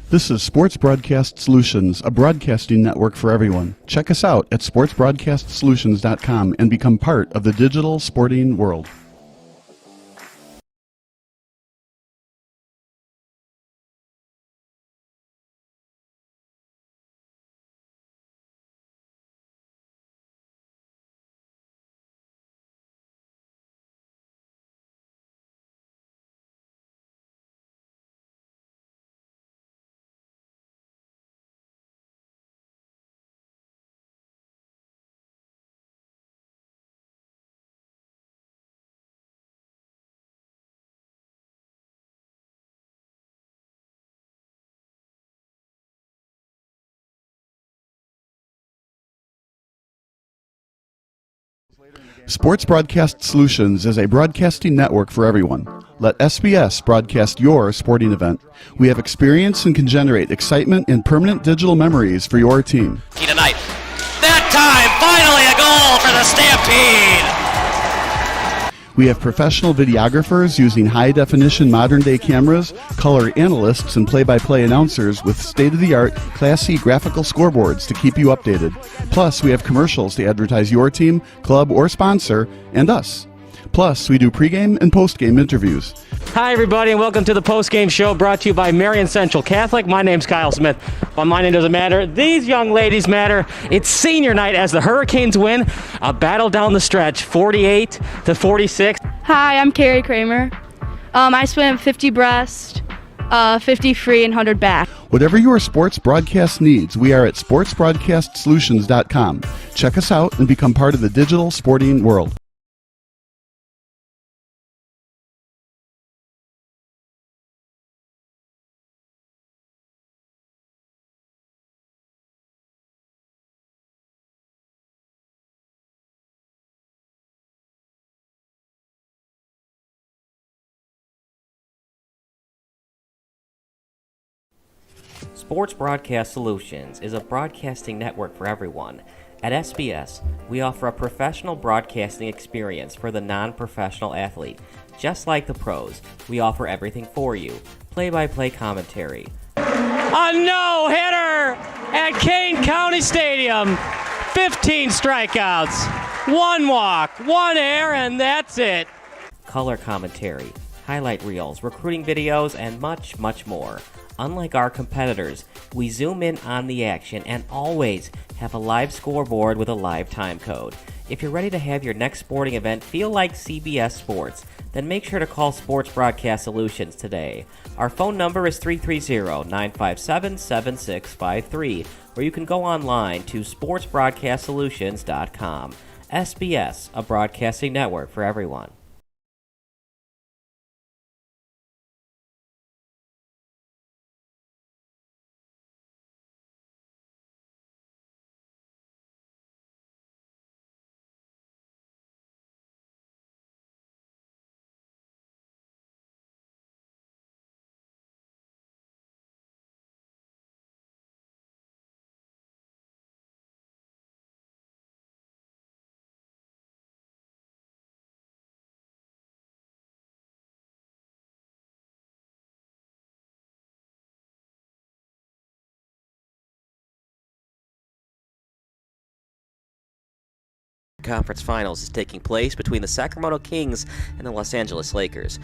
This is Sports Broadcast Solutions, a broadcasting network for everyone. Check us out at sportsbroadcastsolutions.com and become part of the digital sporting world. Sports Broadcast Solutions is a broadcasting network for everyone. Let SBS broadcast your sporting event. We have experience and can generate excitement and permanent digital memories for your team. Tonight. That time, finally a goal for the Stampede! We have professional videographers using high-definition modern-day cameras, color analysts, and play-by-play announcers with state-of-the-art, classy graphical scoreboards to keep you updated. Plus, we have commercials to advertise your team, club, or sponsor, and us. Plus, we do pregame and postgame interviews. Hi, everybody, and welcome to the postgame show brought to you by Marion Central Catholic. My name's Kyle Smith, but my name doesn't matter. These young ladies matter. It's senior night as the Hurricanes win a battle down the stretch, 48-46. Hi, I'm Carrie Kramer. I swim 50 breast, 50 free, and 100 back. Whatever your sports broadcast needs, we are at sportsbroadcastsolutions.com. Check us out and become part of the digital sporting world. Sports Broadcast Solutions is a broadcasting network for everyone. At SBS, we offer a professional broadcasting experience for the non-professional athlete. Just like the pros, we offer everything for you. Play-by-play commentary. A no-hitter at Kane County Stadium. 15 strikeouts, 1 walk, 1 error, and that's it. Color commentary, highlight reels, recruiting videos, and much, much more. Unlike our competitors, we zoom in on the action and always have a live scoreboard with a live time code. If you're ready to have your next sporting event feel like CBS Sports, then make sure to call Sports Broadcast Solutions today. Our phone number is 330-957-7653, or you can go online to sportsbroadcastsolutions.com. SBS, a broadcasting network for everyone. Conference Finals is taking place between the Sacramento Kings and the Los Angeles Lakers.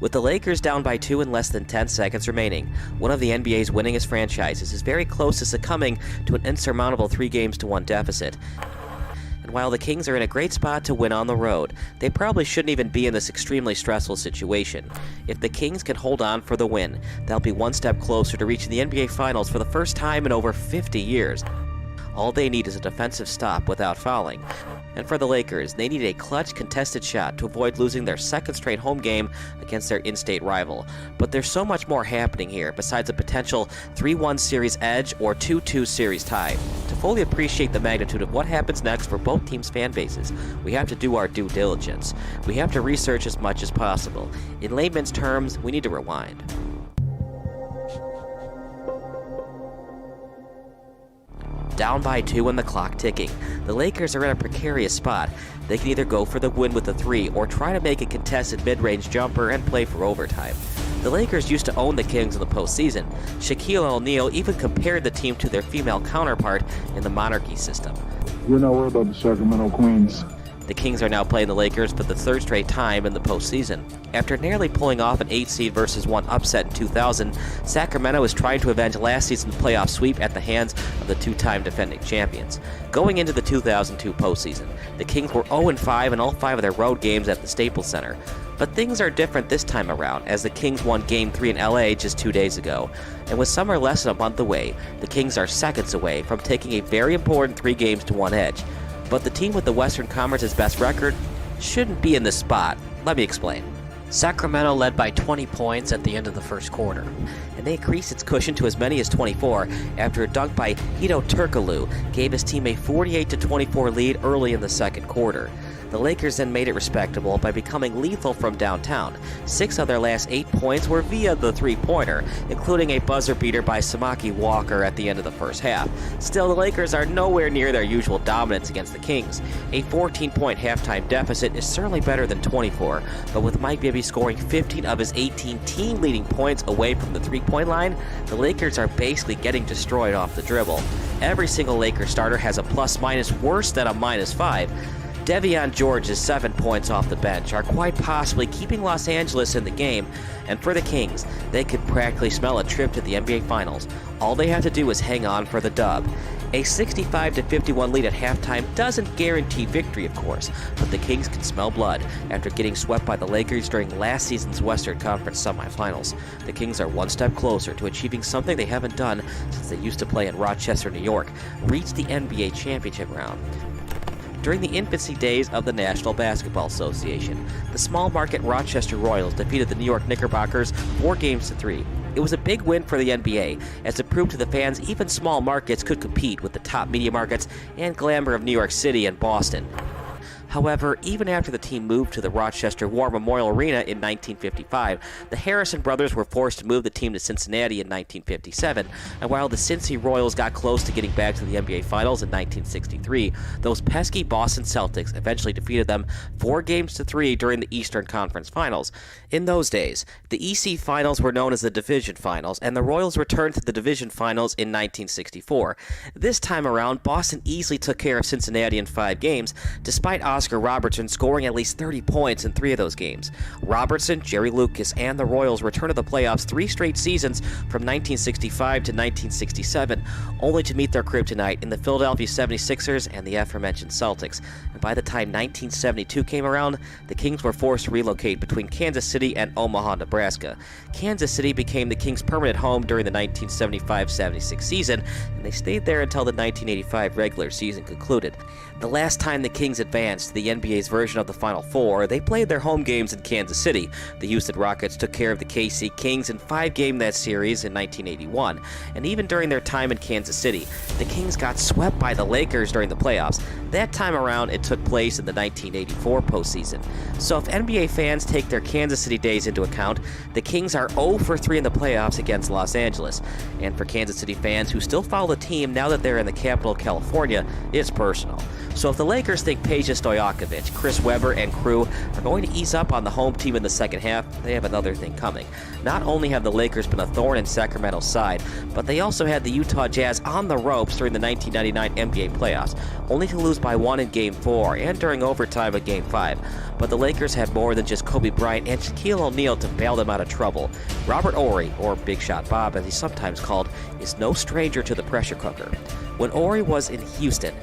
With the Lakers down by 2 in less than 10 seconds remaining, one of the NBA's winningest franchises is very close to succumbing to an insurmountable 3-1 deficit. And while the Kings are in a great spot to win on the road, they probably shouldn't even be in this extremely stressful situation. If the Kings can hold on for the win, they'll be one step closer to reaching the NBA Finals for the first time in over 50 years. All they need is a defensive stop without fouling. And for the Lakers, they need a clutch contested shot to avoid losing their second straight home game against their in-state rival. But there's so much more happening here besides a potential 3-1 series edge or 2-2 series tie. To fully appreciate the magnitude of what happens next for both teams' fan bases, we have to do our due diligence. We have to research as much as possible. In layman's terms, we need to rewind. down by 2 and the clock ticking. The Lakers are in a precarious spot. They can either go for the win with a 3 or try to make a contested mid-range jumper and play for overtime. The Lakers used to own the Kings in the postseason. Shaquille O'Neal even compared the team to their female counterpart in the monarchy system. We're not worried about the Sacramento Queens. The Kings are now playing the Lakers for the third straight time in the postseason. After nearly pulling off an 8-seed versus 1 upset in 2000, Sacramento is trying to avenge last season's playoff sweep at the hands of the two-time defending champions. Going into the 2002 postseason, the Kings were 0-5 in all 5 of their road games at the Staples Center. But things are different this time around, as the Kings won Game 3 in LA just 2 days ago. And with summer less than a month away, the Kings are seconds away from taking a very important 3 games to 1 edge. But the team with the Western Conference's best record shouldn't be in this spot. Let me explain. Sacramento led by 20 points at the end of the first quarter, and they increased its cushion to as many as 24 after a dunk by Hedo Turkoglu gave his team a 48-24 lead early in the second quarter. The Lakers then made it respectable by becoming lethal from downtown. 6 of their last 8 points were via the three-pointer, including a buzzer beater by Samaki Walker at the end of the first half. Still, the Lakers are nowhere near their usual dominance against the Kings. A 14-point halftime deficit is certainly better than 24, but with Mike Bibby scoring 15 of his 18 team-leading points away from the three-point line, the Lakers are basically getting destroyed off the dribble. Every single Lakers starter has a plus-minus worse than a -5. Devion George's 7 points off the bench are quite possibly keeping Los Angeles in the game, and for the Kings, they could practically smell a trip to the NBA Finals. All they have to do is hang on for the dub. A 65-51 lead at halftime doesn't guarantee victory, of course, but the Kings can smell blood after getting swept by the Lakers during last season's Western Conference semifinals. The Kings are one step closer to achieving something they haven't done since they used to play in Rochester, New York, reach the NBA championship round. During the infancy days of the National Basketball Association, the small-market Rochester Royals defeated the New York Knickerbockers 4-3. It was a big win for the NBA, as it proved to the fans even small markets could compete with the top media markets and glamour of New York City and Boston. However, even after the team moved to the Rochester War Memorial Arena in 1955, the Harrison brothers were forced to move the team to Cincinnati in 1957, and while the Cincy Royals got close to getting back to the NBA Finals in 1963, those pesky Boston Celtics eventually defeated them 4-3 during the Eastern Conference Finals. In those days, the EC Finals were known as the Division Finals, and the Royals returned to the Division Finals in 1964. This time around, Boston easily took care of Cincinnati in 5 games, despite Oscar Robertson scoring at least 30 points in 3 of those games. Robertson, Jerry Lucas, and the Royals returned to the playoffs 3 straight seasons from 1965 to 1967, only to meet their kryptonite in the Philadelphia 76ers and the aforementioned Celtics. And by the time 1972 came around, the Kings were forced to relocate between Kansas City and Omaha, Nebraska. Kansas City became the Kings' permanent home during the 1975-76 season, and they stayed there until the 1985 regular season concluded. The last time the Kings advanced to the NBA's version of the Final Four, they played their home games in Kansas City. The Houston Rockets took care of the KC Kings in 5 games that series in 1981, and even during their time in Kansas City, the Kings got swept by the Lakers during the playoffs. That time around, it took place in the 1984 postseason. So if NBA fans take their Kansas City days into account, the Kings are 0-3 in the playoffs against Los Angeles. And for Kansas City fans who still follow the team now that they're in the capital of California, it's personal. So if the Lakers think Peja Stojakovic, Chris Webber, and crew are going to ease up on the home team in the second half, they have another thing coming. Not only have the Lakers been a thorn in Sacramento's side, but they also had the Utah Jazz on the ropes during the 1999 NBA playoffs, only to lose by 1 in Game 4 and during overtime at Game 5. But the Lakers had more than just Kobe Bryant and Shaquille O'Neal to bail them out of trouble. Robert Horry, or Big Shot Bob as he's sometimes called, is no stranger to the pressure cooker. When Horry was in Houston,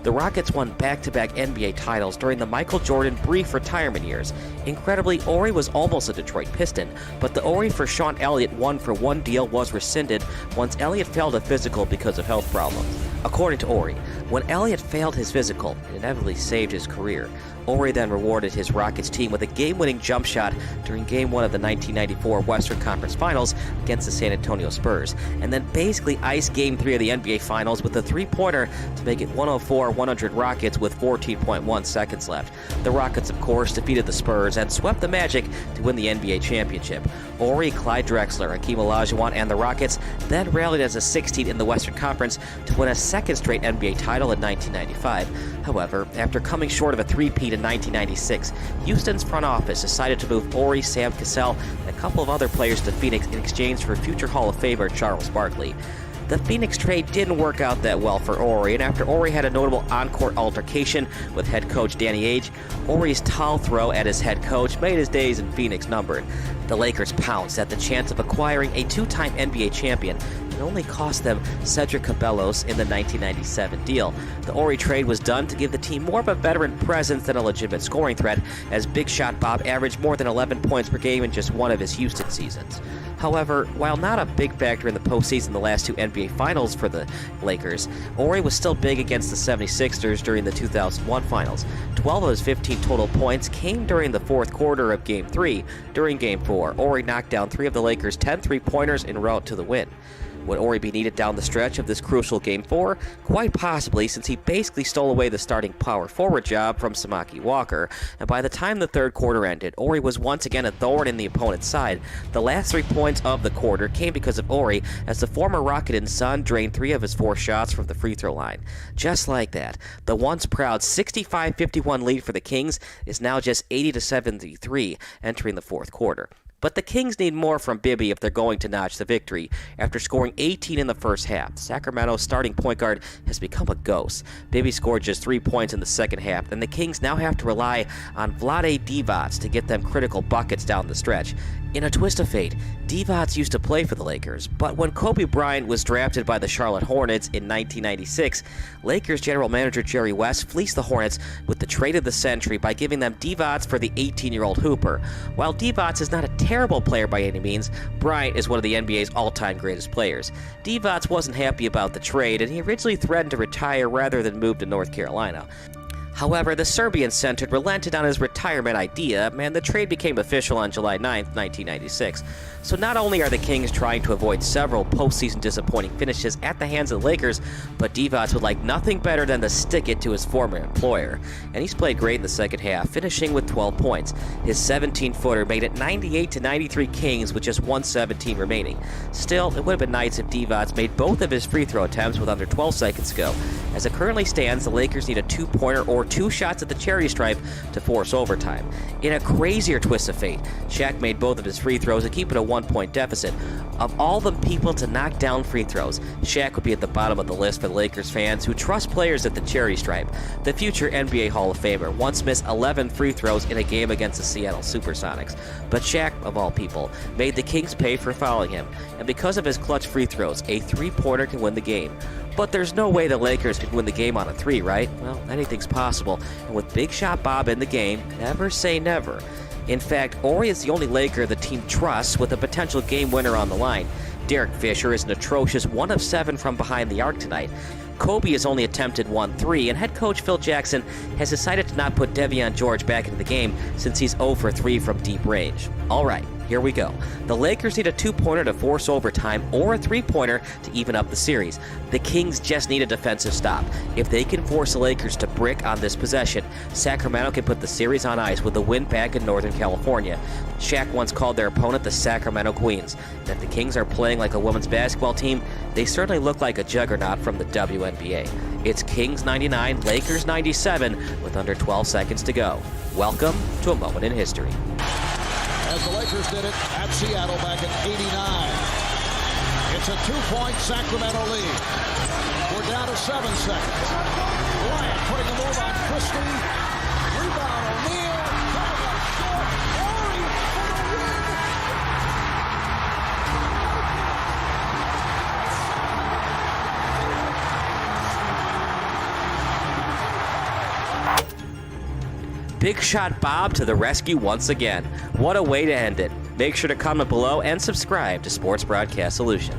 the Rockets won back-to-back NBA titles during the Michael Jordan brief retirement years. Incredibly, Horry was almost a Detroit Piston, but the Horry for Sean Elliott 1-for-1 deal was rescinded once Elliott failed a physical because of health problems. According to Horry, when Elliott failed his physical, it inevitably saved his career. Horry then rewarded his Rockets team with a game-winning jump shot during Game 1 of the 1994 Western Conference Finals against the San Antonio Spurs, and then basically iced Game 3 of the NBA Finals with a three-pointer to make it 104-100 Rockets with 14.1 seconds left. The Rockets, of course, defeated the Spurs and swept the Magic to win the NBA championship. Horry, Clyde Drexler, Hakeem Olajuwon, and the Rockets then rallied as a 16 in the Western Conference to win a second straight NBA title in 1995. However, after coming short of a three-peat in 1996, Houston's front office decided to move Horry, Sam Cassell, and a couple of other players to Phoenix in exchange for future Hall of Famer Charles Barkley. The Phoenix trade didn't work out that well for Horry, and after Horry had a notable on-court altercation with head coach Danny Ainge, Horry's towel throw at his head coach made his days in Phoenix numbered. The Lakers pounced at the chance of acquiring a two-time NBA champion and only cost them Cedric Cabellos in the 1997 deal. The Horry trade was done to give the team more of a veteran presence than a legitimate scoring threat, as Big Shot Bob averaged more than 11 points per game in just one of his Houston seasons. However, while not a big factor in the postseason the last two NBA Finals for the Lakers, Horry was still big against the 76ers during the 2001 Finals. 12 of his 15 total points came during the fourth quarter of Game 3. During Game 4, Horry knocked down 3 of the Lakers' 10 three-pointers en route to the win. Would Horry be needed down the stretch of this crucial Game 4? Quite possibly, since he basically stole away the starting power forward job from Samaki Walker, and by the time the third quarter ended, Horry was once again a thorn in the opponent's side. The last 3 points of the quarter came because of Horry, as the former Rocket and Sun drained 3 of his 4 shots from the free throw line. Just like that, the once proud 65-51 lead for the Kings is now just 80-73 entering the fourth quarter. But the Kings need more from Bibby if they're going to notch the victory. After scoring 18 in the first half, Sacramento's starting point guard has become a ghost. Bibby scored just 3 points in the second half, and the Kings now have to rely on Vlade Divac to get them critical buckets down the stretch. In a twist of fate, Divac used to play for the Lakers, but when Kobe Bryant was drafted by the Charlotte Hornets in 1996, Lakers general manager Jerry West fleeced the Hornets with the trade of the century by giving them Divac for the 18-year-old Hooper. While Divac is not a terrible player by any means, Bryant is one of the NBA's all-time greatest players. Divac wasn't happy about the trade, and he originally threatened to retire rather than move to North Carolina. However, the Serbian center relented on his retirement idea, and the trade became official on July 9, 1996. So not only are the Kings trying to avoid several postseason disappointing finishes at the hands of the Lakers, but Divac would like nothing better than to stick it to his former employer. And he's played great in the second half, finishing with 12 points. His 17-footer made it 98-93 Kings with just 117 remaining. Still, it would have been nice if Divac made both of his free throw attempts with under 12 seconds to go. As it currently stands, the Lakers need a 2-pointer or 2 shots at the charity stripe to force overtime. In a crazier twist of fate, Shaq made both of his free throws to keep it a 1-point deficit. Of all the people to knock down free throws, Shaq would be at the bottom of the list for the Lakers fans who trust players at the charity stripe. The future NBA Hall of Famer once missed 11 free throws in a game against the Seattle Supersonics, but Shaq, of all people, made the Kings pay for fouling him, and because of his clutch free throws, a 3-pointer can win the game. But there's no way the Lakers can win the game on a 3, right? Well, anything's possible, and with Big Shot Bob in the game, never say never. In fact, Horry is the only Laker the team trusts with a potential game winner on the line. Derek Fisher is an atrocious 1 of 7 from behind the arc tonight. Kobe has only attempted 1-3, and head coach Phil Jackson has decided to not put Devion George back into the game since he's 0 for 3 from deep range. All right, here we go. The Lakers need a 2-pointer to force overtime or a 3-pointer to even up the series. The Kings just need a defensive stop. If they can force the Lakers to brick on this possession, Sacramento can put the series on ice with a win back in Northern California. Shaq once called their opponent the Sacramento Queens. And if the Kings are playing like a women's basketball team, they certainly look like a juggernaut from the WNBA. It's Kings 99, Lakers 97, with under 12 seconds to go. Welcome to a moment in history. As the Lakers did it at Seattle back in '89. It's a 2-point Sacramento lead. We're down to 7 seconds. Bryant putting a move on Christie. Rebound O'Neal. Coming up short. Horry for the win. Big Shot Bob to the rescue once again. What a way to end it. Make sure to comment below and subscribe to Sports Broadcast Solutions.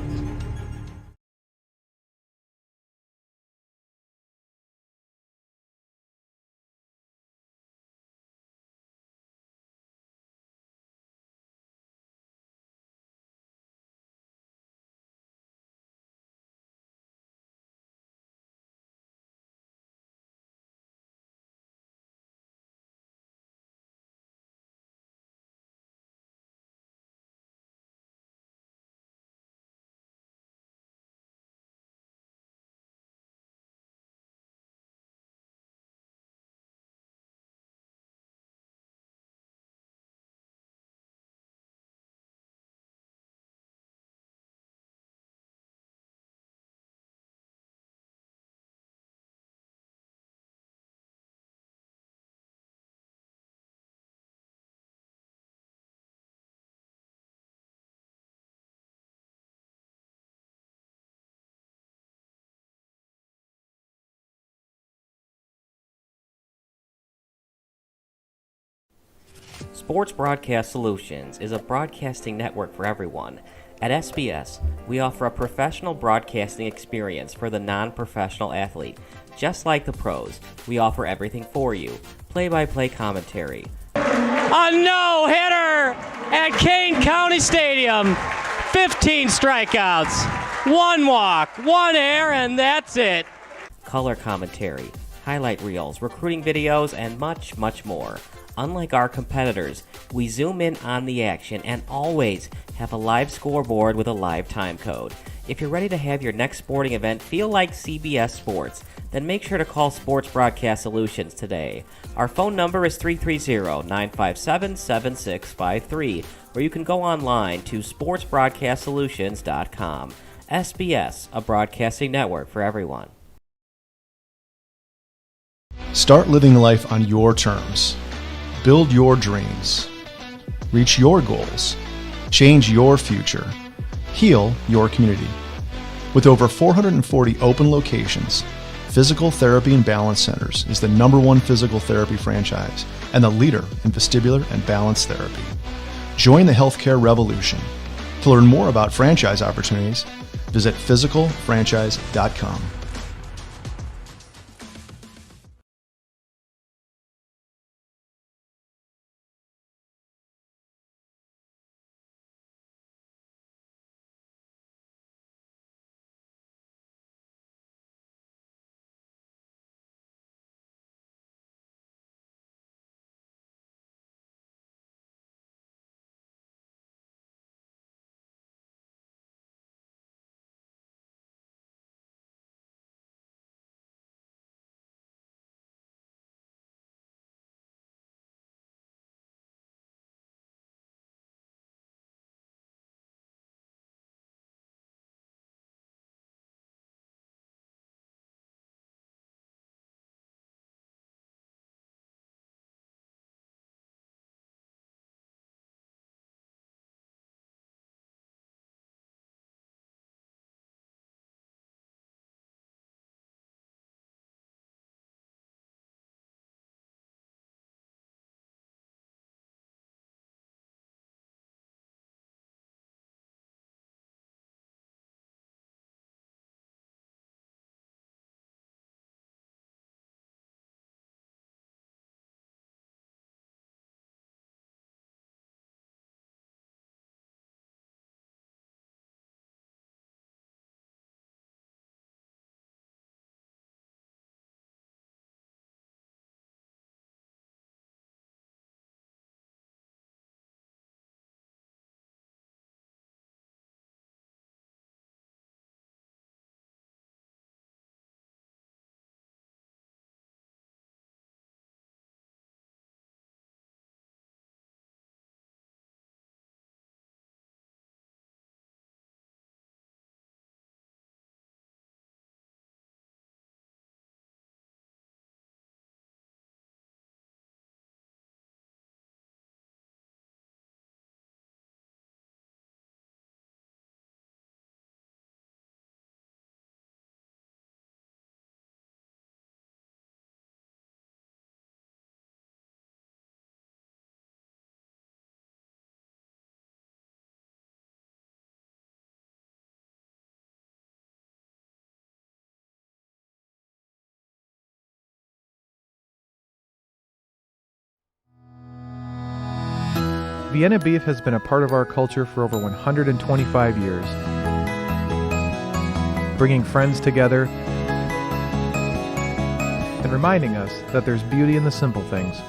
Sports Broadcast Solutions is a broadcasting network for everyone. At SBS, we offer a professional broadcasting experience for the non-professional athlete. Just like the pros, we offer everything for you. Play-by-play commentary. A no-hitter at Kane County Stadium. 15 strikeouts, 1 walk, 1 error, and that's it. Color commentary, highlight reels, recruiting videos, and much, much more. Unlike our competitors, we zoom in on the action and always have a live scoreboard with a live time code. If you're ready to have your next sporting event feel like CBS Sports, then make sure to call Sports Broadcast Solutions today. Our phone number is 330-957-7653, or you can go online to sportsbroadcastsolutions.com. SBS, a broadcasting network for everyone. Start living life on your terms. Build your dreams. Reach your goals. Change your future. Heal your community. With over 440 open locations, Physical Therapy and Balance Centers is the #1 physical therapy franchise and the leader in vestibular and balance therapy. Join the healthcare revolution. To learn more about franchise opportunities, visit physicalfranchise.com. Vienna beef has been a part of our culture for over 125 years, bringing friends together and reminding us that there's beauty in the simple things.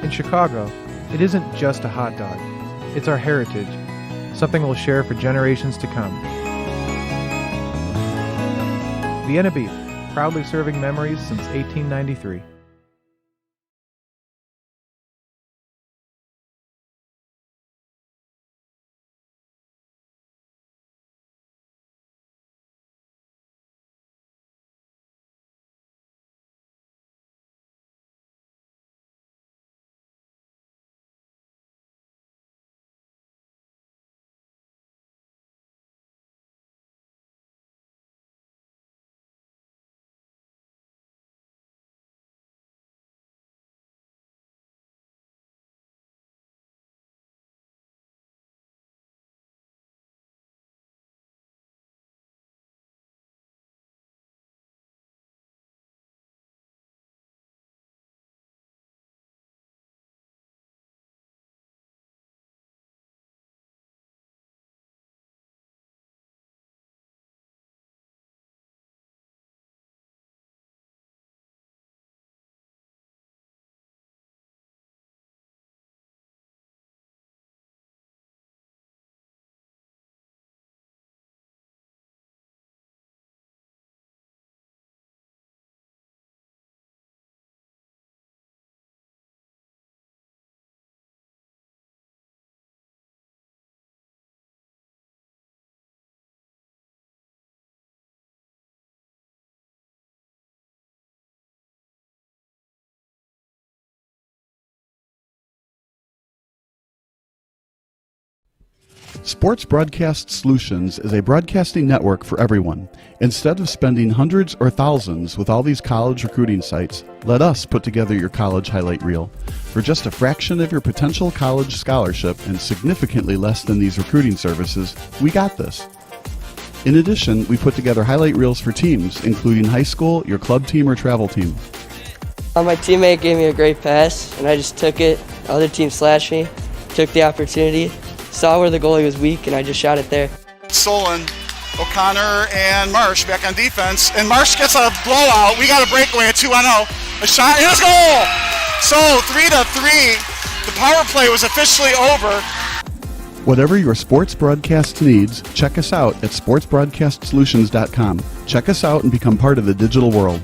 In Chicago, it isn't just a hot dog, it's our heritage, something we'll share for generations to come. Vienna beef, proudly serving memories since 1893. Sports Broadcast Solutions is a broadcasting network for everyone. Instead of spending hundreds or thousands with all these college recruiting sites, let us put together your college highlight reel. For just a fraction of your potential college scholarship and significantly less than these recruiting services, we got this. In addition, we put together highlight reels for teams, including high school, your club team, or travel team. My teammate gave me a great pass, and I just took it. The other team slashed me, took the opportunity, saw where the goalie was weak, and I just shot it there. Solon, O'Connor, and Marsh back on defense. And Marsh gets a blowout. We got a breakaway at 2-0. A shot, and it's goal! So 3-3. The power play was officially over. Whatever your sports broadcast needs, check us out at sportsbroadcastsolutions.com. Check us out and become part of the digital world.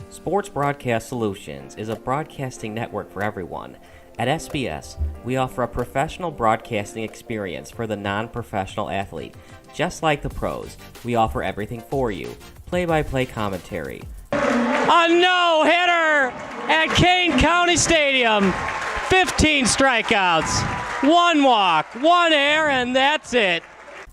Sports Broadcast Solutions is a broadcasting network for everyone. At SBS, we offer a professional broadcasting experience for the non-professional athlete. Just like the pros, we offer everything for you. Play-by-play commentary. A no-hitter at Kane County Stadium. 15 strikeouts, 1 walk, 1 error, and that's it.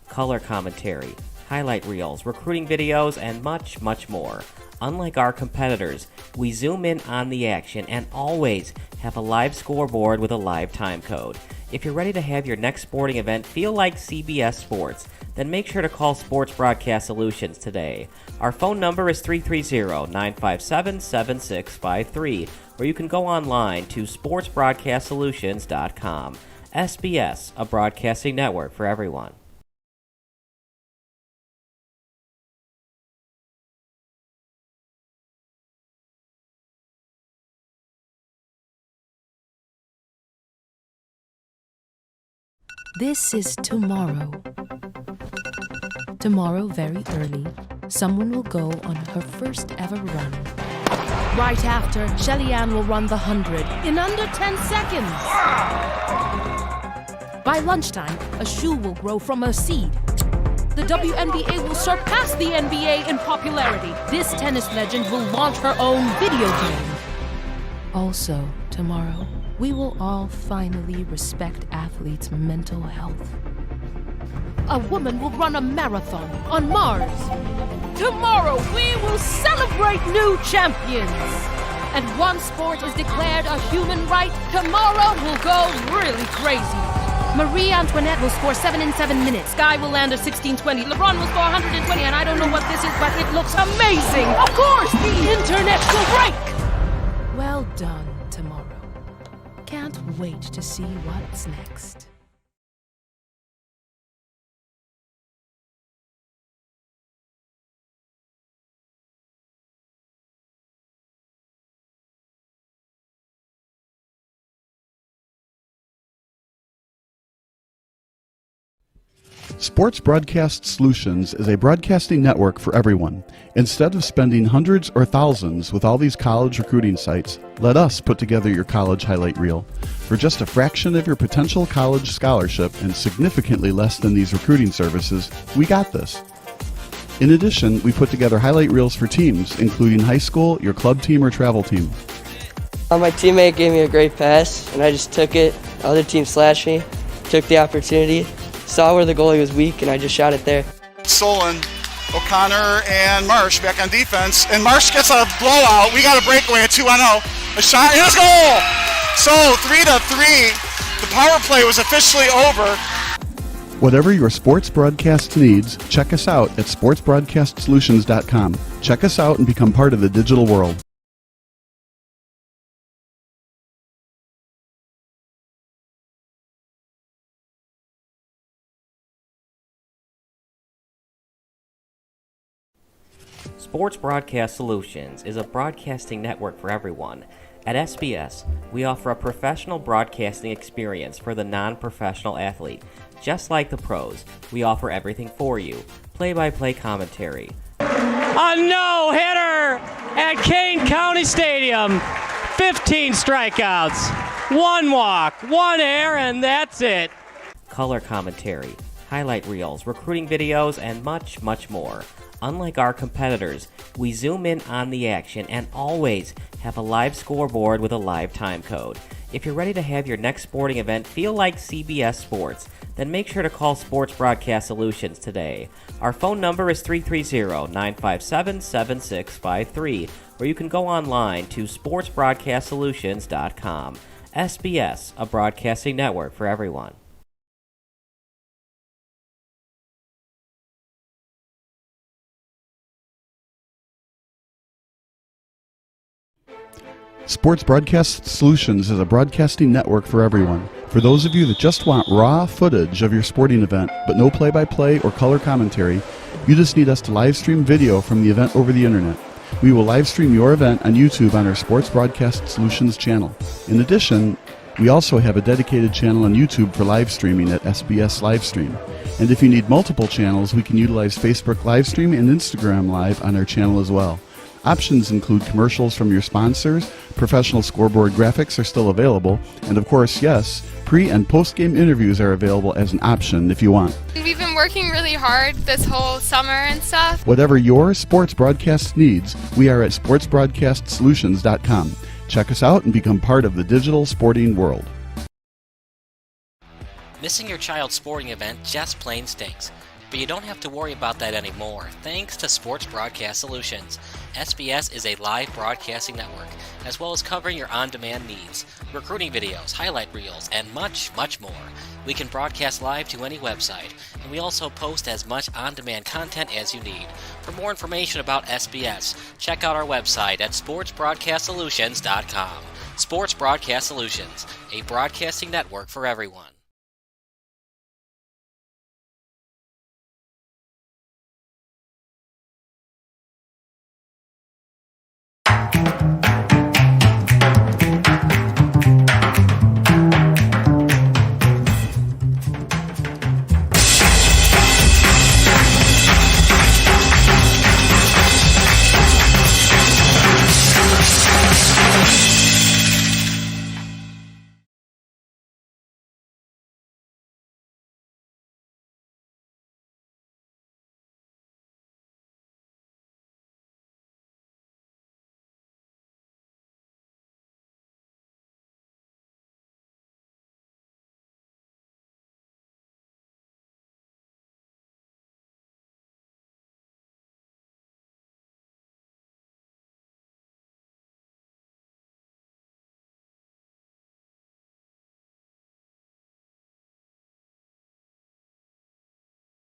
Color commentary, highlight reels, recruiting videos, and much, much more. Unlike our competitors, we zoom in on the action and always have a live scoreboard with a live time code. If you're ready to have your next sporting event feel like CBS Sports, then make sure to call Sports Broadcast Solutions today. Our phone number is 330-957-7653, or you can go online to sportsbroadcastsolutions.com. SBS, a broadcasting network for everyone. This is tomorrow. Tomorrow, very early, someone will go on her first ever run. Right after, Shelly Ann will run the 100 in under 10 seconds. By lunchtime, a shoe will grow from a seed. The WNBA will surpass the NBA in popularity. This tennis legend will launch her own video game. Also, tomorrow, we will all finally respect athletes' mental health. A woman will run a marathon on Mars. Tomorrow, we will celebrate new champions. And one sport is declared a human right. Tomorrow, we'll go really crazy. Marie Antoinette will score 7 in 7 minutes. Guy will land a 16-20. LeBron will score 120, and I don't know what this is, but it looks amazing. Of course, the internet will break. Well done, tomorrow. Can't wait to see what's next. Sports Broadcast Solutions is a broadcasting network for everyone. Instead of spending hundreds or thousands with all these college recruiting sites, let us put together your college highlight reel. For just a fraction of your potential college scholarship and significantly less than these recruiting services, we got this. In addition, we put together highlight reels for teams, including high school, your club team, or travel team. My teammate gave me a great pass, and I just took it. The other team slashed me, took the opportunity, saw where the goalie was weak, and I just shot it there. Solon, O'Connor, and Marsh back on defense. And Marsh gets a blowout. We got a breakaway at 2-0. A shot, and it's goal! So 3-3. The power play was officially over. Whatever your sports broadcast needs, check us out at sportsbroadcastsolutions.com. Check us out and become part of the digital world. Sports Broadcast Solutions is a broadcasting network for everyone. At SBS, we offer a professional broadcasting experience for the non-professional athlete. Just like the pros, we offer everything for you. Play-by-play commentary. A no-hitter at Kane County Stadium. 15 strikeouts, 1 walk, 1 error, and that's it. Color commentary, highlight reels, recruiting videos, and much, much more. Unlike our competitors, we zoom in on the action and always have a live scoreboard with a live time code. If you're ready to have your next sporting event feel like CBS Sports, then make sure to call Sports Broadcast Solutions today. Our phone number is 330-957-7653, or you can go online to sportsbroadcastsolutions.com. SBS, a broadcasting network for everyone. Sports Broadcast Solutions is a broadcasting network for everyone. For those of you that just want raw footage of your sporting event, but no play-by-play or color commentary, you just need us to live stream video from the event over the internet. We will live stream your event on YouTube on our Sports Broadcast Solutions channel. In addition, we also have a dedicated channel on YouTube for live streaming at SBS Livestream. And if you need multiple channels, we can utilize Facebook Livestream and Instagram Live on our channel as well. Options include commercials from your sponsors, professional scoreboard graphics are still available, and of course, yes, pre- and post-game interviews are available as an option if you want. We've been working really hard this whole summer and stuff. Whatever your sports broadcast needs, we are at sportsbroadcastsolutions.com. Check us out and become part of the digital sporting world. Missing your child's sporting event just plain stinks. But you don't have to worry about that anymore, thanks to Sports Broadcast Solutions. SBS is a live broadcasting network, as well as covering your on-demand needs, recruiting videos, highlight reels, and much, much more. We can broadcast live to any website, and we also post as much on-demand content as you need. For more information about SBS, check out our website at sportsbroadcastsolutions.com. Sports Broadcast Solutions, a broadcasting network for everyone.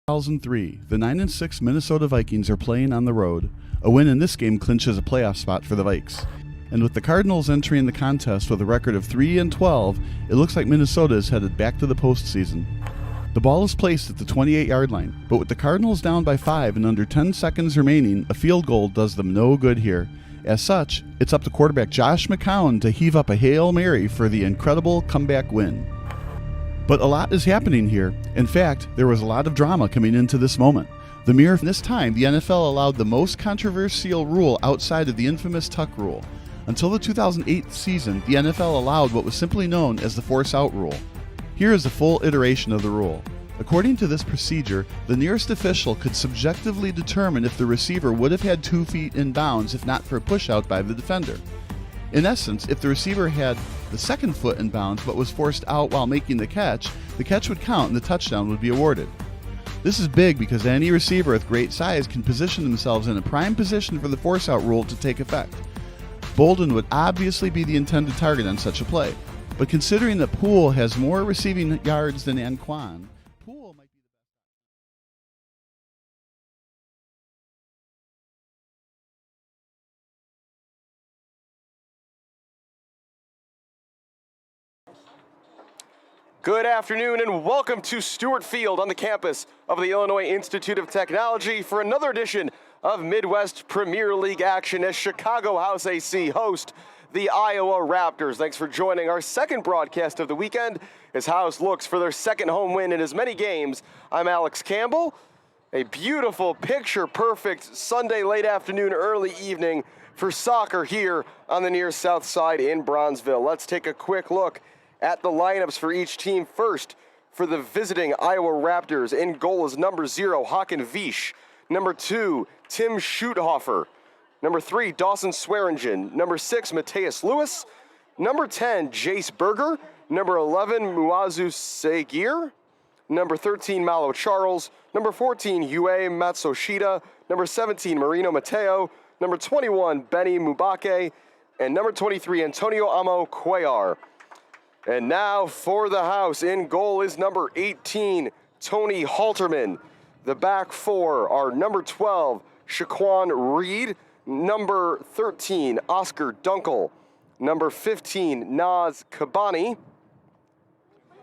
In 2003, the 9-6 Minnesota Vikings are playing on the road. A win in this game clinches a playoff spot for the Vikes. And with the Cardinals entering the contest with a record of 3-12, it looks like Minnesota is headed back to the postseason. The ball is placed at the 28-yard line, but with the Cardinals down by 5 and under 10 seconds remaining, a field goal does them no good here. As such, it's up to quarterback Josh McCown to heave up a Hail Mary for the incredible comeback win. But a lot is happening here. In fact, there was a lot of drama coming into this moment. This time, the NFL allowed the most controversial rule outside of the infamous tuck rule. Until the 2008 season, the NFL allowed what was simply known as the force out rule. Here is a full iteration of the rule. According to this procedure, the nearest official could subjectively determine if the receiver would have had 2 feet in bounds if not for a push out by the defender. In essence, if the receiver had the second foot in bounds but was forced out while making the catch would count and the touchdown would be awarded. This is big because any receiver with great size can position themselves in a prime position for the force out rule to take effect. Bolden would obviously be the intended target on such a play, but considering that Poole has more receiving yards than Anquan, Poole might be the best. Good afternoon and welcome to Stewart Field on the campus of the Illinois Institute of Technology for another edition of Midwest Premier League action as Chicago House AC host the Iowa Raptors. Thanks for joining our second broadcast of the weekend as House looks for their second home win in as many games. I'm Alex Campbell. A beautiful, picture-perfect Sunday late afternoon, early evening for soccer here on the near south side in Bronzeville. Let's take a quick look at the lineups for each team. First, for the visiting Iowa Raptors, in goal is number 0, Hakan Visch. Number 2, Tim Schuthofer. Number 3, Dawson Swearingen. Number 6, Mateus Lewis. Number 10, Jace Berger. Number 11, Muazu Segir. Number 13, Malo Charles. Number 14, Yue Matsushita. Number 17, Marino Mateo. Number 21, Benny Mubake. And number 23, Antonio Amo Cuellar. And now for the house, in goal is number 18, Tony Halterman. The back four are number 12, Shaquan Reed. Number 13, Oscar Dunkel. Number 15, Naz Kabani.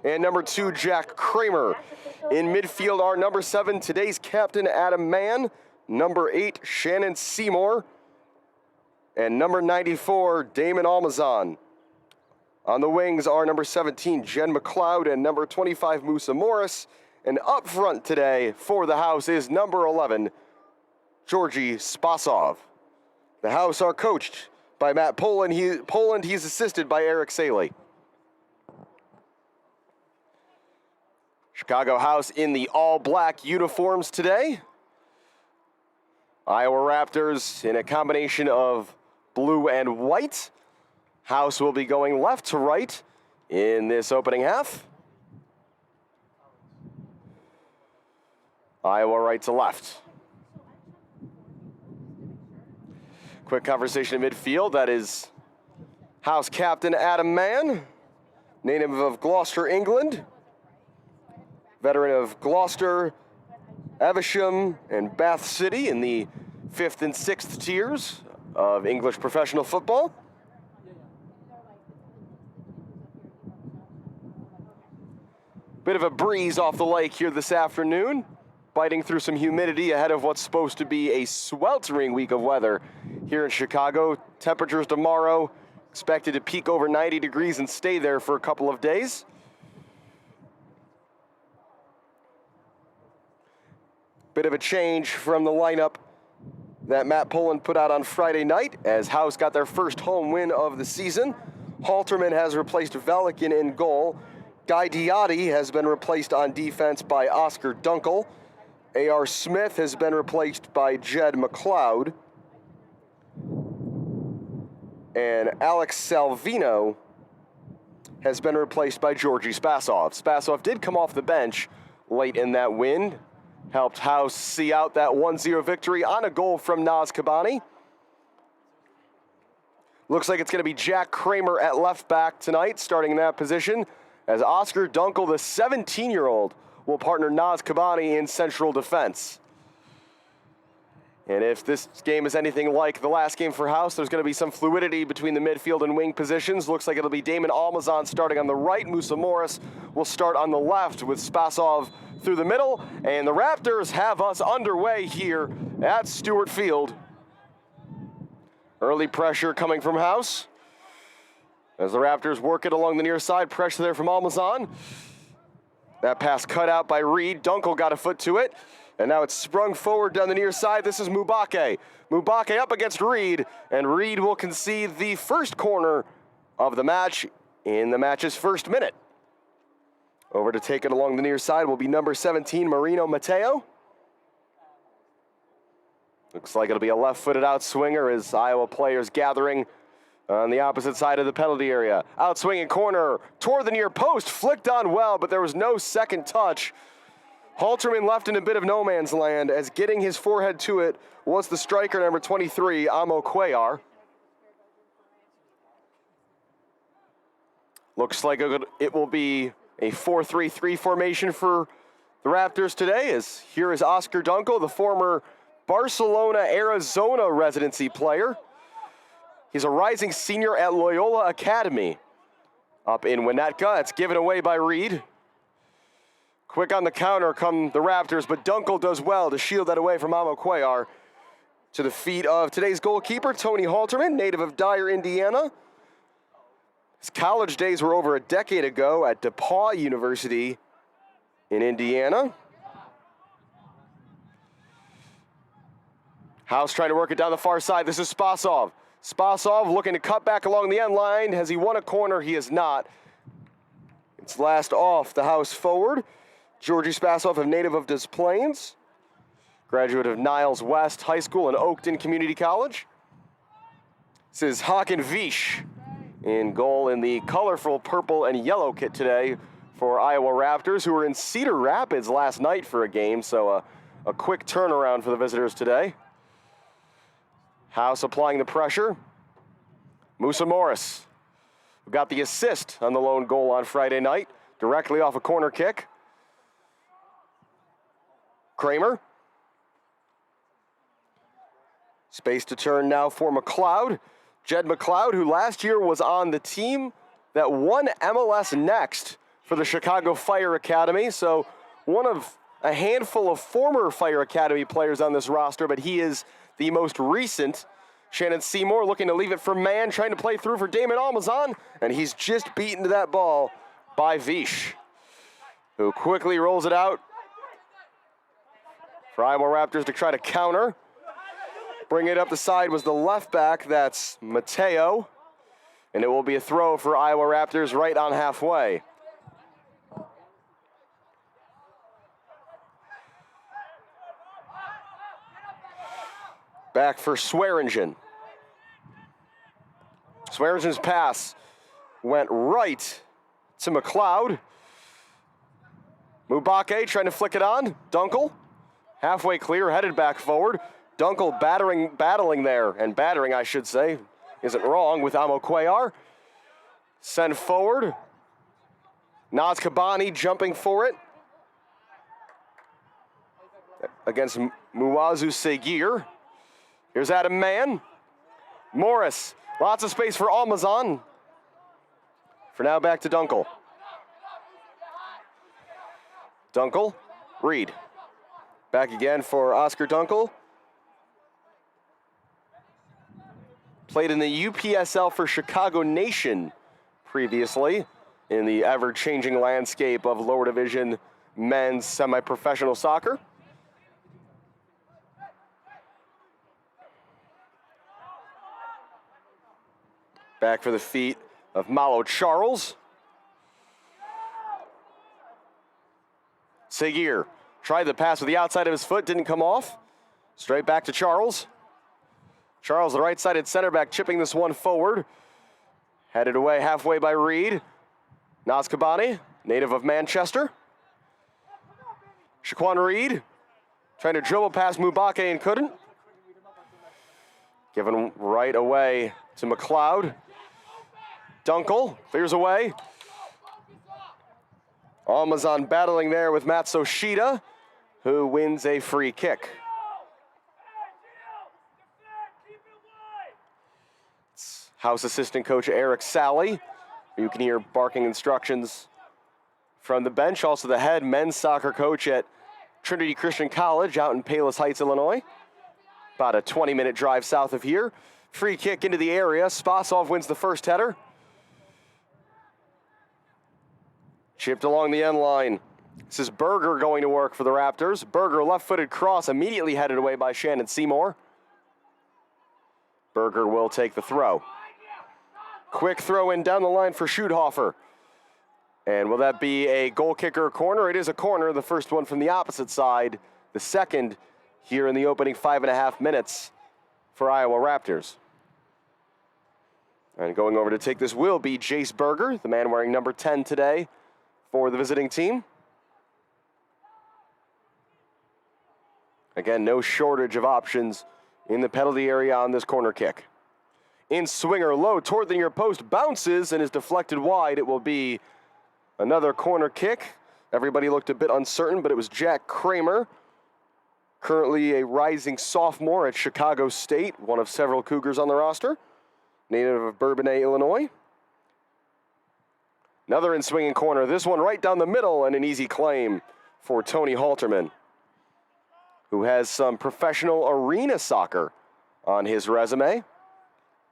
And number 2, Jack Kramer. In midfield are number 7, today's captain, Adam Mann. Number 8, Shannon Seymour. And number 94, Damon Almazan. On the wings are number 17, Jen McLeod, and number 25, Musa Morris. And up front today for the house is number 11, Georgi Spasov. The house are coached by Matt Poland. He's assisted by Eric Saley. Chicago House in the all-black uniforms today. Iowa Raptors in a combination of blue and white. House will be going left to right in this opening half. Iowa right to left. Quick conversation in midfield. That is House captain Adam Mann, native of Gloucester, England. Veteran of Gloucester, Evesham, and Bath City in the 5th and 6th tiers of English professional football. Bit of a breeze off the lake here this afternoon, biting through some humidity ahead of what's supposed to be a sweltering week of weather here in Chicago. Temperatures tomorrow expected to peak over 90 degrees and stay there for a couple of days. Bit of a change from the lineup that Matt Poland put out on Friday night as House got their first home win of the season. Halterman has replaced Velikin in goal. Guy Diotti has been replaced on defense by Oscar Dunkel. A.R. Smith has been replaced by Jed McLeod. And Alex Salvino has been replaced by Georgi Spasov. Spasov did come off the bench late in that win. Helped House see out that 1-0 victory on a goal from Naz Kabani. Looks like it's going to be Jack Kramer at left back tonight, starting in that position, as Oscar Dunkel, the 17-year-old, will partner Naz Kabani in central defense. And if this game is anything like the last game for House, there's going to be some fluidity between the midfield and wing positions. Looks like it'll be Damon Almazan starting on the right. Musa Morris will start on the left with Spasov through the middle. And the Raptors have us underway here at Stewart Field. Early pressure coming from House as the Raptors work it along the near side. Pressure there from Almazan. That pass cut out by Reed. Dunkel got a foot to it. And now it's sprung forward down the near side. This is Mubake. Mubake up against Reed. And Reed will concede the first corner of the match in the match's first minute. Over to take it along the near side will be number 17, Marino Mateo. Looks like it'll be a left-footed outswinger as Iowa players gathering on the opposite side of the penalty area. Outswinging corner toward the near post. Flicked on well, but there was no second touch. Halterman left in a bit of no man's land as getting his forehead to it was the striker, number 23, Amo Cuellar. Looks like it will be a 4-3-3 formation for the Raptors today, as here is Oscar Dunkel, the former Barcelona, Arizona residency player. He's a rising senior at Loyola Academy up in Winnetka. It's given away by Reed. Quick on the counter come the Raptors, but Dunkel does well to shield that away from Amo Cuellar. To the feet of today's goalkeeper, Tony Halterman, native of Dyer, Indiana. His college days were over a decade ago at DePauw University in Indiana. House trying to work it down the far side. This is Spasov. Spasov looking to cut back along the end line. Has he won a corner? He has not. It's last off the house forward. Georgi Spasov, a native of Des Plaines, graduate of Niles West High School and Oakton Community College. This is Hakan Vish in goal in the colorful purple and yellow kit today for Iowa Raptors, who were in Cedar Rapids last night for a game, so a quick turnaround for the visitors today. House applying the pressure. Musa Morris, who got the assist on the lone goal on Friday night, directly off a corner kick. Kramer. Space to turn now for McLeod. Jed McLeod, who last year was on the team that won MLS Next for the Chicago Fire Academy. So one of a handful of former Fire Academy players on this roster, but he is the most recent. Shannon Seymour looking to leave it for Mann, trying to play through for Damon Almazan, and he's just beaten to that ball by Vish, who quickly rolls it out for Iowa Raptors to try to counter. Bring it up the side was the left back, that's Mateo, and it will be a throw for Iowa Raptors right on halfway. Back for Swearingen. Swearingen's pass went right to McLeod. Mubake trying to flick it on. Dunkel, halfway clear, headed back forward. Dunkel battling there, and battering, I should say, isn't wrong with Amo Cuellar. Send forward. Naz Kabani jumping for it against Muazu Seguir. Here's Adam Mann. Morris, lots of space for Almazan. For now, back to Dunkel. Dunkel, Reed. Back again for Oscar Dunkel. Played in the UPSL for Chicago Nation previously in the ever-changing landscape of lower division men's semi-professional soccer. Back for the feet of Malo Charles. Seguir tried the pass with the outside of his foot, didn't come off. Straight back to Charles. Charles, the right-sided center back, chipping this one forward. Headed away halfway by Reed. Naz Kabani, native of Manchester. Shaquan Reed trying to dribble past Mubake and couldn't. Given right away to McLeod. Dunkel clears away. Almazan battling there with Matsushita, who wins a free kick. It's house assistant coach Eric Sally. You can hear barking instructions from the bench. Also the head men's soccer coach at Trinity Christian College out in Palos Heights, Illinois. About a 20-minute drive south of here. Free kick into the area. Spasov wins the first header. Chipped along the end line. This is Berger going to work for the Raptors. Berger, left-footed cross, immediately headed away by Shannon Seymour. Berger will take the throw. Quick throw in down the line for Schuthofer. And will that be a goal kicker corner? It is a corner, the first one from the opposite side. The second here in the opening 5.5 minutes for Iowa Raptors. And going over to take this will be Jace Berger, the man wearing number 10 today for the visiting team. Again, no shortage of options in the penalty area on this corner kick. In swinger low toward the near post, bounces and is deflected wide. It will be another corner kick. Everybody looked a bit uncertain, but it was Jack Kramer, currently a rising sophomore at Chicago State, one of several Cougars on the roster, native of Bourbonnais, Illinois. Another in-swinging corner, this one right down the middle, and an easy claim for Tony Halterman, who has some professional arena soccer on his resume,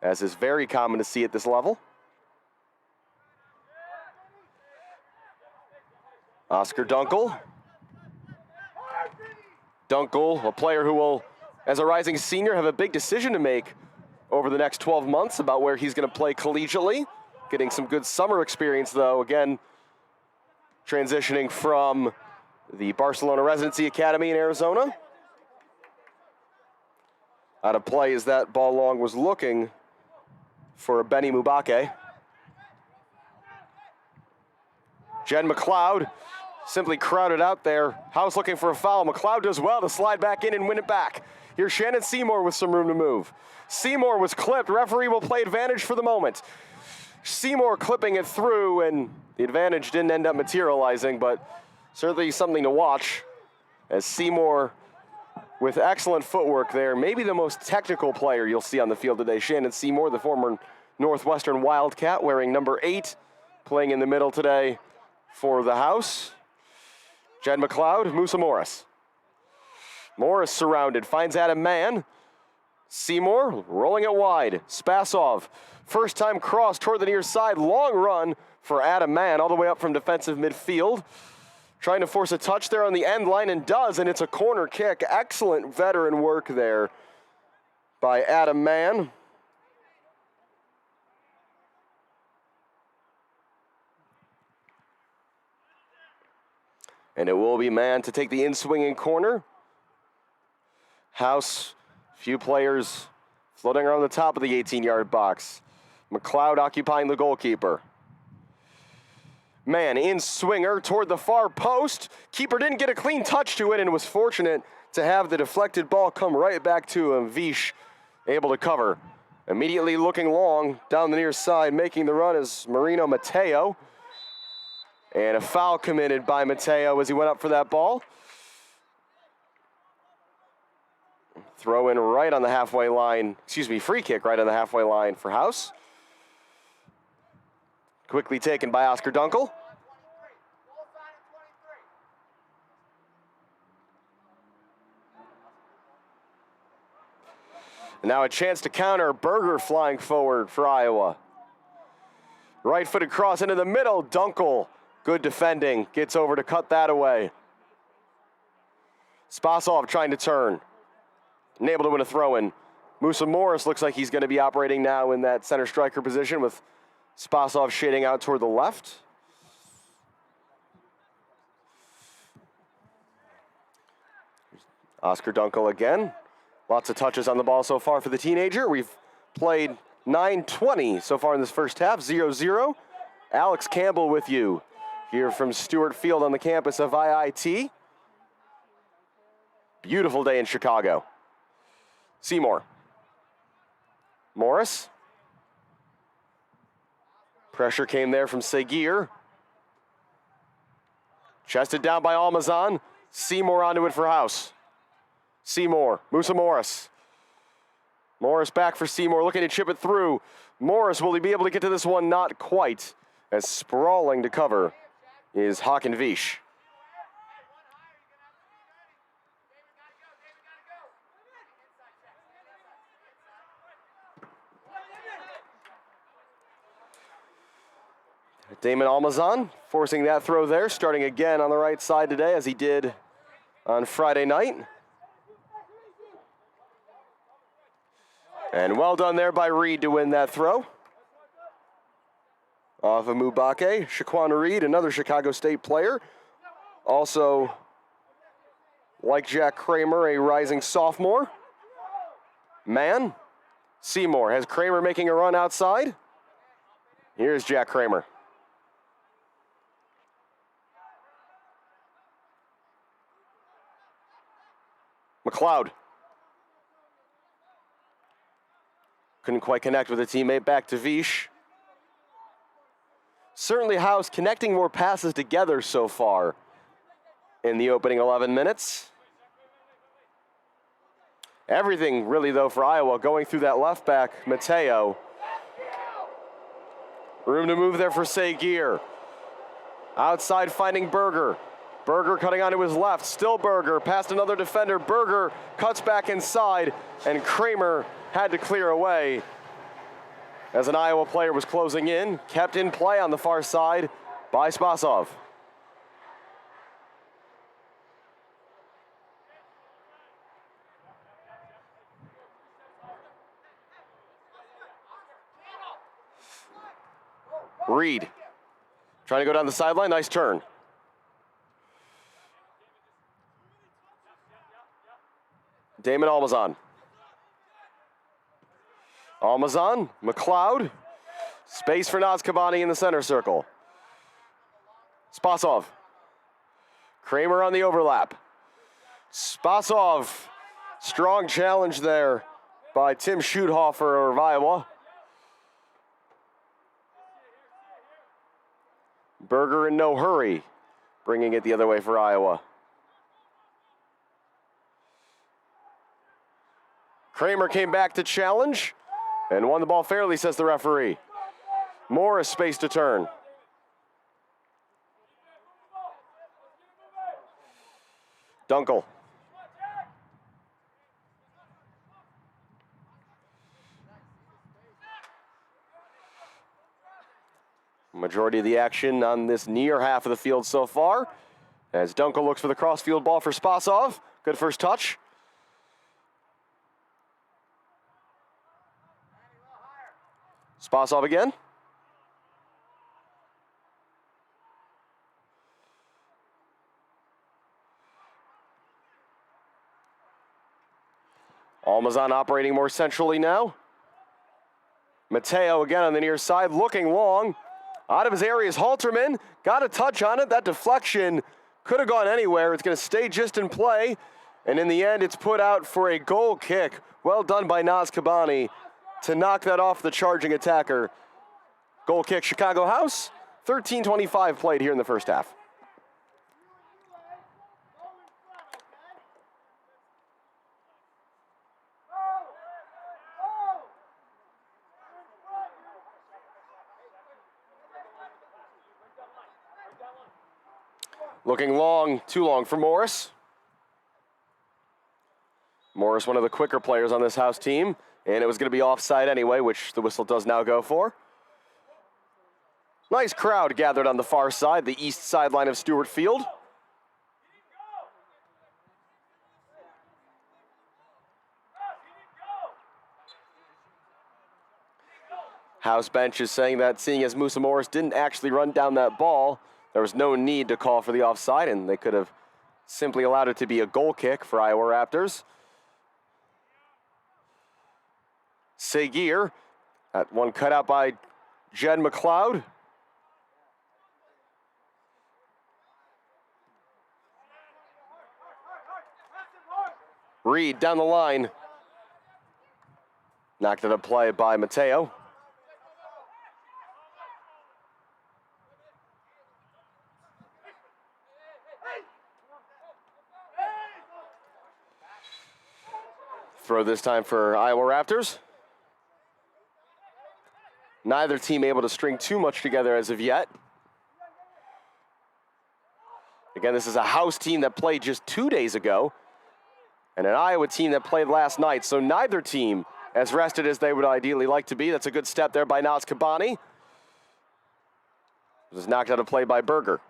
as is very common to see at this level. Oscar Dunkel. Dunkel, a player who will, as a rising senior, have a big decision to make over the next 12 months about where he's going to play collegiately. Getting some good summer experience, though. Again, transitioning from the Barcelona Residency Academy in Arizona. Out of play as that ball long was looking for Benny Mubake. Jen McLeod simply crowded out there. House looking for a foul. McLeod does well to slide back in and win it back. Here's Shannon Seymour with some room to move. Seymour was clipped. Referee will play advantage for the moment. Seymour clipping it through, and the advantage didn't end up materializing, but certainly something to watch as Seymour with excellent footwork there. Maybe the most technical player you'll see on the field today. Shannon Seymour, the former Northwestern Wildcat, wearing number 8, playing in the middle today for the House. Jed McLeod, Musa Morris. Morris surrounded, finds Adam Mann. Seymour rolling it wide. Spasov, first time cross toward the near side. Long run for Adam Mann all the way up from defensive midfield. Trying to force a touch there on the end line and does, and it's a corner kick. Excellent veteran work there by Adam Mann. And it will be Mann to take the in-swinging corner. House, few players floating around the top of the 18-yard box. McLeod occupying the goalkeeper. Mann in swinger toward the far post. Keeper didn't get a clean touch to it and was fortunate to have the deflected ball come right back to him. Vish able to cover. Immediately looking long down the near side, making the run is Marino Mateo. And a foul committed by Mateo as he went up for that ball. Throw in right on the halfway line, free kick right on the halfway line for House. Quickly taken by Oscar Dunkel. And now a chance to counter. Berger flying forward for Iowa. Right-footed cross into the middle. Dunkel, good defending, gets over to cut that away. Spasov trying to turn. And able to win a throw-in. Musa Morris looks like he's going to be operating now in that center striker position with Spasov shading out toward the left. Oscar Dunkel again. Lots of touches on the ball so far for the teenager. We've played 9:20 so far in this first half, 0-0. Alex Campbell with you here from Stewart Field on the campus of IIT. Beautiful day in Chicago. Seymour. Morris. Pressure came there from Seguir. Chested down by Almazan. Seymour onto it for House. Seymour, Musa Morris. Morris back for Seymour, looking to chip it through. Morris, will he be able to get to this one? Not quite. As sprawling to cover is Hakan Vish. Damon Almazan forcing that throw there, starting again on the right side today as he did on Friday night. And well done there by Reed to win that throw. Off of Mubake, Shaquan Reed, another Chicago State player. Also, like Jack Kramer, a rising sophomore. Mann. Seymour has Kramer making a run outside. Here's Jack Kramer. McLeod. Couldn't quite connect with a teammate. Back to Vish. Certainly House connecting more passes together so far in the opening 11 minutes. Everything really, though, for Iowa going through that left back, Mateo. Room to move there for Seguir. Outside finding Berger. Berger cutting onto his left. Still Berger. Past another defender. Berger cuts back inside, and Kramer had to clear away as an Iowa player was closing in. Kept in play on the far side by Spasov. Reed trying to go down the sideline. Nice turn. Damon Almazan. Almazan, McLeod. Space for Naz Kabani in the center circle. Spasov. Kramer on the overlap. Spasov. Strong challenge there by Tim Schuthofer of Iowa. Berger in no hurry, bringing it the other way for Iowa. Kramer came back to challenge and won the ball fairly, says the referee. Morris space to turn. Dunkel. Majority of the action on this near half of the field so far, as Dunkel looks for the crossfield ball for Spasov. Good first touch. Spasov again. Almazan operating more centrally now. Mateo again on the near side, looking long. Out of his area is Halterman. Got a touch on it. That deflection could have gone anywhere. It's going to stay just in play. And in the end, it's put out for a goal kick. Well done by Naz Kabani to knock that off the charging attacker. Goal kick, Chicago House. 13:25 played here in the first half. Looking long, too long for Morris. Morris, one of the quicker players on this House team, and it was going to be offside anyway, which the whistle does now go for. Nice crowd gathered on the far side, the east sideline of Stewart Field. House bench is saying that seeing as Musa Morris didn't actually run down that ball, there was no need to call for the offside, and they could have simply allowed it to be a goal kick for Iowa Raptors. Seguir, that one cut out by Jed McLeod. Reed down the line. Knocked it a play by Mateo. Throw this time for Iowa Raptors. Neither team able to string too much together as of yet. Again, this is a House team that played just 2 days ago, and an Iowa team that played last night, so neither team as rested as they would ideally like to be. That's a good step there by Naz Kabani. It was knocked out of play by Berger.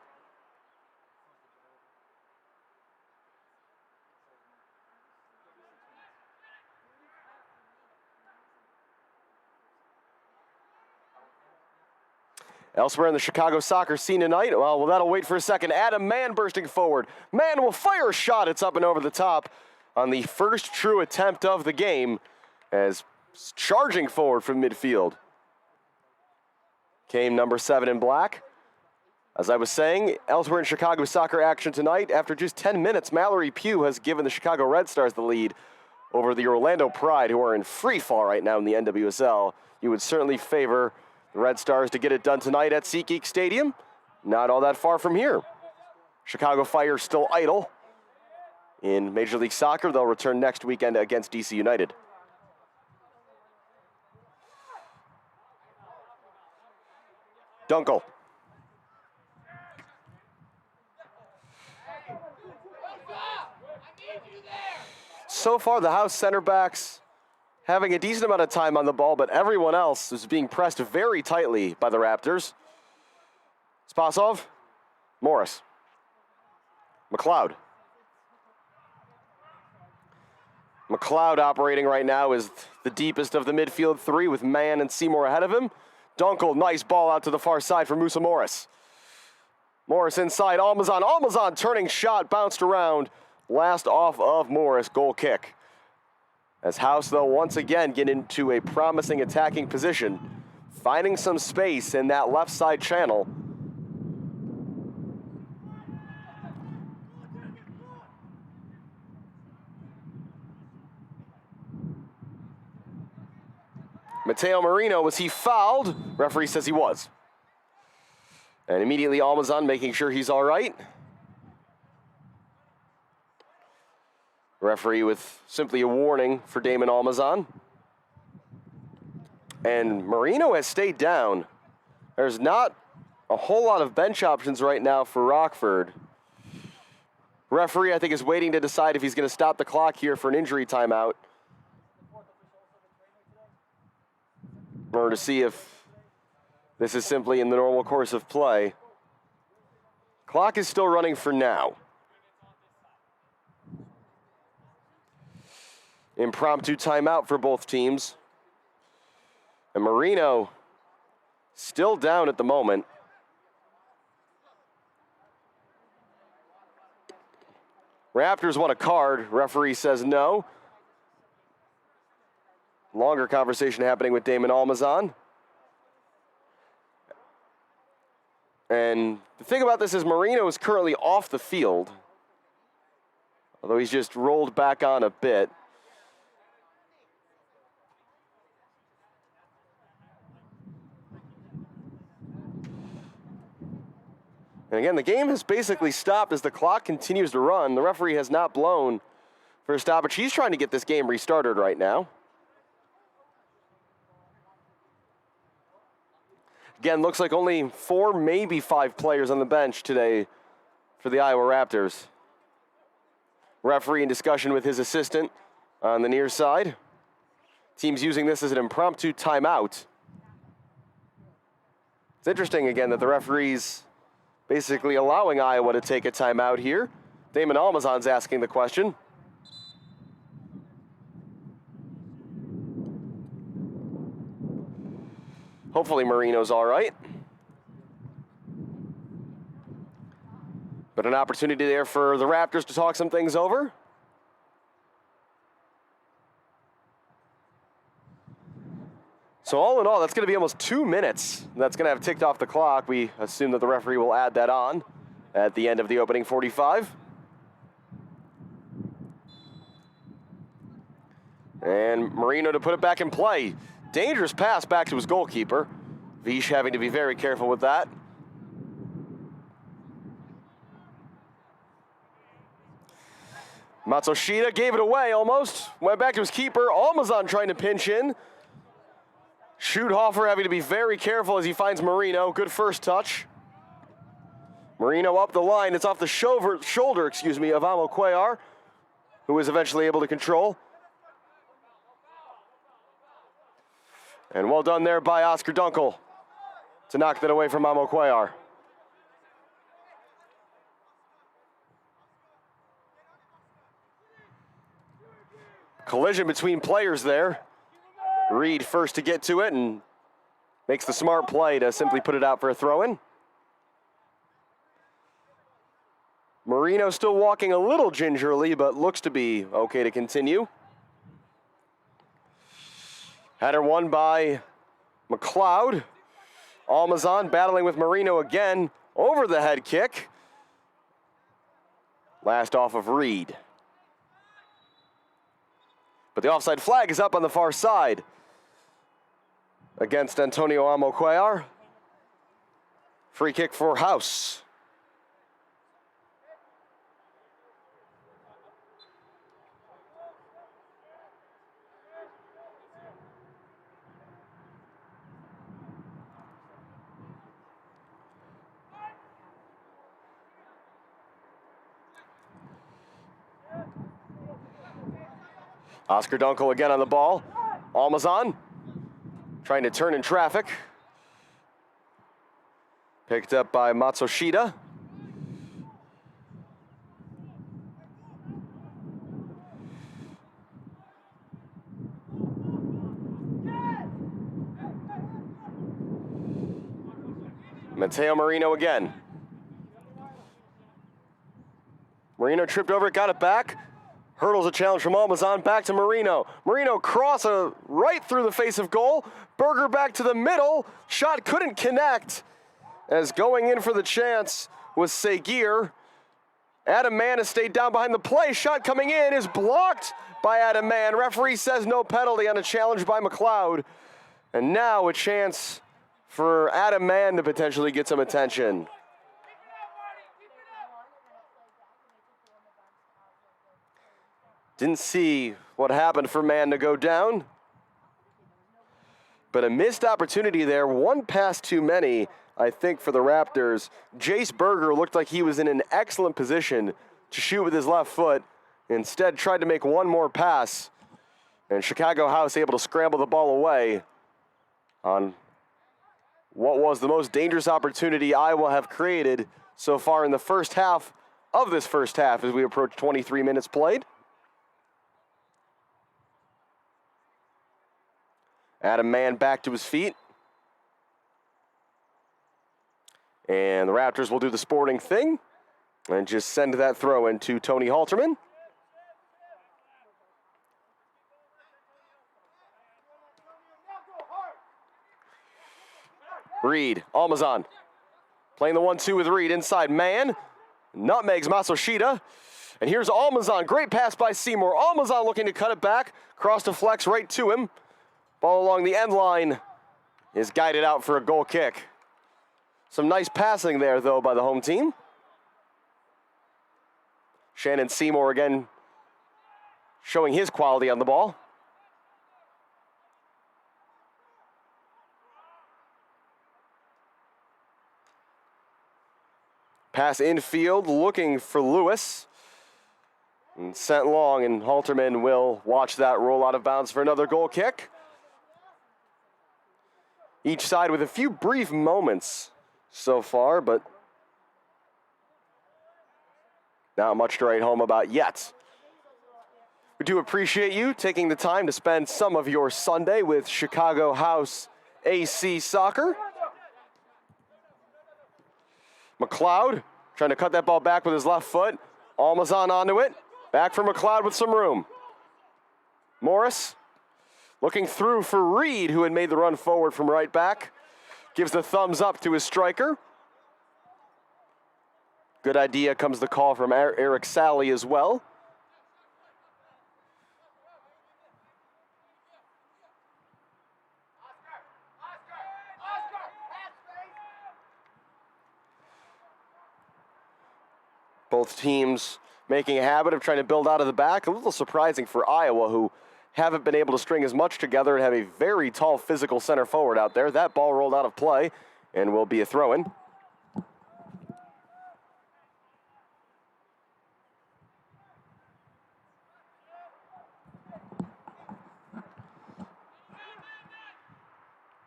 Elsewhere in the Chicago soccer scene tonight, well, that'll wait for a second. Adam Mann bursting forward. Mann will fire a shot. It's up and over the top on the first true attempt of the game as charging forward from midfield came number 7 in black. As I was saying, elsewhere in Chicago soccer action tonight, after just 10 minutes, Mallory Pugh has given the Chicago Red Stars the lead over the Orlando Pride, who are in free fall right now in the NWSL. You would certainly favor the Red Stars to get it done tonight at SeatGeek Stadium. Not all that far from here. Chicago Fire still idle in Major League Soccer. They'll return next weekend against DC United. Dunkel. So far, the House center backs having a decent amount of time on the ball, but everyone else is being pressed very tightly by the Raptors. Spasov, Morris, McLeod. McLeod operating right now is the deepest of the midfield three with Mann and Seymour ahead of him. Dunkel, nice ball out to the far side for Musa Morris. Morris inside, Almazan. Almazan turning shot, bounced around. Last off of Morris, goal kick. As House, though, once again get into a promising attacking position, finding some space in that left side channel. Mateo Marino, was he fouled? Referee says he was. And immediately Almazan making sure he's all right. Referee with simply a warning for Damon Almazan. And Marino has stayed down. There's not a whole lot of bench options right now for Rockford. Referee, I think, is waiting to decide if he's going to stop the clock here for an injury timeout, or to see if this is simply in the normal course of play. Clock is still running for now. Impromptu timeout for both teams. And Marino still down at the moment. Raptors want a card. Referee says no. Longer conversation happening with Damon Almazan. And the thing about this is Marino is currently off the field, although he's just rolled back on a bit. And again, the game has basically stopped as the clock continues to run. The referee has not blown for a stoppage. He's trying to get this game restarted right now. Again, looks like only 4, maybe 5 players on the bench today for the Iowa Raptors. Referee in discussion with his assistant on the near side. Team's using this as an impromptu timeout. It's interesting, again, that the referee's basically allowing Iowa to take a timeout here. Damon Almazan's asking the question. Hopefully Marino's all right. But an opportunity there for the Raptors to talk some things over. So all in all, that's going to be almost 2 minutes. That's going to have ticked off the clock. We assume that the referee will add that on at the end of the opening 45. And Marino to put it back in play. Dangerous pass back to his goalkeeper. Vish having to be very careful with that. Matsushita gave it away almost. Went back to his keeper. Almazan trying to pinch in. Schuthofer having to be very careful as he finds Marino. Good first touch. Marino up the line. It's off the shoulder of Amo Cuellar, who was eventually able to control. And well done there by Oscar Dunkel to knock that away from Amo Cuellar. Collision between players there. Reed first to get to it and makes the smart play to simply put it out for a throw-in. Marino still walking a little gingerly, but looks to be okay to continue. Header won by McLeod. Almazan battling with Marino again. Over the head kick. Last off of Reed. But the offside flag is up on the far side against Antonio Amo Cuellar. Free kick for House. Oscar Dunkel again on the ball. Almazan trying to turn in traffic. Picked up by Matsushita. Mateo Marino again. Marino tripped over it, got it back. Hurdles a challenge from Almazan, back to Marino. Marino cross right through the face of goal. Berger back to the middle. Shot couldn't connect, as going in for the chance was Seguir. Adam Mann has stayed down behind the play. Shot coming in is blocked by Adam Mann. Referee says no penalty on a challenge by McLeod. And now a chance for Adam Mann to potentially get some attention. Didn't see what happened for Mann to go down. But a missed opportunity there. One pass too many, I think, for the Raptors. Jace Berger looked like he was in an excellent position to shoot with his left foot. Instead, tried to make one more pass. And Chicago House able to scramble the ball away on what was the most dangerous opportunity Iowa have created so far in the first half of this first half as we approach 23 minutes played. Adam Mann back to his feet. And the Raptors will do the sporting thing and just send that throw into Tony Halterman. Reed, Almazan. Playing the 1-2 with Reed inside. Mann. Nutmegs Matsushita. And here's Almazan. Great pass by Seymour. Almazan looking to cut it back. Cross deflects right to him. Ball along the end line is guided out for a goal kick. Some nice passing there, though, by the home team. Shannon Seymour again showing his quality on the ball. Pass infield, looking for Lewis. And sent long, and Halterman will watch that roll out of bounds for another goal kick. Each side with a few brief moments so far, but not much to write home about yet. We do appreciate you taking the time to spend some of your Sunday with Chicago House AC Soccer. McLeod trying to cut that ball back with his left foot. Almazan onto it. Back for McLeod with some room. Morris looking through for Reed, who had made the run forward from right back. Gives the thumbs up to his striker. Good idea comes the call from Eric Sally as well. Both teams making a habit of trying to build out of the back. A little surprising for Iowa, who haven't been able to string as much together and have a very tall physical center forward out there. That ball rolled out of play and will be a throw-in.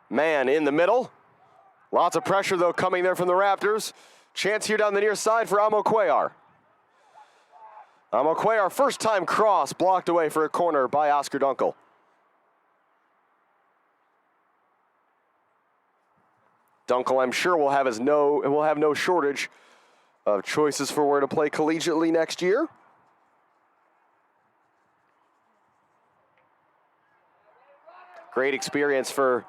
Mann in the middle. Lots of pressure, though, coming there from the Raptors. Chance here down the near side for Amo Cuellar. Amo Cuellar, first time cross, blocked away for a corner by Oscar Dunkel. Dunkel, I'm sure, will have no shortage of choices for where to play collegiately next year. Great experience for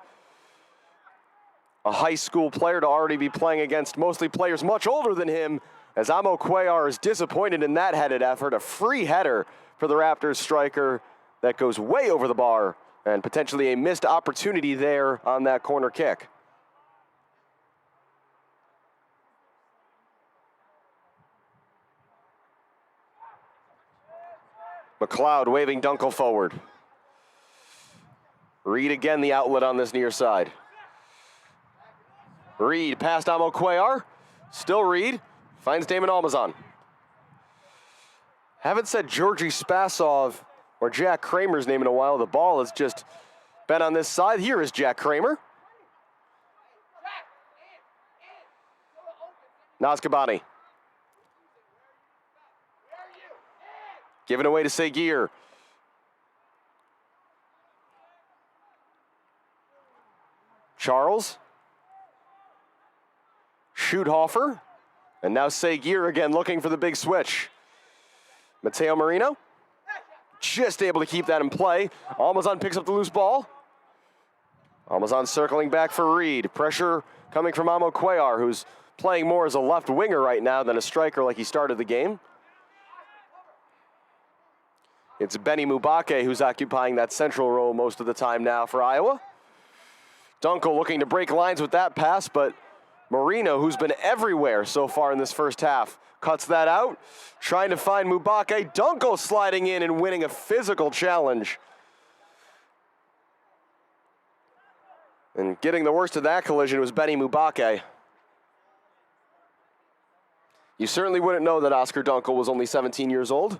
a high school player to already be playing against mostly players much older than him, as Amo Cuellar is disappointed in that headed effort. A free header for the Raptors striker that goes way over the bar, and potentially a missed opportunity there on that corner kick. McLeod waving Dunkel forward. Reed again the outlet on this near side. Reed past Amo Cuellar. Still Reed. Finds Damon Almazan. Haven't said Georgi Spasov or Jack Kramer's name in a while. The ball has just been on this side. Here is Jack Kramer. Nazkabani. Given away to Seguir. Charles. Schuthofer. And now Seguir again looking for the big switch. Mateo Marino just able to keep that in play. Almazan picks up the loose ball. Almazan circling back for Reed. Pressure coming from Amo Cuellar, who's playing more as a left winger right now than a striker like he started the game. It's Benny Mubake who's occupying that central role most of the time now for Iowa. Dunkel looking to break lines with that pass, but Marino, who's been everywhere so far in this first half, cuts that out, trying to find Mubake. Dunkel sliding in and winning a physical challenge. And getting the worst of that collision was Benny Mubake. You certainly wouldn't know that Oscar Dunkel was only 17 years old.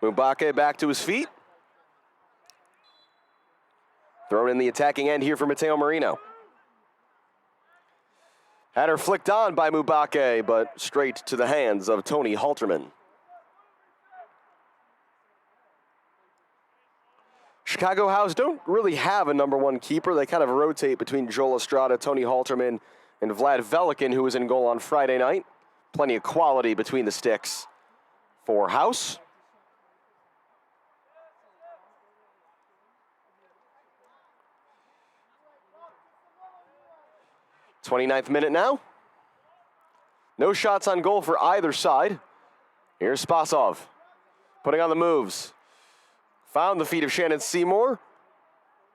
Mubake back to his feet. Thrown in the attacking end here for Mateo Marino. Had her flicked on by Mubake, but straight to the hands of Tony Halterman. Chicago House don't really have a number one keeper. They kind of rotate between Joel Estrada, Tony Halterman, and Vlad Velikin, who was in goal on Friday night. Plenty of quality between the sticks for House. 29th minute now. No shots on goal for either side. Here's Spasov, putting on the moves. Found the feet of Shannon Seymour.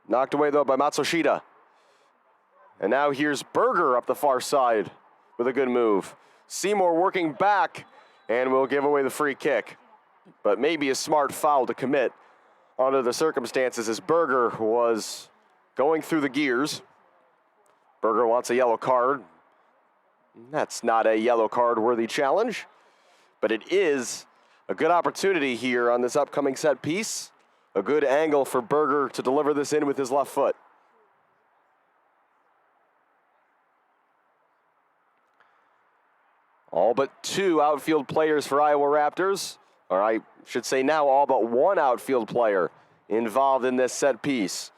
Knocked away, though, by Matsushita. And now here's Berger up the far side with a good move. Seymour working back and will give away the free kick. But maybe a smart foul to commit under the circumstances, as Berger was going through the gears. Berger wants a yellow card. That's not a yellow card worthy challenge, but it is a good opportunity here on this upcoming set piece. A good angle for Berger to deliver this in with his left foot. All but two outfield players for Iowa Raptors, or I should say now all but one outfield player involved in this set piece.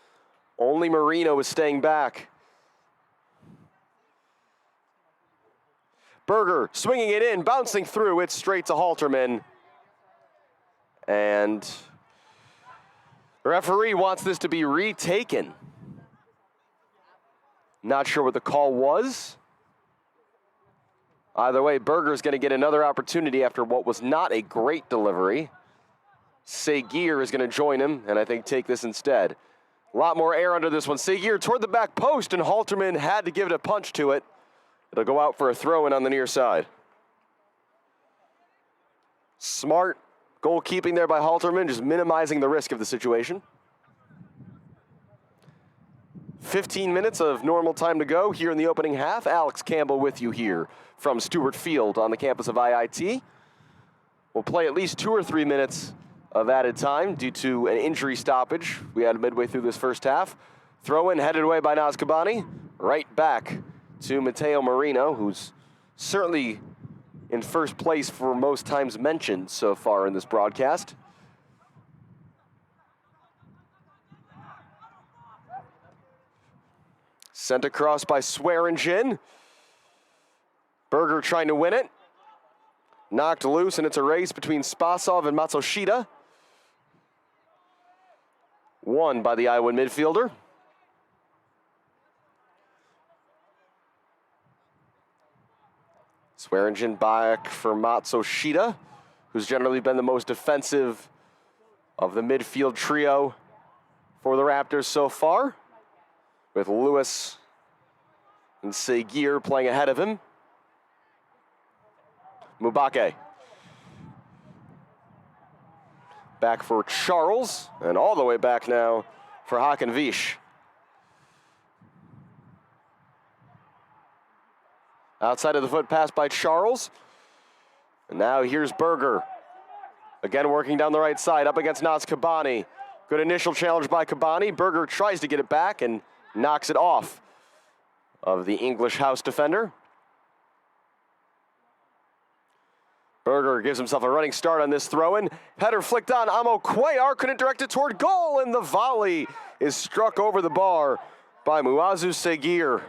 Only Marino is staying back. Berger swinging it in, bouncing through, it's straight to Halterman. And the referee wants this to be retaken. Not sure what the call was. Either way, Berger's going to get another opportunity after what was not a great delivery. Seguir is going to join him, and I think take this instead. A lot more air under this one. Seguir toward the back post, and Halterman had to give it a punch to it. It'll go out for a throw-in on the near side. Smart goalkeeping there by Halterman, just minimizing the risk of the situation. 15 minutes of normal time to go here in the opening half. Alex Campbell with you here from Stewart Field on the campus of IIT. We'll play at least 2 or 3 minutes of added time due to an injury stoppage we had midway through this first half. Throw-in headed away by Naz Kabani. Right back to Mateo Marino, who's certainly in first place for most times mentioned so far in this broadcast. Sent across by Swearingen. Berger trying to win it. Knocked loose, and it's a race between Spasov and Matsushita. Won by the Iowa midfielder. Swearingen back for Matsushita, who's generally been the most defensive of the midfield trio for the Raptors so far, with Lewis and Seguir playing ahead of him. Mubake. Back for Charles, and all the way back now for Hakan Vish. Outside of the foot pass by Charles. And now here's Berger. Again working down the right side up against Naz Kabani. Good initial challenge by Kabani. Berger tries to get it back and knocks it off of the English House defender. Berger gives himself a running start on this throw-in. Header flicked on. Amo Cuellar couldn't direct it toward goal, and the volley is struck over the bar by Muazu Seguir.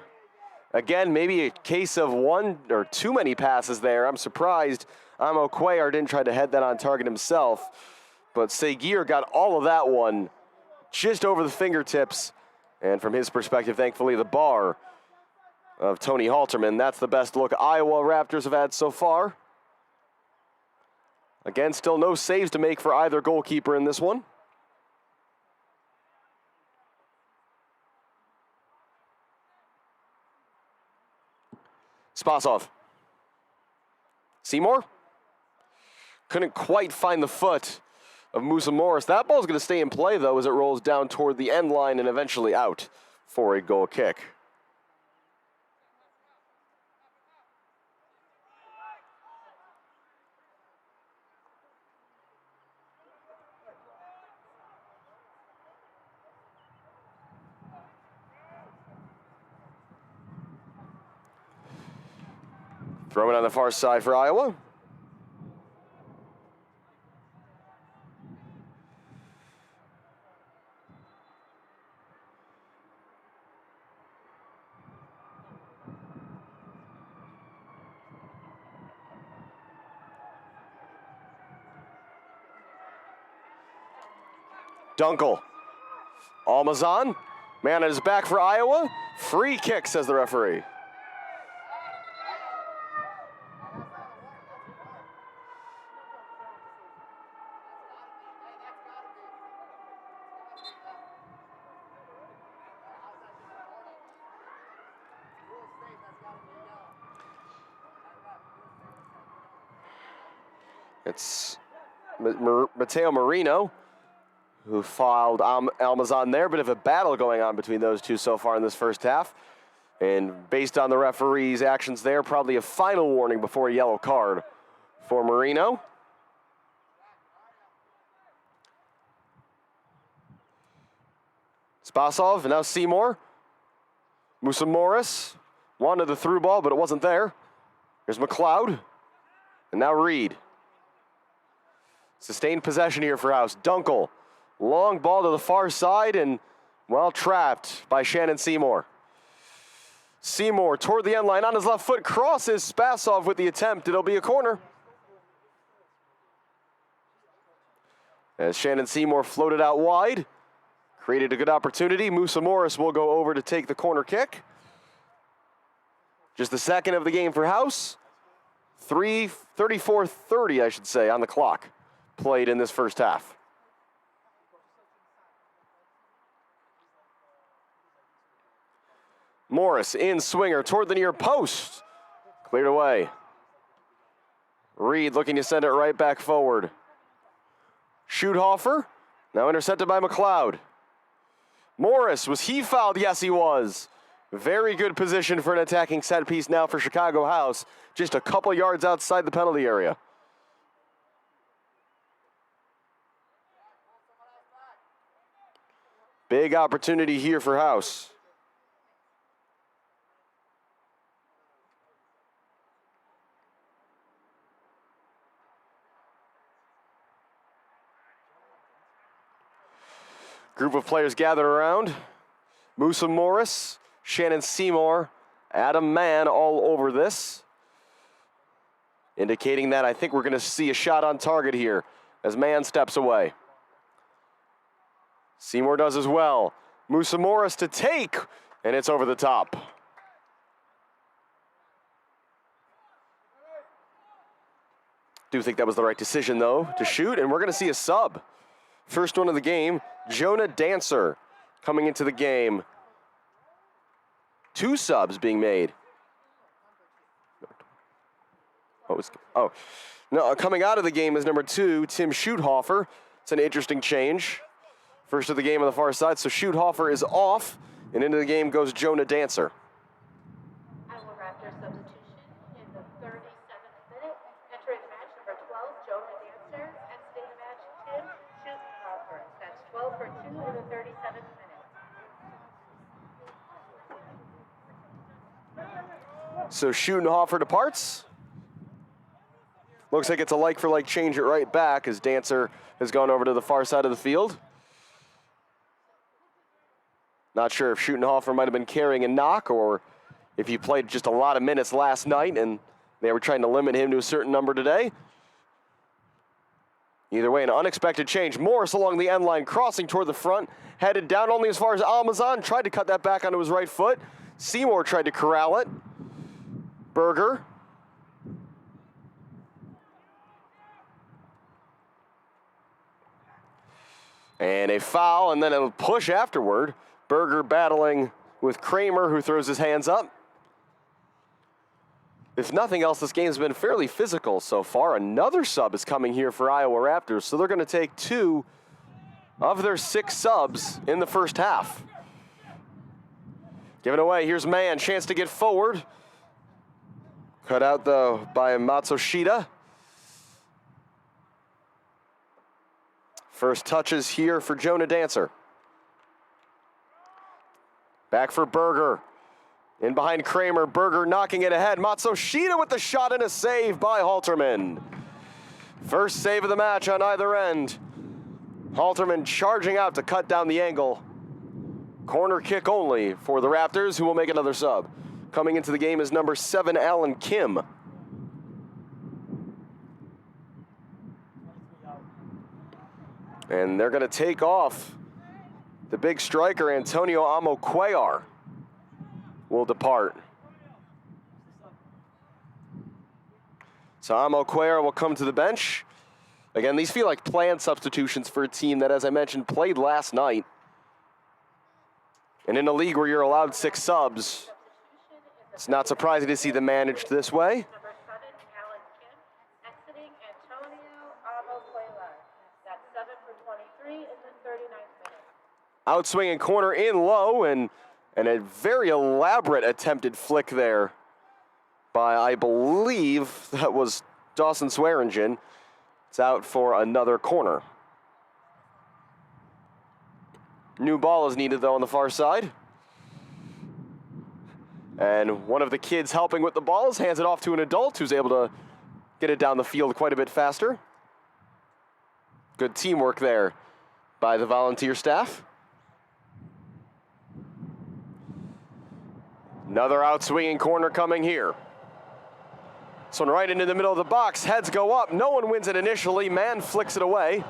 Again, maybe a case of one or too many passes there. I'm surprised Amo Cuellar didn't try to head that on target himself, but Seguir got all of that one just over the fingertips, and from his perspective, thankfully, the bar of Tony Halterman. That's the best look Iowa Raptors have had so far. Again, still no saves to make for either goalkeeper in this one. Spasov. Seymour. Couldn't quite find the foot of Musa Morris. That ball's going to stay in play, though, as it rolls down toward the end line and eventually out for a goal kick. Throwing on the far side for Iowa. Dunkel. Almazan. Man at his back for Iowa. Free kick, says the referee. It's Mateo Marino who fouled Almazan there. Bit of a battle going on between those two so far in this first half. And based on the referee's actions there, probably a final warning before a yellow card for Marino. Spasov, and now Seymour. Musa Morris wanted the through ball, but it wasn't there. Here's McLeod. And now Reed. Sustained possession here for House. Dunkel. Long ball to the far side and, well, trapped by Shannon Seymour. Seymour toward the end line on his left foot. Crosses Spasov with the attempt. It'll be a corner. As Shannon Seymour floated out wide. Created a good opportunity. Musa Morris will go over to take the corner kick. Just the second of the game for House. 34:30, I should say, on the clock. Played in this first half. Morris in swinger toward the near post. Cleared away. Reed looking to send it right back forward. Schuthofer, now intercepted by McLeod. Morris, was he fouled? Yes, he was. Very good position for an attacking set piece now for Chicago House. Just a couple yards outside the penalty area. Big opportunity here for House. Group of players gathered around. Musa Morris, Shannon Seymour, Adam Mann all over this. Indicating that I think we're going to see a shot on target here as Mann steps away. Seymour does as well. Musa Morris to take, and it's over the top. Do think that was the right decision, though, to shoot, and we're going to see a sub. First one of the game, Jonah Dancer coming into the game. 2 subs being made. Coming out of the game is number 2, Tim Schuthofer. It's an interesting change. First of the game on the far side, so Schuthofer is off, and into the game goes Jonah Dancer. Iowa Raptors substitution in the 37th minute. Entering the match, number 12, Jonah Dancer. Exiting the match, Tim Schuthofer. That's 12 for 2 in the 37th minute. So Schuthofer departs. Looks like it's a like-for-like change it right back as Dancer has gone over to the far side of the field. Not sure if Schutenhofer might have been carrying a knock or if he played just a lot of minutes last night and they were trying to limit him to a certain number today. Either way, an unexpected change. Morris along the end line, crossing toward the front, headed down only as far as Almazan, tried to cut that back onto his right foot. Seymour tried to corral it. Berger. And a foul, and then a push afterward. Berger battling with Kramer, who throws his hands up. If nothing else, this game's been fairly physical so far. Another sub is coming here for Iowa Raptors, so they're going to take 2 of their 6 subs in the first half. Given away, here's Mann, chance to get forward. Cut out, though, by Matsushita. First touches here for Jonah Dancer. Back for Berger. In behind Kramer, Berger knocking it ahead. Matsushita with the shot and a save by Halterman. First save of the match on either end. Halterman charging out to cut down the angle. Corner kick only for the Raptors, who will make another sub. Coming into the game is number 7, Alan Kim. And they're going to take off the big striker, Antonio Amocuellar, will depart. So Amocuellar will come to the bench. Again, these feel like planned substitutions for a team that, as I mentioned, played last night. And in a league where you're allowed 6 subs, it's not surprising to see them managed this way. Number 7, Alan Kim, exiting Antonio Amocuellar. That's 7 for 23 in the 39th minute. Outswinging corner in low, and a very elaborate attempted flick there by, I believe, that was Dawson Swearingen. It's out for another corner. New ball is needed, though, on the far side. And one of the kids helping with the balls hands it off to an adult who's able to get it down the field quite a bit faster. Good teamwork there by the volunteer staff. Another outswinging corner coming here. This one right into the middle of the box. Heads go up. No one wins it initially. Mann flicks it away.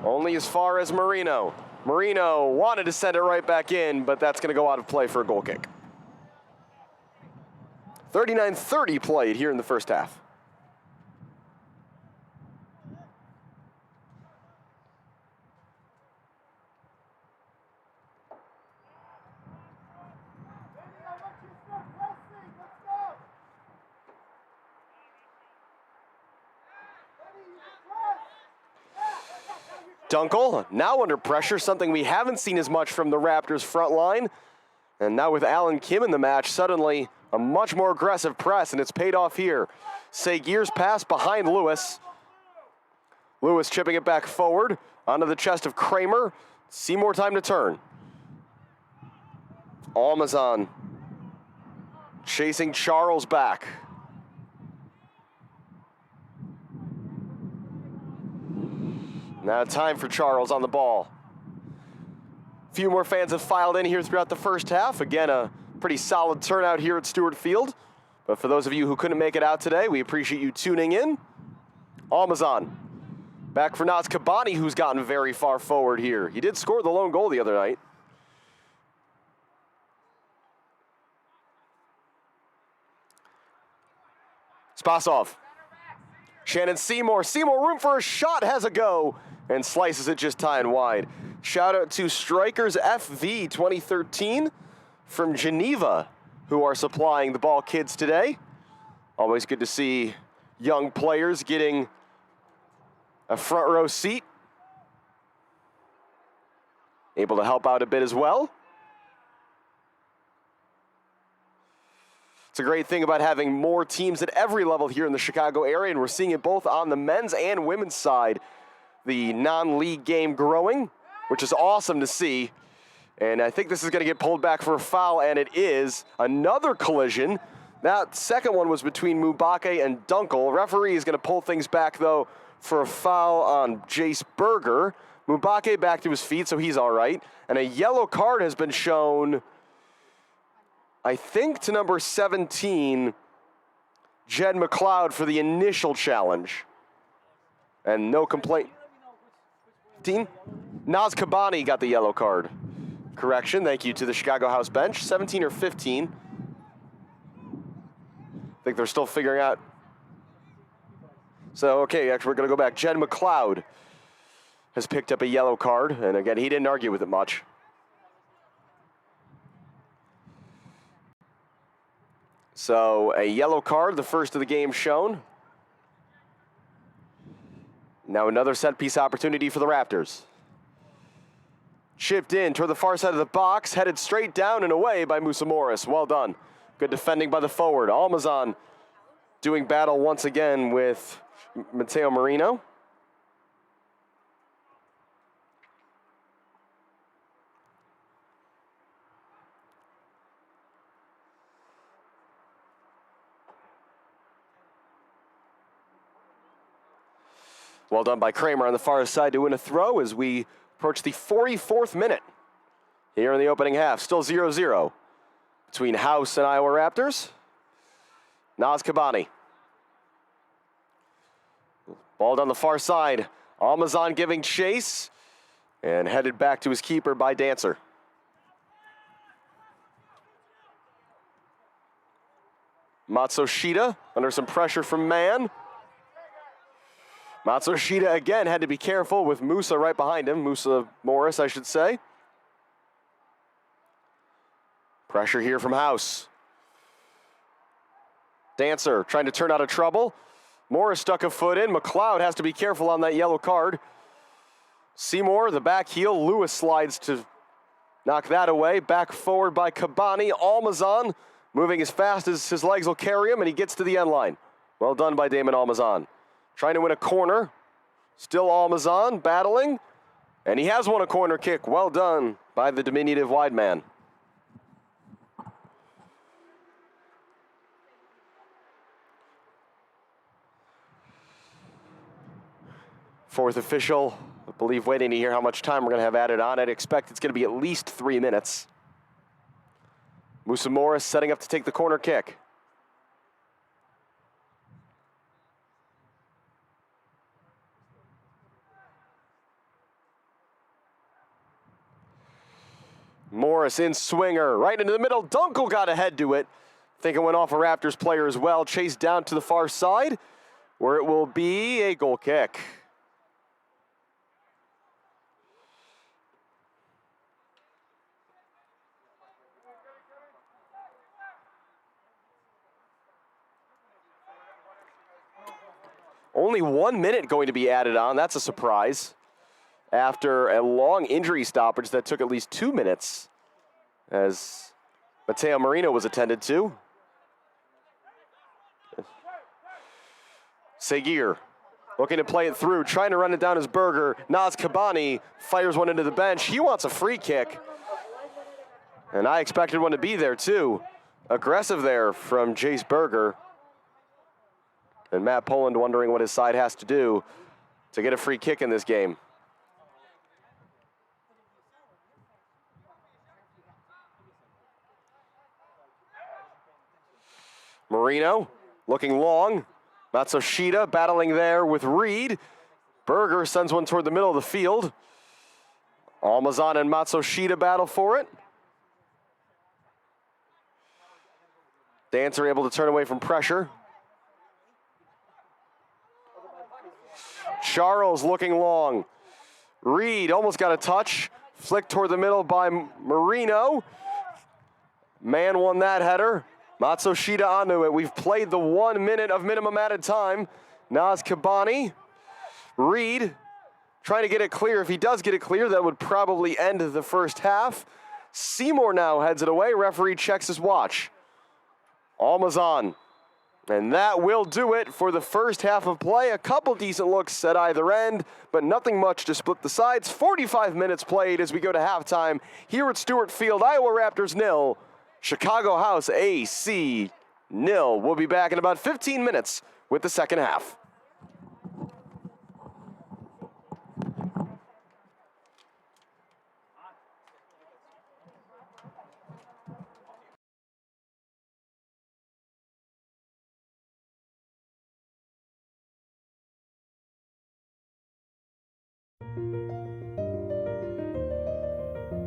Only as far as Marino. Marino wanted to send it right back in, but that's going to go out of play for a goal kick. 39:30 played here in the first half. Dunkel now under pressure, something we haven't seen as much from the Raptors front line. And now with Alan Kim in the match, suddenly a much more aggressive press, and it's paid off here. Segur's pass behind Lewis. Lewis chipping it back forward onto the chest of Kramer. See more time to turn. Almazan chasing Charles back. Now time for Charles on the ball. A few more fans have filed in here throughout the first half. Again, a pretty solid turnout here at Stewart Field. But for those of you who couldn't make it out today, we appreciate you tuning in. Almazan back for Naz Kabani, who's gotten very far forward here. He did score the lone goal the other night. Spasov. Shannon Seymour. Seymour, room for a shot, has a go, and slices it just high and wide. Shout out to Strikers FV 2013 from Geneva, who are supplying the ball kids today. Always good to see young players getting a front row seat. Able to help out a bit as well. It's a great thing about having more teams at every level here in the Chicago area, and we're seeing it both on the men's and women's side. The non-league game growing, which is awesome to see. And I think this is going to get pulled back for a foul, and it is. Another collision. That second one was between Mubake and Dunkel. Referee is going to pull things back, though, for a foul on Jace Berger. Mubake back to his feet, so he's all right. And a yellow card has been shown, I think, to number 17, Jed McLeod, for the initial challenge. And no complaint. 15? Naz Kabani got the yellow card. Correction, thank you to the Chicago House bench. 17 or 15. I think they're still figuring out. So, okay, actually, we're going to go back. Jed McLeod has picked up a yellow card. And again, he didn't argue with it much. So, a yellow card, the first of the game shown. Now another set-piece opportunity for the Raptors. Chipped in toward the far side of the box, headed straight down and away by Musa Morris. Well done. Good defending by the forward. Almazan doing battle once again with Mateo Marino. Well done by Kramer on the far side to win a throw as we approach the 44th minute here in the opening half. Still 0-0 between House and Iowa Raptors. Naz Kabani. Ball down the far side. Almazan giving chase and headed back to his keeper by Dancer. Matsushita under some pressure from Mann. Matsushita again had to be careful with Musa right behind him. Musa Morris, I should say. Pressure here from House. Dancer trying to turn out of trouble. Morris stuck a foot in. McLeod has to be careful on that yellow card. Seymour, the back heel. Lewis slides to knock that away. Back forward by Kabani. Almazan moving as fast as his legs will carry him, and he gets to the end line. Well done by Damon Almazan. Trying to win a corner. Still Almazan battling. And he has won a corner kick. Well done by the diminutive wide man. Fourth official, I believe, waiting to hear how much time we're going to have added on. I'd expect it's going to be at least 3 minutes. Musa Morris setting up to take the corner kick. Morris in swinger, right into the middle. Dunkel got ahead to it. Think it went off a Raptors player as well. Chased down to the far side, where it will be a goal kick. Only 1 minute going to be added on. That's a surprise. After a long injury stoppage that took at least 2 minutes, as Mateo Marino was attended to. Seguir looking to play it through, trying to run it down as Berger. Naz Kabani fires one into the bench. He wants a free kick. And I expected one to be there too. Aggressive there from Jace Berger. And Matt Poland wondering what his side has to do to get a free kick in this game. Marino looking long. Matsushita battling there with Reed. Berger sends one toward the middle of the field. Almazan and Matsushita battle for it. Dancer able to turn away from pressure. Charles looking long. Reed almost got a touch. Flicked toward the middle by Marino. Mann won that header. Matsushita onto it. We've played the 1 minute of minimum added time. Naz Kabani. Reed trying to get it clear. If he does get it clear, that would probably end the first half. Seymour now heads it away. Referee checks his watch. Almazan. And that will do it for the first half of play. A couple decent looks at either end, but nothing much to split the sides. 45 minutes played as we go to halftime here at Stewart Field. Iowa Raptors 0, Chicago House AC We'll be back in about 15 minutes with the second half.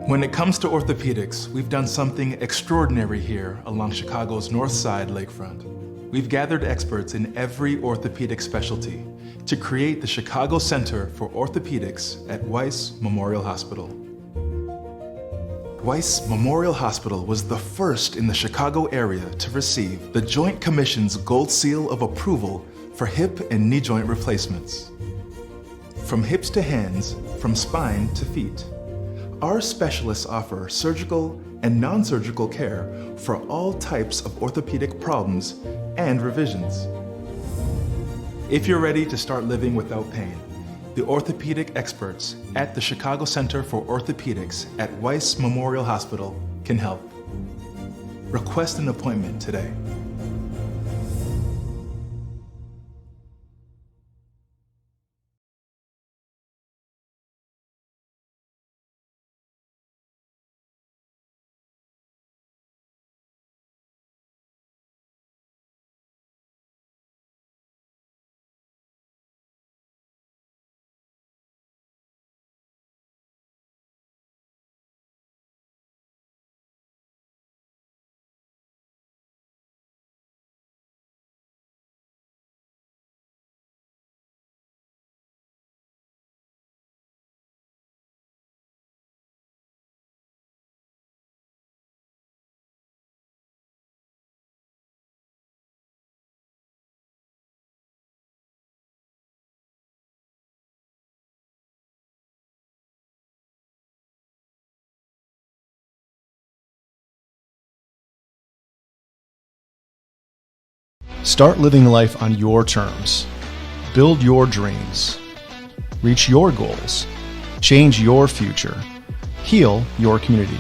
When it comes to orthopedics, we've done something extraordinary here along Chicago's North Side lakefront. We've gathered experts in every orthopedic specialty to create the Chicago Center for Orthopedics at Weiss Memorial Hospital. Weiss Memorial Hospital was the first in the Chicago area to receive the Joint Commission's Gold Seal of Approval for hip and knee joint replacements. From hips to hands, from spine to feet, our specialists offer surgical and non-surgical care for all types of orthopedic problems and revisions. If you're ready to start living without pain, the orthopedic experts at the Chicago Center for Orthopedics at Weiss Memorial Hospital can help. Request an appointment today. Start living life on your terms. Build your dreams. Reach your goals. Change your future. Heal your community.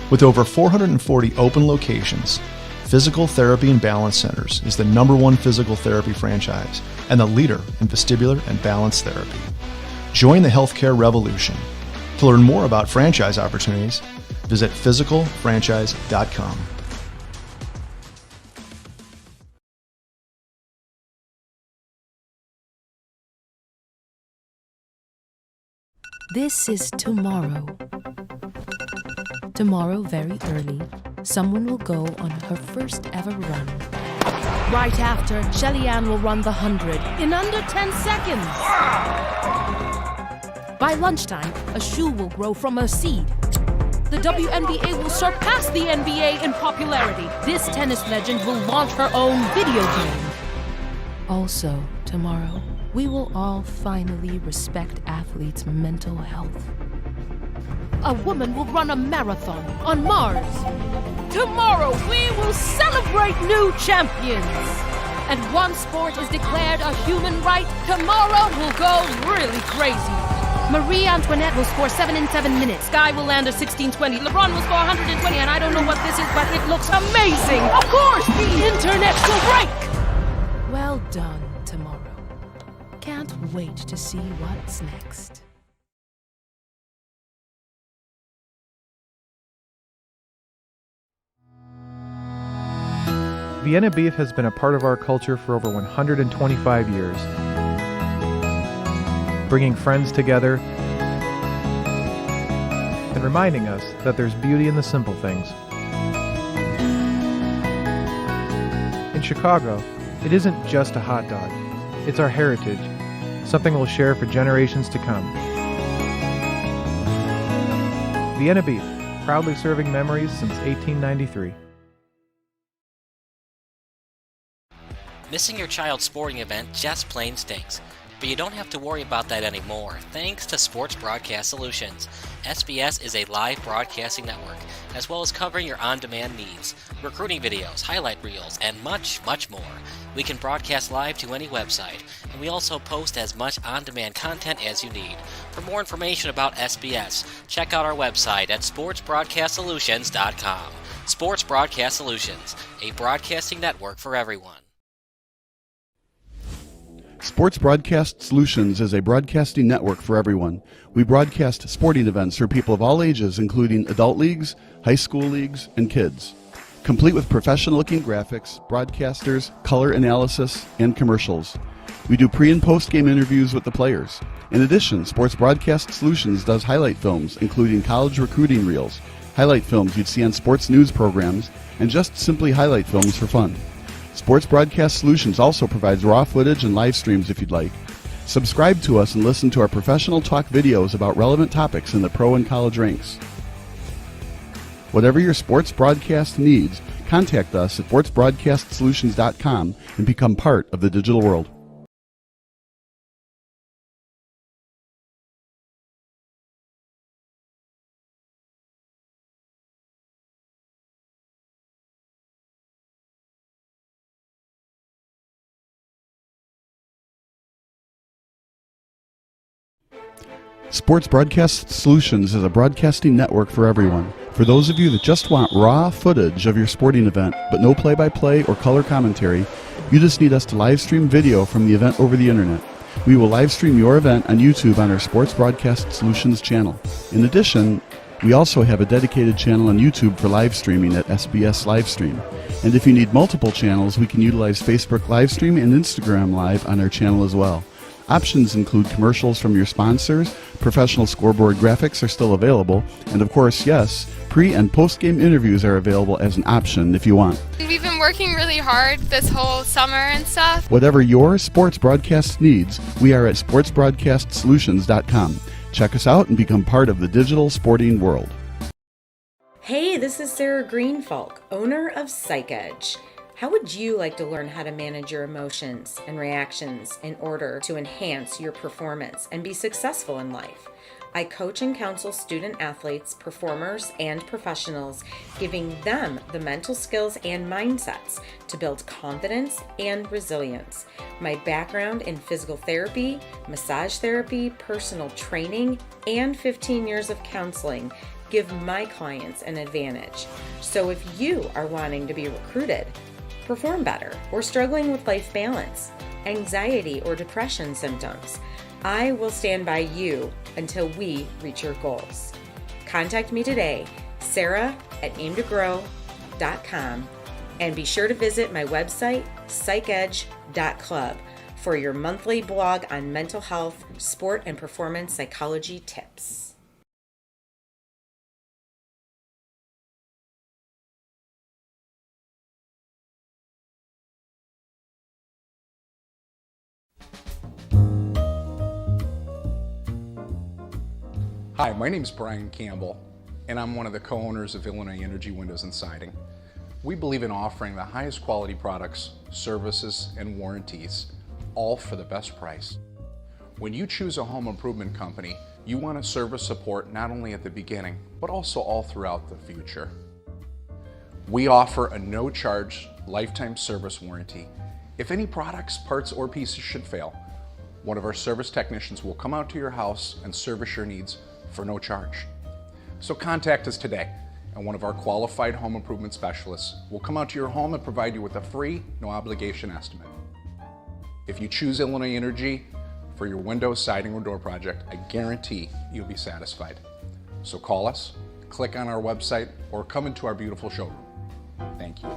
With over 440 open locations, Physical Therapy and Balance Centers is the #1 physical therapy franchise and the leader in vestibular and balance therapy. Join the healthcare revolution. To learn more about franchise opportunities, visit physicalfranchise.com. This is tomorrow. Tomorrow, very early, someone will go on her first ever run. Right after, Shelly-Ann will run the 100 in under 10 seconds. By lunchtime, a shoe will grow from a seed. The WNBA will surpass the NBA in popularity. This tennis legend will launch her own video game. Also, tomorrow, we will all finally respect athletes' mental health. A woman will run a marathon on Mars. Tomorrow, we will celebrate new champions. And one sport is declared a human right. Tomorrow, we'll go really crazy. Marie Antoinette will score 7 in 7 minutes. Guy will land a 16-20. LeBron will score 120, and I don't know what this is, but it looks amazing. Of course, the internet will break. Well done, tomorrow. Can't wait to see what's next. Vienna beef has been a part of our culture for over 125 years, bringing friends together and reminding us that there's beauty in the simple things. In Chicago, it isn't just a hot dog. It's our heritage, something we'll share for generations to come. Vienna beef, proudly serving memories since 1893. Missing your child's sporting event just plain stinks. But you don't have to worry about that anymore, thanks to Sports Broadcast Solutions. SBS is a live broadcasting network, as well as covering your on-demand needs, recruiting videos, highlight reels, and much, much more. We can broadcast live to any website, and we also post as much on-demand content as you need. For more information about SBS, check out our website at sportsbroadcastsolutions.com. Sports Broadcast Solutions, a broadcasting network for everyone. Sports Broadcast Solutions is a broadcasting network for everyone. We broadcast sporting events for people of all ages, including adult leagues, high school leagues, and kids. Complete with professional-looking graphics, broadcasters, color analysis, and commercials. We do pre- and post-game interviews with the players. In addition, Sports Broadcast Solutions does highlight films, including college recruiting reels, highlight films you'd see on sports news programs, and just simply highlight films for fun. Sports Broadcast Solutions also provides raw footage and live streams if you'd like. Subscribe to us and listen to our professional talk videos about relevant topics in the pro and college ranks. Whatever your sports broadcast needs, contact us at sportsbroadcastsolutions.com and become part of the digital world. Sports Broadcast Solutions is a broadcasting network for everyone. For those of you that just want raw footage of your sporting event, but no play-by-play or color commentary, you just need us to live stream video from the event over the internet. We will live stream your event on YouTube on our Sports Broadcast Solutions channel. In addition, we also have a dedicated channel on YouTube for live streaming at SBS Livestream. And if you need multiple channels, we can utilize Facebook Livestream and Instagram Live on our channel as well. Options include commercials from your sponsors, professional scoreboard graphics are still available, and of course, yes, pre- and post-game interviews are available as an option if you want. We've been working really hard this whole summer and stuff. Whatever your sports broadcast needs, we are at sportsbroadcastsolutions.com. Check us out and become part of the digital sporting world. Hey, this is Sarah Greenfalk, owner of PsychEdge. How would you like to learn how to manage your emotions and reactions in order to enhance your performance and be successful in life? I coach and counsel student athletes, performers, and professionals, giving them the mental skills and mindsets to build confidence and resilience. My background in physical therapy, massage therapy, personal training, and 15 years of counseling give my clients an advantage. So if you are wanting to be recruited, perform better, or struggling with life balance, anxiety, or depression symptoms, I will stand by you until we reach your goals. Contact me today, sarah@aimtogrow.com, and be sure to visit my website, psychedge.club, for your monthly blog on mental health, sport, and performance psychology tips. Hi, my name is Brian Campbell, and I'm one of the co-owners of Illinois Energy Windows and Siding. We believe in offering the highest quality products, services, and warranties, all for the best price. When you choose a home improvement company, you want to service support not only at the beginning, but also all throughout the future. We offer a no-charge lifetime service warranty. If any products, parts, or pieces should fail, one of our service technicians will come out to your house and service your needs for no charge. So contact us today, and one of our qualified home improvement specialists will come out to your home and provide you with a free, no obligation estimate. If you choose Illinois Energy for your window, siding, or door project, I guarantee you'll be satisfied. So call us, click on our website, or come into our beautiful showroom. Thank you.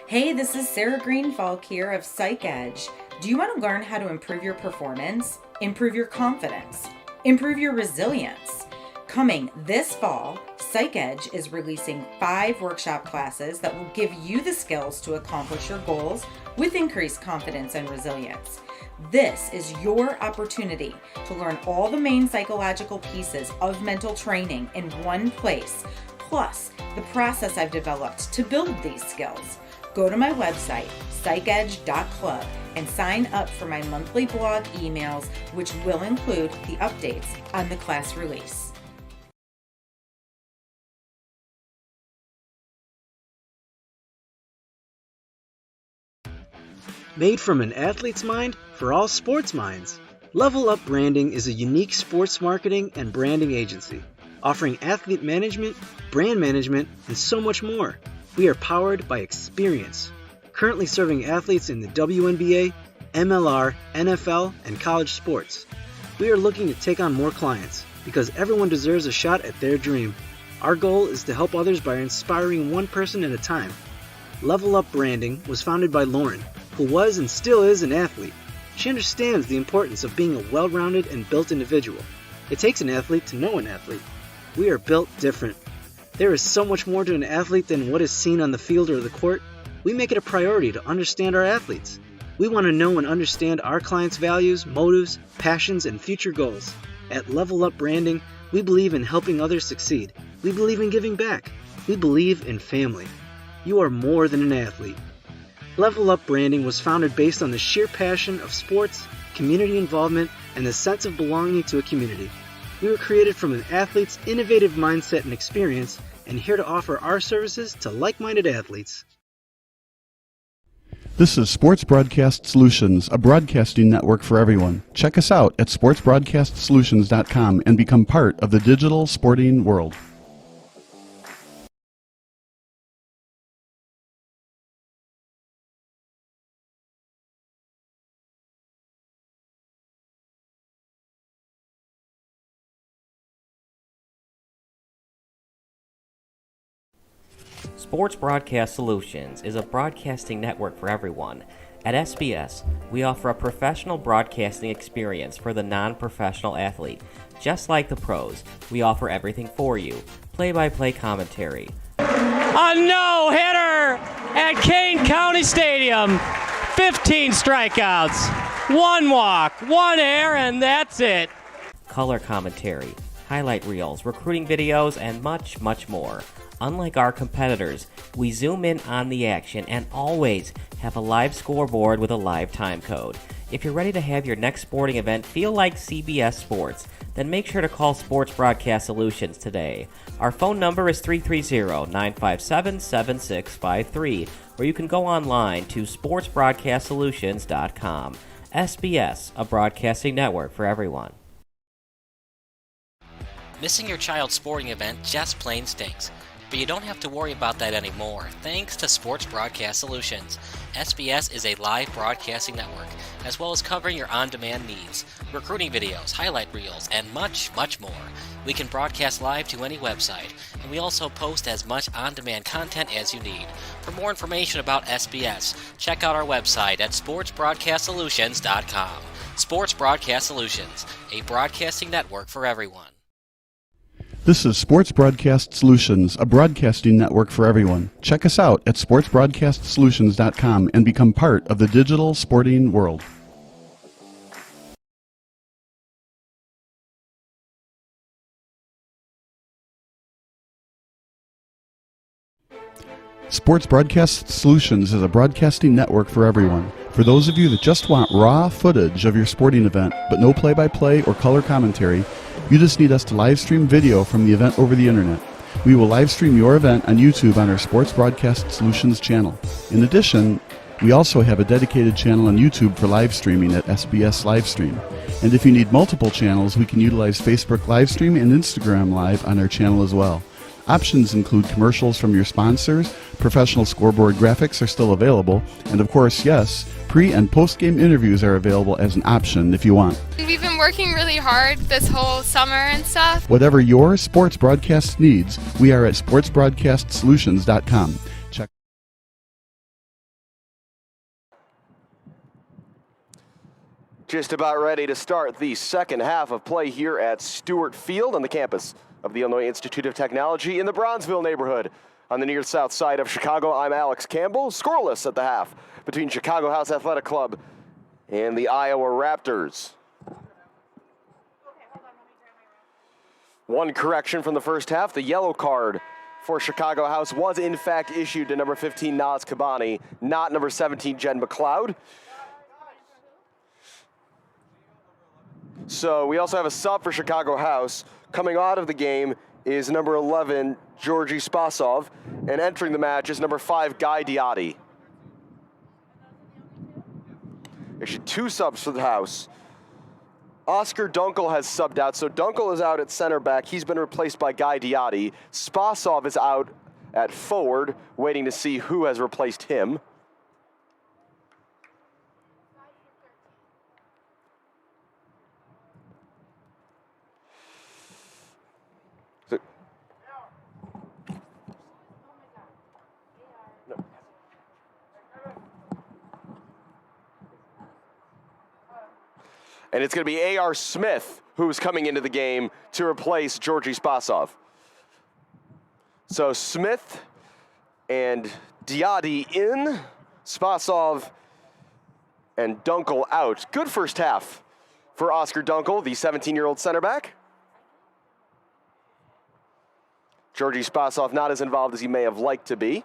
Hey, this is Sarah Greenfalk here of PsychEdge. Do you want to learn how to improve your performance, improve your confidence, improve your resilience? Coming this fall, PsychEdge is releasing 5 workshop classes that will give you the skills to accomplish your goals with increased confidence and resilience. This is your opportunity to learn all the main psychological pieces of mental training in one place, plus the process I've developed to build these skills. Go to my website, psychedge.club, and sign up for my monthly blog emails, which will include the updates on the class release. Made from an athlete's mind for all sports minds. Level Up Branding is a unique sports marketing and branding agency, offering athlete management, brand management, and so much more. We are powered by experience, currently serving athletes in the WNBA, MLR, NFL, and college sports. We are looking to take on more clients because everyone deserves a shot at their dream. Our goal is to help others by inspiring one person at a time. Level Up Branding was founded by Lauren, who was and still is an athlete. She understands the importance of being a well-rounded and built individual. It takes an athlete to know an athlete. We are built different. There is so much more to an athlete than what is seen on the field or the court. We make it a priority to understand our athletes. We want to know and understand our clients' values, motives, passions, and future goals. At Level Up Branding, we believe in helping others succeed. We believe in giving back. We believe in family. You are more than an athlete. Level Up Branding was founded based on the sheer passion of sports, community involvement, and the sense of belonging to a community. We were created from an athlete's innovative mindset and experience, and here to offer our services to like-minded athletes. This is Sports Broadcast Solutions, a broadcasting network for everyone. Check us out at sportsbroadcastsolutions.com and become part of the digital sporting world. Sports Broadcast Solutions is a broadcasting network for everyone. At SBS, we offer a professional broadcasting experience for the non-professional athlete. Just like the pros, we offer everything for you. Play-by-play commentary. A no-hitter at Kane County Stadium. 15 strikeouts, 1 walk, 1 error, and that's it. Color commentary, highlight reels, recruiting videos, and much, much more. Unlike our competitors, we zoom in on the action and always have a live scoreboard with a live time code. If you're ready to have your next sporting event feel like CBS Sports, then make sure to call Sports Broadcast Solutions today. Our phone number is 330-957-7653, or you can go online to sportsbroadcastsolutions.com. SBS, a broadcasting network for everyone. Missing your child's sporting event just plain stinks. But you don't have to worry about that anymore, thanks to Sports Broadcast Solutions. SBS is a live broadcasting network, as well as covering your on-demand needs, recruiting videos, highlight reels, and much, much more. We can broadcast live to any website, and we also post as much on-demand content as you need. For more information about SBS, check out our website at sportsbroadcastsolutions.com. Sports Broadcast Solutions, a broadcasting network for everyone. This is Sports Broadcast Solutions, a broadcasting network for everyone. Check us out at sportsbroadcastsolutions.com and become part of the digital sporting world. Sports Broadcast Solutions is a broadcasting network for everyone. For those of you that just want raw footage of your sporting event, but no play-by-play or color commentary, you just need us to live stream video from the event over the internet. We will live stream your event on YouTube on our Sports Broadcast Solutions channel. In addition, we also have a dedicated channel on YouTube for live streaming at SBS Livestream. And if you need multiple channels, we can utilize Facebook Livestream and Instagram Live on our channel as well. Options include commercials from your sponsors, professional scoreboard graphics are still available, and of course, yes, pre- and post-game interviews are available as an option if you want. We've been working really hard this whole summer and stuff. Whatever your sports broadcast needs, we are at sportsbroadcastsolutions.com. Check. Just about ready to start the second half of play here at Stewart Field on the campus of the Illinois Institute of Technology in the Bronzeville neighborhood. On the near south side of Chicago, I'm Alex Campbell. Scoreless at the half between Chicago House Athletic Club and the Iowa Raptors. One correction from the first half. The yellow card for Chicago House was in fact issued to number 15, Naz Kabani, not number 17, Jen McLeod. So we also have a sub for Chicago House. Coming out of the game is number 11, Georgi Spasov, and entering the match is number 5, Guy Diotti. Actually, 2 subs for the House. Oscar Dunkel has subbed out, so Dunkel is out at center back. He's been replaced by Guy Diotti. Spasov is out at forward, waiting to see who has replaced him. And it's going to be A.R. Smith who's coming into the game to replace Georgi Spasov. So Smith and Diotti in, Spasov and Dunkel out. Good first half for Oscar Dunkel, the 17-year-old center back. Georgi Spasov not as involved as he may have liked to be.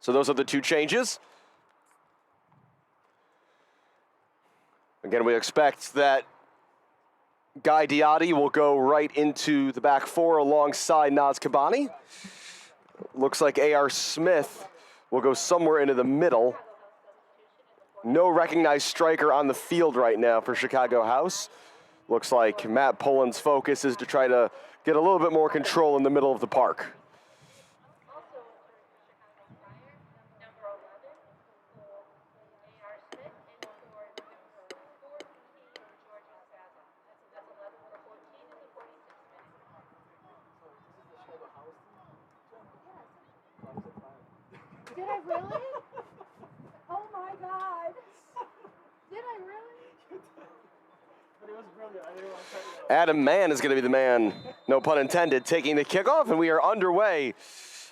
So those are the 2 changes. Again, we expect that Guy Diotti will go right into the back 4 alongside Naz Kabani. Looks like A.R. Smith will go somewhere into the middle. No recognized striker on the field right now for Chicago House. Looks like Matt Pullen's focus is to try to get a little bit more control in the middle of the park. Did I really? Oh my God. Did I really? But it was brilliant. I didn't want to tell you that. Adam Mann is going to be the man, no pun intended, taking the kickoff, and we are underway.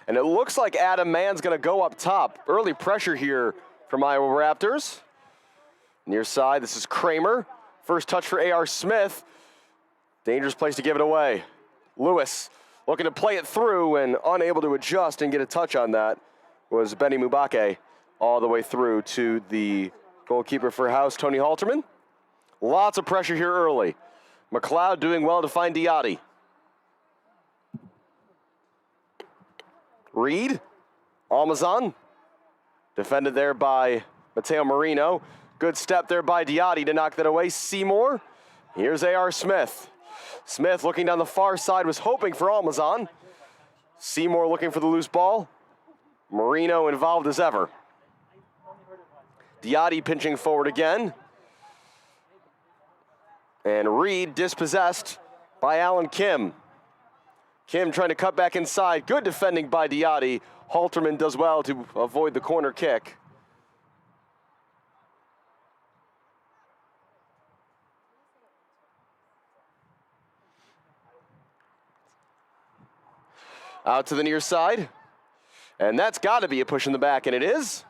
And it looks like Adam Mann's going to go up top. Early pressure here from Iowa Raptors. Near side, this is Kramer. First touch for A.R. Smith. Dangerous place to give it away. Lewis looking to play it through and unable to adjust and get a touch on that was Benny Mubake all the way through to the goalkeeper for House, Tony Halterman. Lots of pressure here early. McLeod doing well to find Diotti. Reed, Almazan, defended there by Matteo Marino. Good step there by Diotti to knock that away. Seymour, here's A.R. Smith. Smith looking down the far side was hoping for Almazan. Seymour looking for the loose ball. Marino involved as ever. Diotti pinching forward again. And Reed dispossessed by Alan Kim. Kim trying to cut back inside. Good defending by Diotti. Halterman does well to avoid the corner kick. Out to the near side. And that's got to be a push in the back, and it is.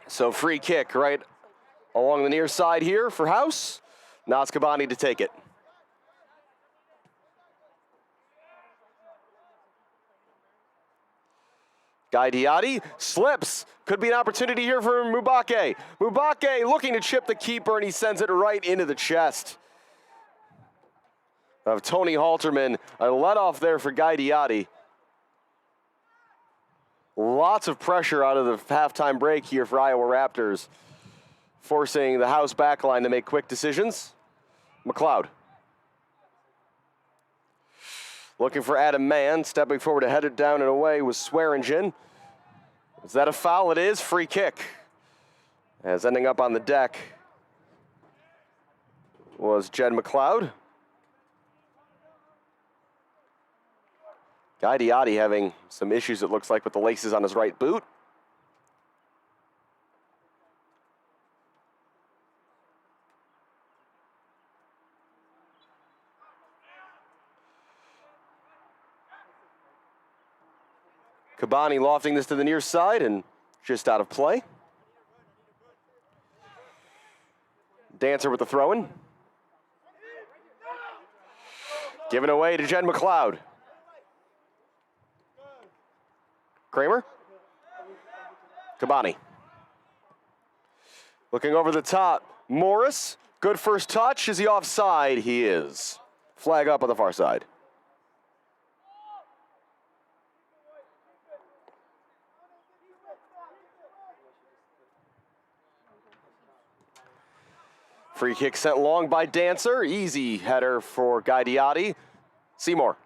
So free kick right along the near side here for House. Naz Kabani to take it. Guy Diotti slips. Could be an opportunity here for Mubake. Mubake looking to chip the keeper, and he sends it right into the chest of Tony Halterman. A let off there for Guy Diotti. Lots of pressure out of the halftime break here for Iowa Raptors, forcing the House backline to make quick decisions. McLeod. Looking for Adam Mann, stepping forward to head it down and away was Swearingen. Is that a foul? It is. Free kick. As ending up on the deck was Jed McLeod. Guy Diotti having some issues, it looks like, with the laces on his right boot. Kabani lofting this to the near side and just out of play. Dancer with the throw-in. Given away to Jen McLeod. Kramer. Kabani. Looking over the top. Morris. Good first touch. Is he offside? He is. Flag up on the far side. Free kick sent long by Dancer. Easy header for Guy Diotti. Seymour.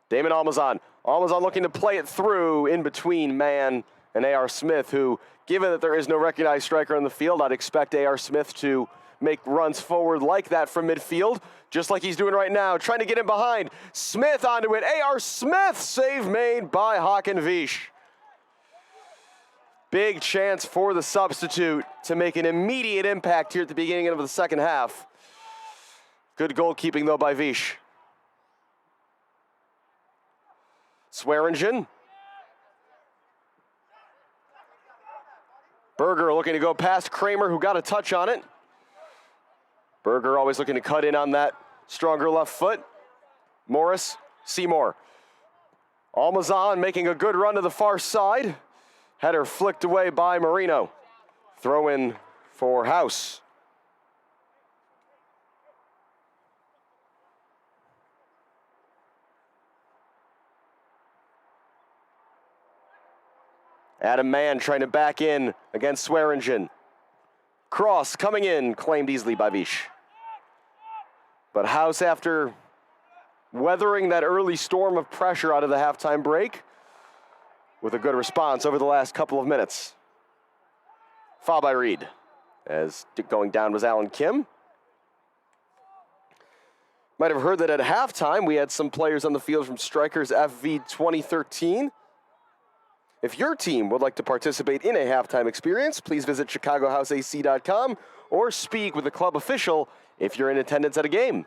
Damon Almazan. Almazan looking to play it through in between Mann and A.R. Smith, who, given that there is no recognized striker on the field, I'd expect A.R. Smith to make runs forward like that from midfield, just like he's doing right now, trying to get in behind. Smith onto it. A.R. Smith, save made by Hakan Vish. Big chance for the substitute to make an immediate impact here at the beginning of the second half. Good goalkeeping, though, by Vish. Swearingen. Berger looking to go past Kramer, who got a touch on it. Berger always looking to cut in on that stronger left foot. Morris, Seymour. Almazan making a good run to the far side. Header flicked away by Marino. Throw in for House. Adam Mann trying to back in against Swearingen. Cross coming in, claimed easily by Vish. But House, after weathering that early storm of pressure out of the halftime break, with a good response over the last couple of minutes. Foul by Reed, as going down was Alan Kim. Might have heard that at halftime we had some players on the field from Strikers FV 2013. If your team would like to participate in a halftime experience, please visit chicagohouseac.com or speak with a club official if you're in attendance at a game.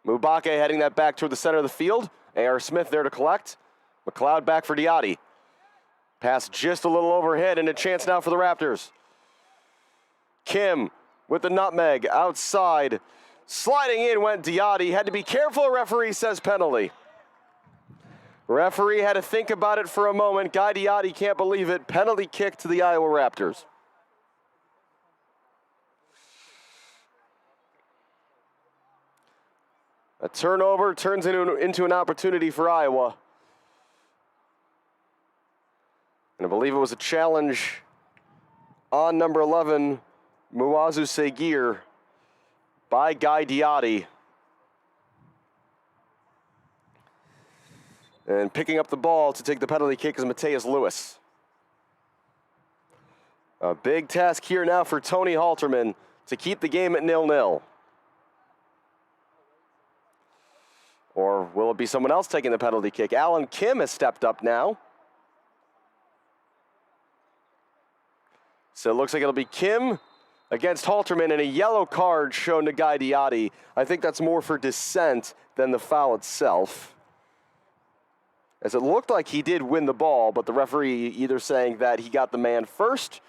Mubake heading that back toward the center of the field. A.R. Smith there to collect. McLeod back for Diotti. Pass just a little overhead and a chance now for the Raptors. Kim with the nutmeg outside. Sliding in went Diotti. Had to be careful, referee says penalty. Referee had to think about it for a moment. Guy Diotti can't believe it. Penalty kick to the Iowa Raptors. A turnover turns into an opportunity for Iowa. And I believe it was a challenge on number 11, Muazu Segir, by Guy Diotti. And picking up the ball to take the penalty kick is Mateus Lewis. A big task here now for Tony Halterman to keep the game at 0-0. Or will it be someone else taking the penalty kick? Alan Kim has stepped up now. So it looks like it'll be Kim against Halterman, and a yellow card shown to Guy Diotti. I think that's more for dissent than the foul itself, as it looked like he did win the ball, but the referee either saying that he got the man first,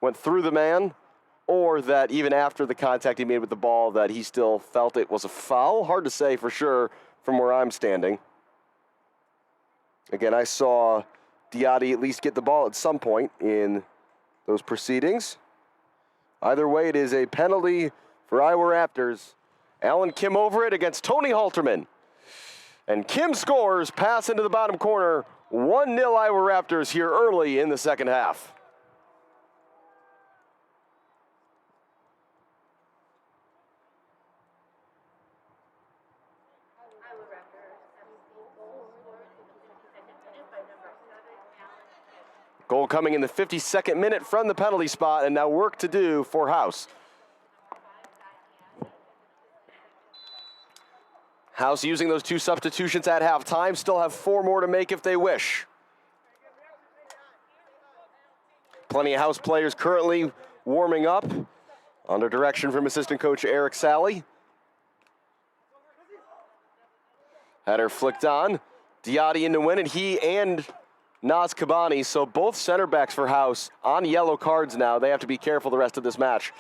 went through the man, or that even after the contact he made with the ball that he still felt it was a foul. Hard to say for sure from where I'm standing. Again, I saw Diotti at least get the ball at some point in those proceedings. Either way, it is a penalty for Iowa Raptors. Alan Kim over it against Tony Halterman. And Kim scores, pass into the bottom corner. 1-0 Iowa Raptors here early in the second half. Goal coming in the 52nd minute from the penalty spot, and now work to do for House. House using those two substitutions at halftime, still have 4 more to make if they wish. Plenty of House players currently warming up under direction from assistant coach Eric Sally. Header flicked on. Diatti in to win it, he and Naz Kabani, so both center backs for House on yellow cards now. They have to be careful the rest of this match.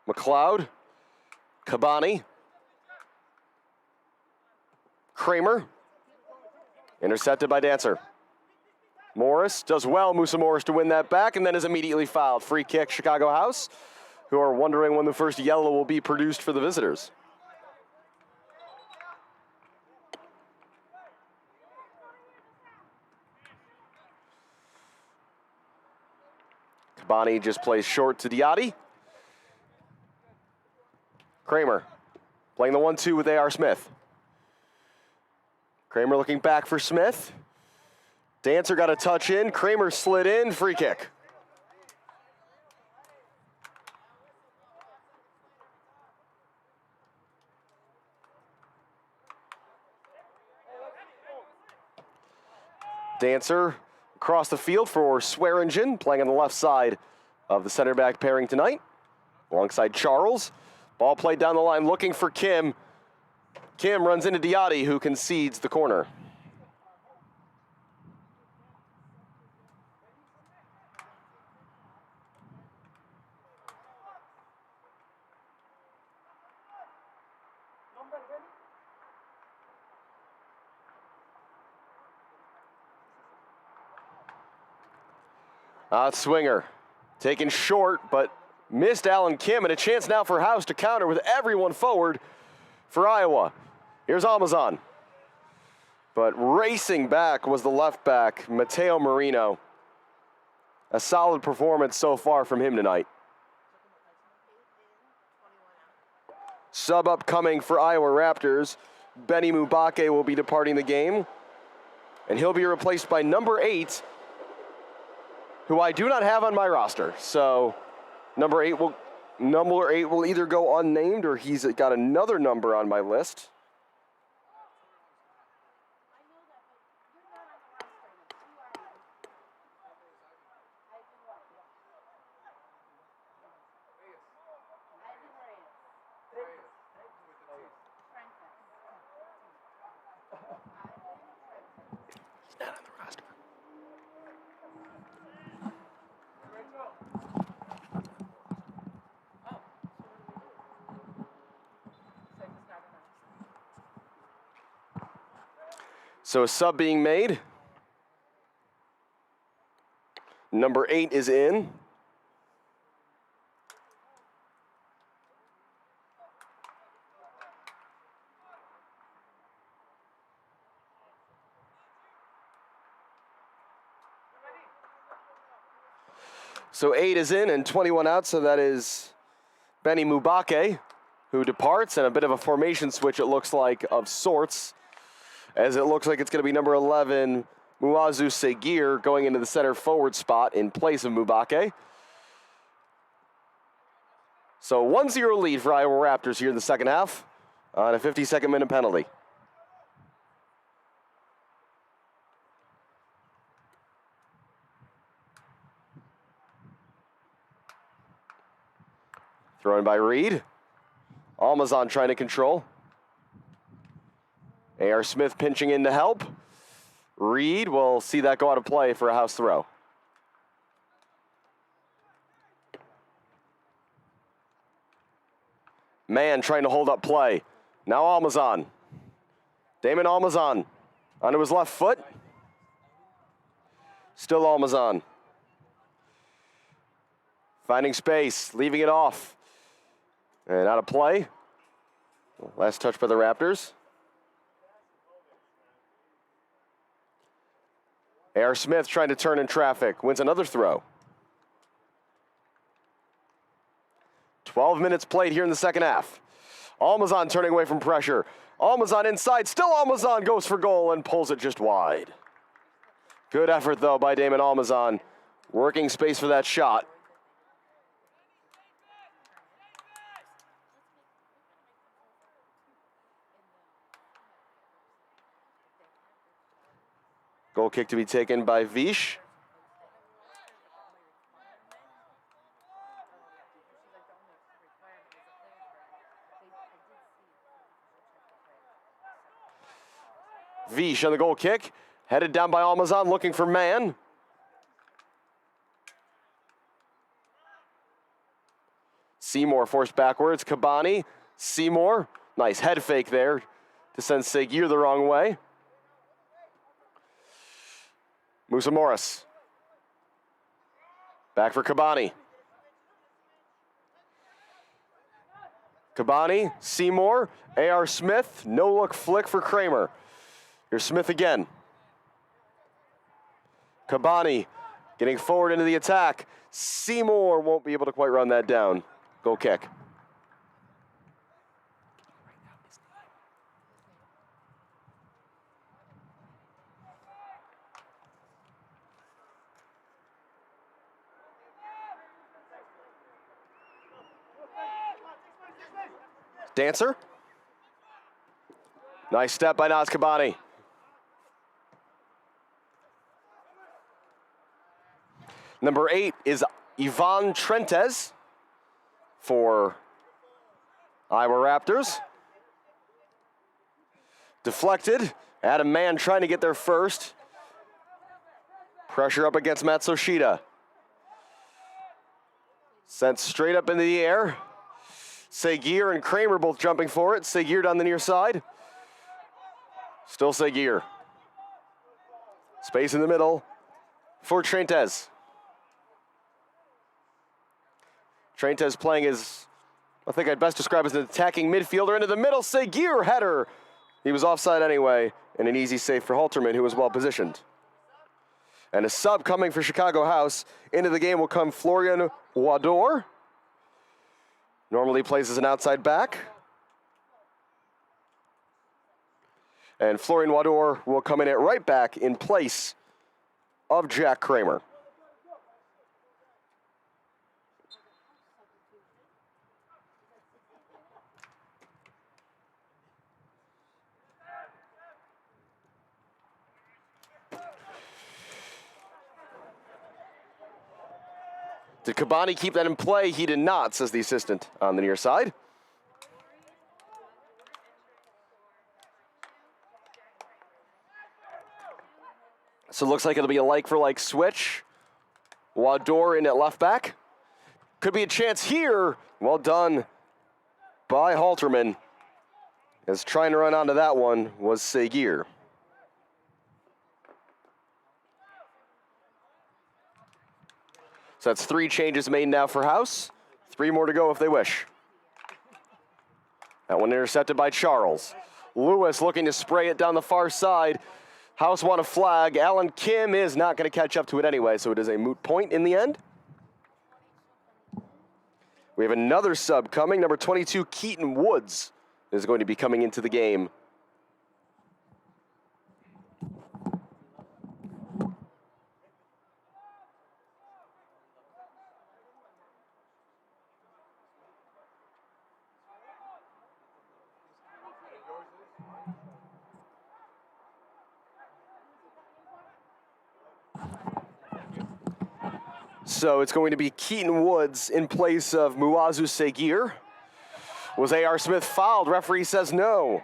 McLeod, Kabani, Kramer, intercepted by Dancer. Morris does well, Musa Morris to win that back, and then is immediately fouled. Free kick, Chicago House, who are wondering when the first yellow will be produced for the visitors. Kabani just plays short to Diatti. Kramer playing the 1-2 with A.R. Smith. Kramer looking back for Smith. Dancer got a touch in. Kramer slid in. Free kick. Dancer across the field for Swearingen, playing on the left side of the center back pairing tonight, alongside Charles. Ball played down the line, looking for Kim. Kim runs into Diatti, who concedes the corner. Swinger taken short, but missed Alan Kim, and a chance now for House to counter with everyone forward for Iowa. Here's Amazon. But racing back was the left back, Mateo Marino. A solid performance so far from him tonight. Sub upcoming for Iowa Raptors. Benny Mubake will be departing the game, and he'll be replaced by number 8, who I do not have on my roster. So number 8 will either go unnamed or he's got another number on my list. He's not on the roster. So a sub being made. Number 8 is in. So 8 is in and 21 out, so that is Benny Mubake, who departs, and a bit of a formation switch, it looks like, of sorts, as it looks like it's going to be number 11, Muazu Segir, going into the center forward spot in place of Mubake. So 1-0 lead for Iowa Raptors here in the second half on a 52nd minute penalty. Thrown by Reed. Almazan trying to control. A.R. Smith pinching in to help. Reed will see that go out of play for a house throw. Man trying to hold up play. Now Almazan. Damon Almazan onto his left foot. Still Almazan. Finding space, leaving it off. And out of play. Last touch by the Raptors. A.R. Smith trying to turn in traffic. Wins another throw. 12 minutes played here in the second half. Almazan turning away from pressure. Almazan inside. Still Almazan goes for goal and pulls it just wide. Good effort, though, by Damon Almazan. Working space for that shot. Goal kick to be taken by Vish. Vish on the goal kick. Headed down by Almazan, looking for man. Seymour forced backwards. Kabani. Seymour. Nice head fake there to send Seguir the wrong way. Musa Morris. Back for Kabani. Kabani, Seymour, A.R. Smith, no-look flick for Kramer. Here's Smith again. Kabani getting forward into the attack. Seymour won't be able to quite run that down. Goal kick. Dancer. Nice step by Naz Kabani. Number 8 is Ivan Trentes for Iowa Raptors. Deflected. Adam Mann trying to get there first. Pressure up against Matsushita. Sent straight up into the air. Seguir and Kramer both jumping for it. Seguir down the near side. Still Seguir. Space in the middle for Trentes. Trentes playing as, I think I'd best describe as an attacking midfielder into the middle. Seguir header. He was offside anyway, and an easy save for Halterman, who was well positioned. And a sub coming for Chicago House. Into the game will come Florian Wador. Normally plays as an outside back. And Florian Wador will come in at right back in place of Jack Kramer. Did Kabani keep that in play? He did not, says the assistant on the near side. So it looks like it'll be a like-for-like switch. Wador in at left back. Could be a chance here. Well done by Halterman. As trying to run onto that one was Seguir. So that's 3 changes made now for House. 3 more to go if they wish. That one intercepted by Charles. Lewis looking to spray it down the far side. House want a flag. Alan Kim is not going to catch up to it anyway, so it is a moot point in the end. We have another sub coming. Number 22, Keaton Woods, is going to be coming into the game. So it's going to be Keaton Woods in place of Muazu Seguir. Was A.R. Smith fouled? Referee says no.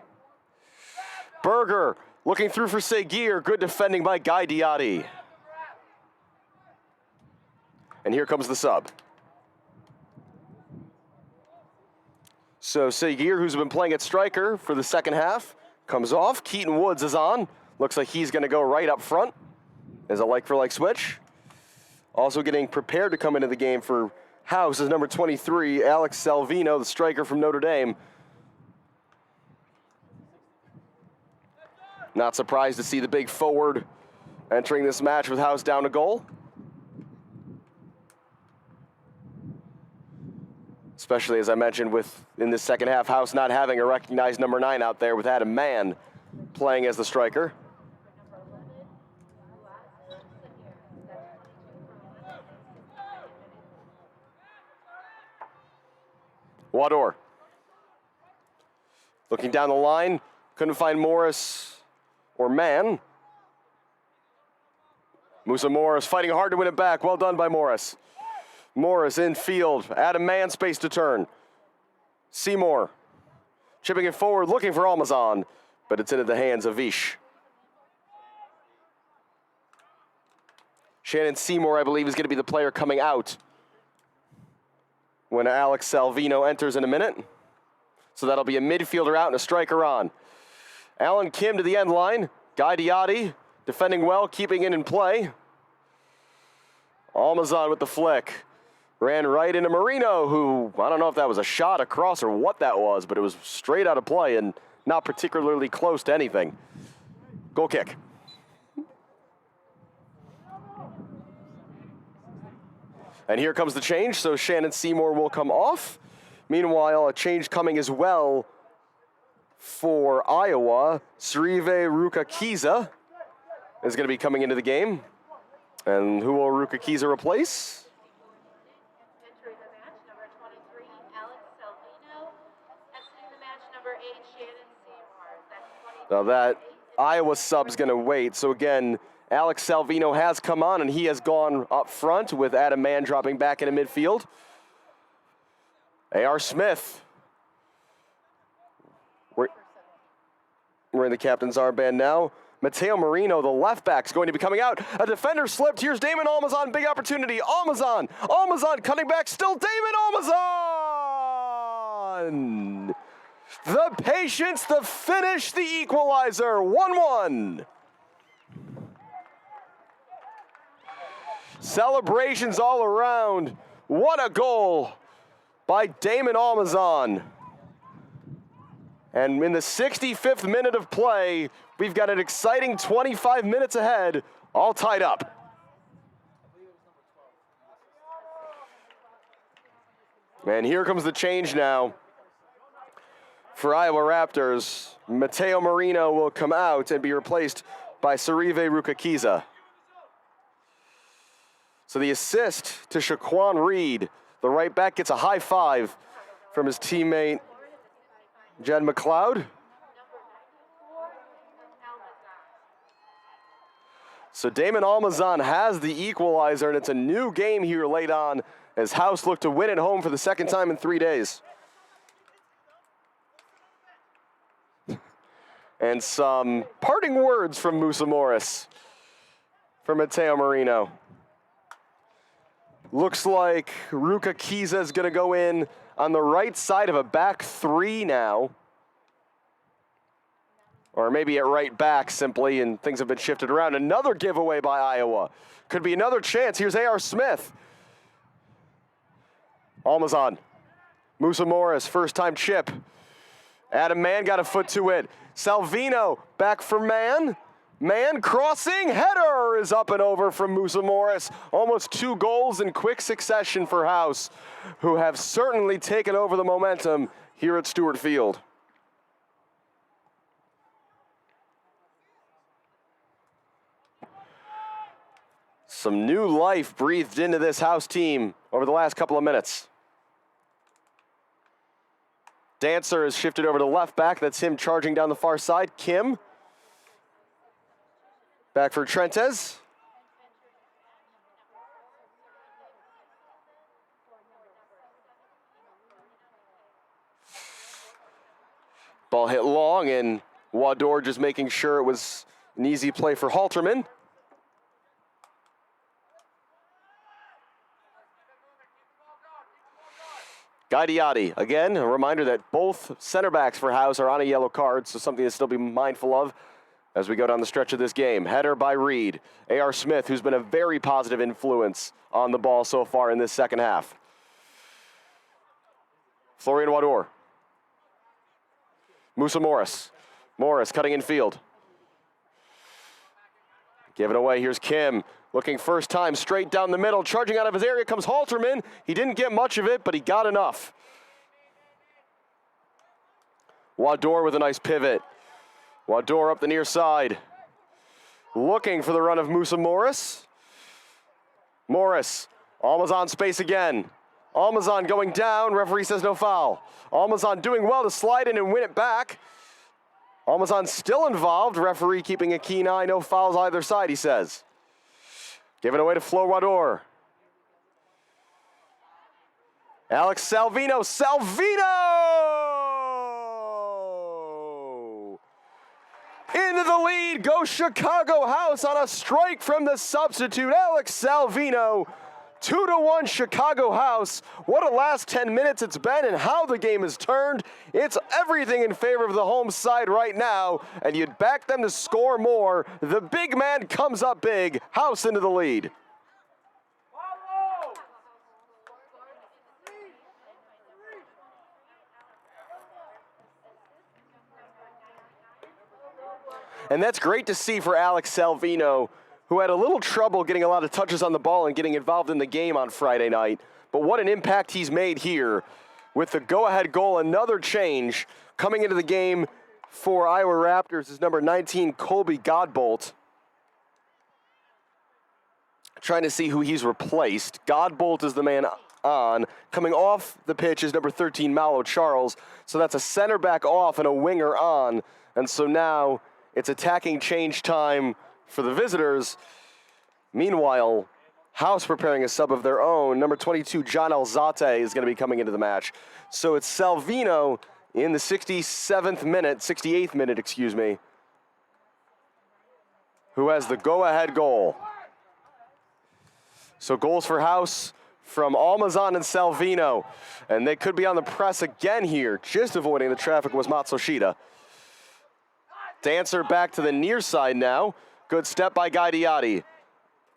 Berger looking through for Seguir. Good defending by Guy Diatti. And here comes the sub. So Seguir, who's been playing at striker for the second half, comes off. Keaton Woods is on. Looks like he's going to go right up front as a like-for-like switch. Also getting prepared to come into the game for House is number 23, Alex Salvino, the striker from Notre Dame. Not surprised to see the big forward entering this match with House down a goal. Especially, as I mentioned, in this second half, House not having a recognized number 9 out there with Adam Mann playing as the striker. Wador. Looking down the line, couldn't find Morris or Mann. Musa Morris fighting hard to win it back. Well done by Morris. Morris in field. Adam Mann space to turn. Seymour chipping it forward, looking for Almazan, but it's into the hands of Vish. Shannon Seymour, I believe, is going to be the player coming out when Alex Salvino enters in a minute. So that'll be a midfielder out and a striker on. Alan Kim to the end line. Guy Diotti defending well, keeping it in play. Almazan with the flick. Ran right into Marino, who, I don't know if that was a shot, a cross, or what that was, but it was straight out of play and not particularly close to anything. Goal kick. And here comes the change, so Shannon Seymour will come off. Meanwhile, a change coming as well for Iowa. Srive Rukakiza is going to be coming into the game. And who will Rukakiza replace? Entering the match, number 23, Alex Salvino. Exiting the match, number 8, Shannon Seymour. That's 23. Now that Iowa sub's going to wait. So again, Alex Salvino has come on, and he has gone up front with Adam Mann dropping back into midfield. A.R. Smith. We're in the captain's armband now. Mateo Marino, the left back, is going to be coming out. A defender slipped. Here's Damon Almazan. Big opportunity. Almazan cutting back. Still Damon Almazan. The patience, the finish, the equalizer. 1-1. Celebrations all around. What a goal by Damon Almazan. And in the 65th minute of play, we've got an exciting 25 minutes ahead, all tied up. And here comes the change now. For Iowa Raptors, Mateo Marino will come out and be replaced by Sarive Rukakiza. So the assist to Shaquan Reed, the right back, gets a high five from his teammate, Jed McLeod. So Damon Almazan has the equalizer, and it's a new game here late on as House look to win at home for the second time in 3 days. And some parting words from Musa Morris for Mateo Marino. Looks like Rukakiza is going to go in on the right side of a back three now. Or maybe at right back simply, and things have been shifted around. Another giveaway by Iowa. Could be another chance. Here's A.R. Smith. Almazan. Musa Morris, first-time chip. Adam Mann got a foot to it. Salvino back for Mann. Mann crossing, header is up and over from Musa Morris. Almost 2 goals in quick succession for House, who have certainly taken over the momentum here at Stewart Field. Some new life breathed into this House team over the last couple of minutes. Dancer has shifted over to left back. That's him charging down the far side. Kim. Back for Trentes. Ball hit long, and Wador just making sure it was an easy play for Halterman. Guy Diotti, again, a reminder that both center backs for House are on a yellow card, so something to still be mindful of as we go down the stretch of this game. Header by Reed. A.R. Smith, who's been a very positive influence on the ball so far in this second half. Florian Wador. Musa Morris. Morris cutting in field. Give it away. Here's Kim. Looking first time straight down the middle. Charging out of his area comes Halterman. He didn't get much of it, but he got enough. Wador with a nice pivot. Wador up the near side. Looking for the run of Musa Morris. Morris. Almazan space again. Almazan going down. Referee says no foul. Almazan doing well to slide in and win it back. Almazan still involved. Referee keeping a keen eye. No fouls either side, he says. Give it away to Flo Wador. Alex Salvino. Salvino! Into the lead goes Chicago House on a strike from the substitute, Alex Salvino. 2-1 Chicago House. What a last 10 minutes it's been and how the game has turned. It's everything in favor of the home side right now, and you'd back them to score more. The big man comes up big. House into the lead. And that's great to see for Alex Salvino, who had a little trouble getting a lot of touches on the ball and getting involved in the game on Friday night. But what an impact he's made here with the go-ahead goal. Another change coming into the game for Iowa Raptors is number 19, Colby Godbolt. Trying to see who he's replaced. Godbolt is the man on. Coming off the pitch is number 13, Malo Charles. So that's a center back off and a winger on. And so now it's attacking change time for the visitors. Meanwhile, House preparing a sub of their own. Number 22, John Alzate, is going to be coming into the match. So it's Salvino in the 68th minute, excuse me, who has the go-ahead goal. So goals for House from Almazan and Salvino. And they could be on the press again here. Just avoiding the traffic was Matsushita. Dancer back to the near side now. Good step by Guy Diotti.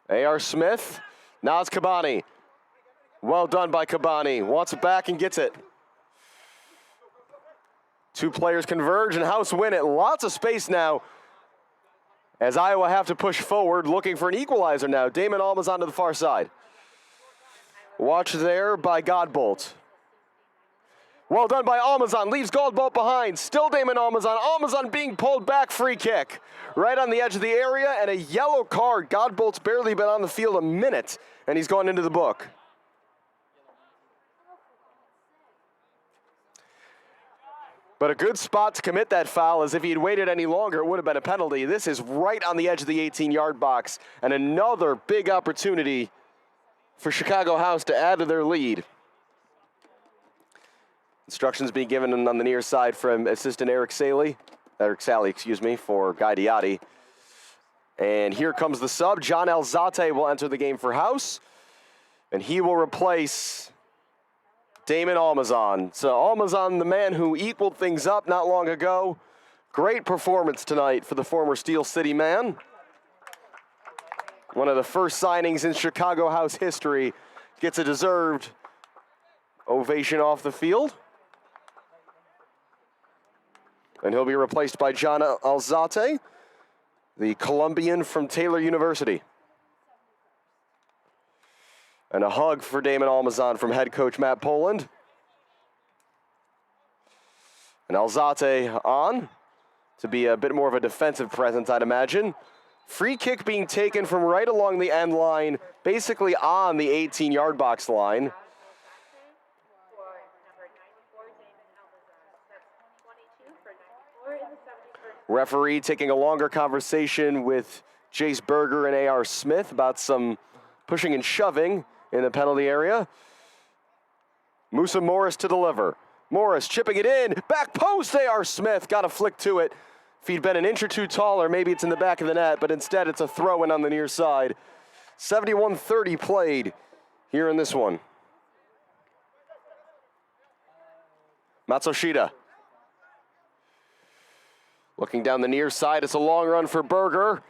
A.R. Smith. Naz Kabani. Well done by Kabani. Wants it back and gets it. Two players converge and House win it. Lots of space now as Iowa have to push forward, looking for an equalizer now. Damon Almazan to the far side. Watch there by Godbolt. Well done by Almazan, leaves Godbolt behind. Still Damon Almazan. Almazan being pulled back, free kick. Right on the edge of the area and a yellow card. Godbolt's barely been on the field a minute and he's gone into the book. But a good spot to commit that foul, as if he had waited any longer, it would have been a penalty. This is right on the edge of the 18-yard box, and another big opportunity for Chicago House to add to their lead. Instructions being given on the near side from assistant Eric Sally, for Guy Diotti. And here comes the sub. John Alzate will enter the game for House, and he will replace Damon Almazan. So Almazan, the man who equaled things up not long ago. Great performance tonight for the former Steel City man. One of the first signings in Chicago House history. Gets a deserved ovation off the field. And he'll be replaced by John Alzate, the Colombian from Taylor University. And a hug for Damon Almazan from head coach Matt Poland. And Alzate on to be a bit more of a defensive presence, I'd imagine. Free kick being taken from right along the end line, basically on the 18-yard box line. Referee taking a longer conversation with Jace Berger and A.R. Smith about some pushing and shoving in the penalty area. Musa Morris to deliver. Morris chipping it in. Back post, A.R. Smith got a flick to it. If he'd been an inch or two taller, maybe it's in the back of the net, but instead it's a throw-in on the near side. 71-30 played here in this one. Matsushita. Looking down the near side, it's a long run for Berger.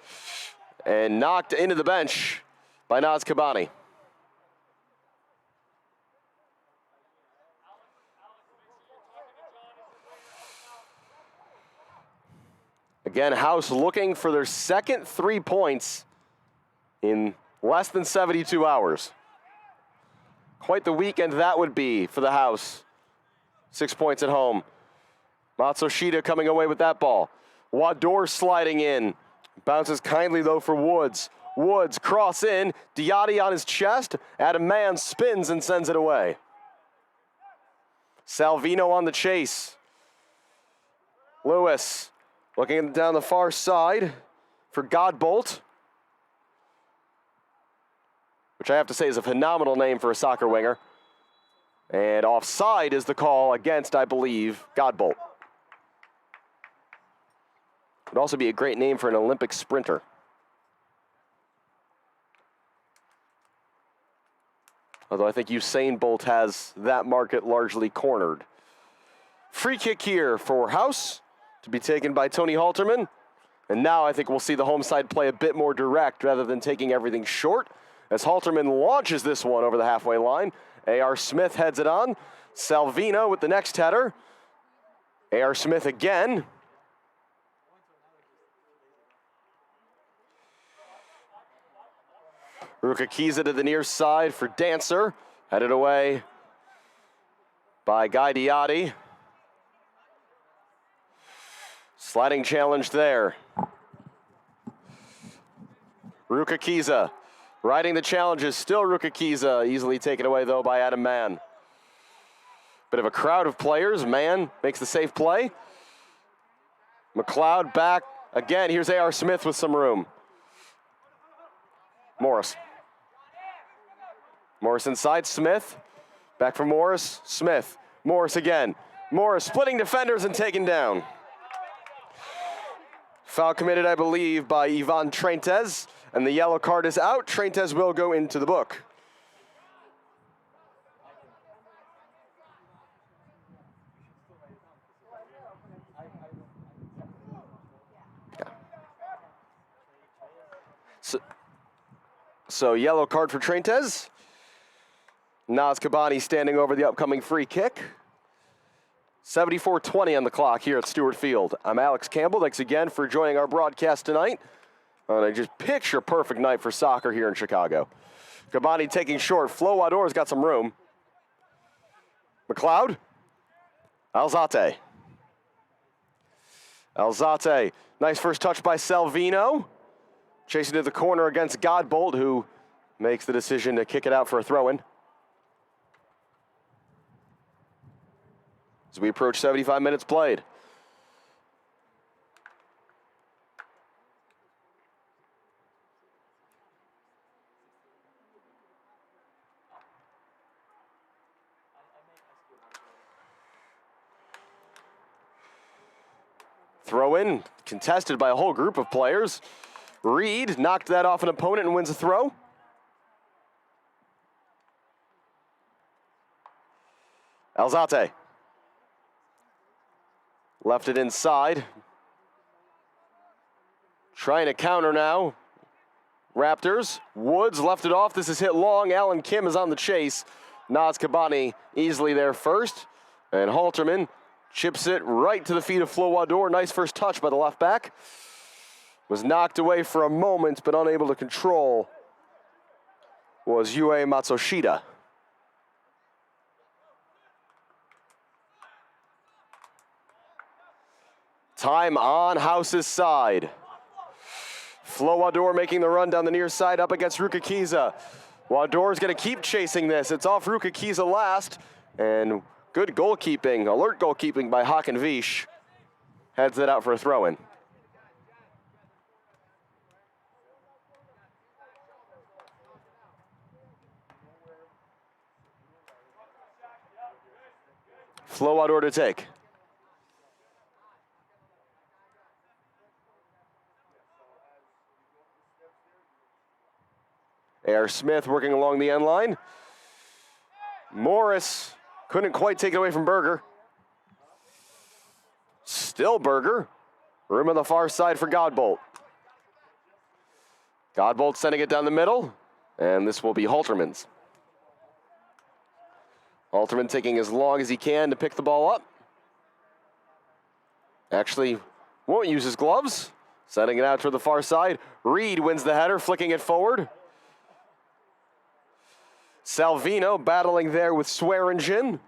And knocked into the bench by Naz Kabani. Again, House looking for their second 3 points in less than 72 hours. Quite the weekend that would be for the House. 6 points at home. Matsushita coming away with that ball. Wador sliding in. Bounces kindly, though, for Woods. Woods cross in. Diotti on his chest. Adam Mann spins and sends it away. Salvino on the chase. Lewis looking down the far side for Godbolt, which I have to say is a phenomenal name for a soccer winger. And offside is the call against, I believe, Godbolt. Would also be a great name for an Olympic sprinter. Although I think Usain Bolt has that market largely cornered. Free kick here for House to be taken by Tony Halterman. And now I think we'll see the home side play a bit more direct rather than taking everything short. As Halterman launches this one over the halfway line. A.R. Smith heads it on. Salvino with the next header. A.R. Smith again. Rukakiza to the near side for Dancer. Headed away by Guy Diatti. Sliding challenge there. Rukakiza riding the challenges. Still Rukakiza. Easily taken away, though, by Adam Mann. Bit of a crowd of players. Mann makes the safe play. McLeod back again. Here's A.R. Smith with some room. Morris. Morris inside, Smith. Back for Morris, Smith. Morris again. Morris splitting defenders and taken down. Foul committed, I believe, by Ivan Trentes, and the yellow card is out. Trentes will go into the book. So yellow card for Trentes. Naz Kabani standing over the upcoming free kick. 74-20 on the clock here at Stewart Field. I'm Alex Campbell. Thanks again for joining our broadcast tonight on a just picture-perfect night for soccer here in Chicago. Kabani taking short. Flo Wador's got some room. McLeod. Alzate. Alzate. Nice first touch by Salvino. Chasing to the corner against Godbolt, who makes the decision to kick it out for a throw-in. As we approach 75 minutes played. Throw-in, contested by a whole group of players. Reed knocked that off an opponent and wins a throw. Alzate. Left it inside. Trying to counter now. Raptors. Woods left it off. This is hit long. Alan Kim is on the chase. Naz Kabani easily there first. And Halterman chips it right to the feet of Flo Wador. Nice first touch by the left back. Was knocked away for a moment, but unable to control was Yue Matsushita. Time on House's side. Flo Wador making the run down the near side up against Rukakiza. Wador's going to keep chasing this. It's off Rukakiza last. And good goalkeeping, alert goalkeeping by Hakan Vish. Heads it out for a throw-in. Flo Wador to take. A.R. Smith working along the end line. Morris couldn't quite take it away from Berger. Still Berger. Room on the far side for Godbolt. Godbolt sending it down the middle, and this will be Halterman's. Halterman taking as long as he can to pick the ball up. Actually won't use his gloves. Sending it out to the far side. Reed wins the header, flicking it forward. Salvino battling there with Swearingen.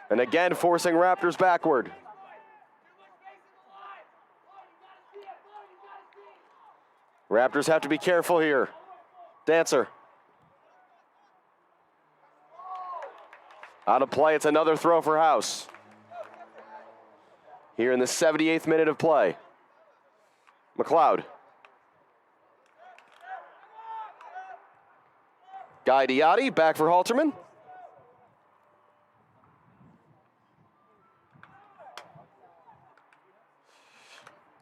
And again forcing Raptors backward. Raptors have to be careful here. Dancer. Out of play, it's another throw for House. Here in the 78th minute of play. McLeod. Guy Diatti back for Halterman.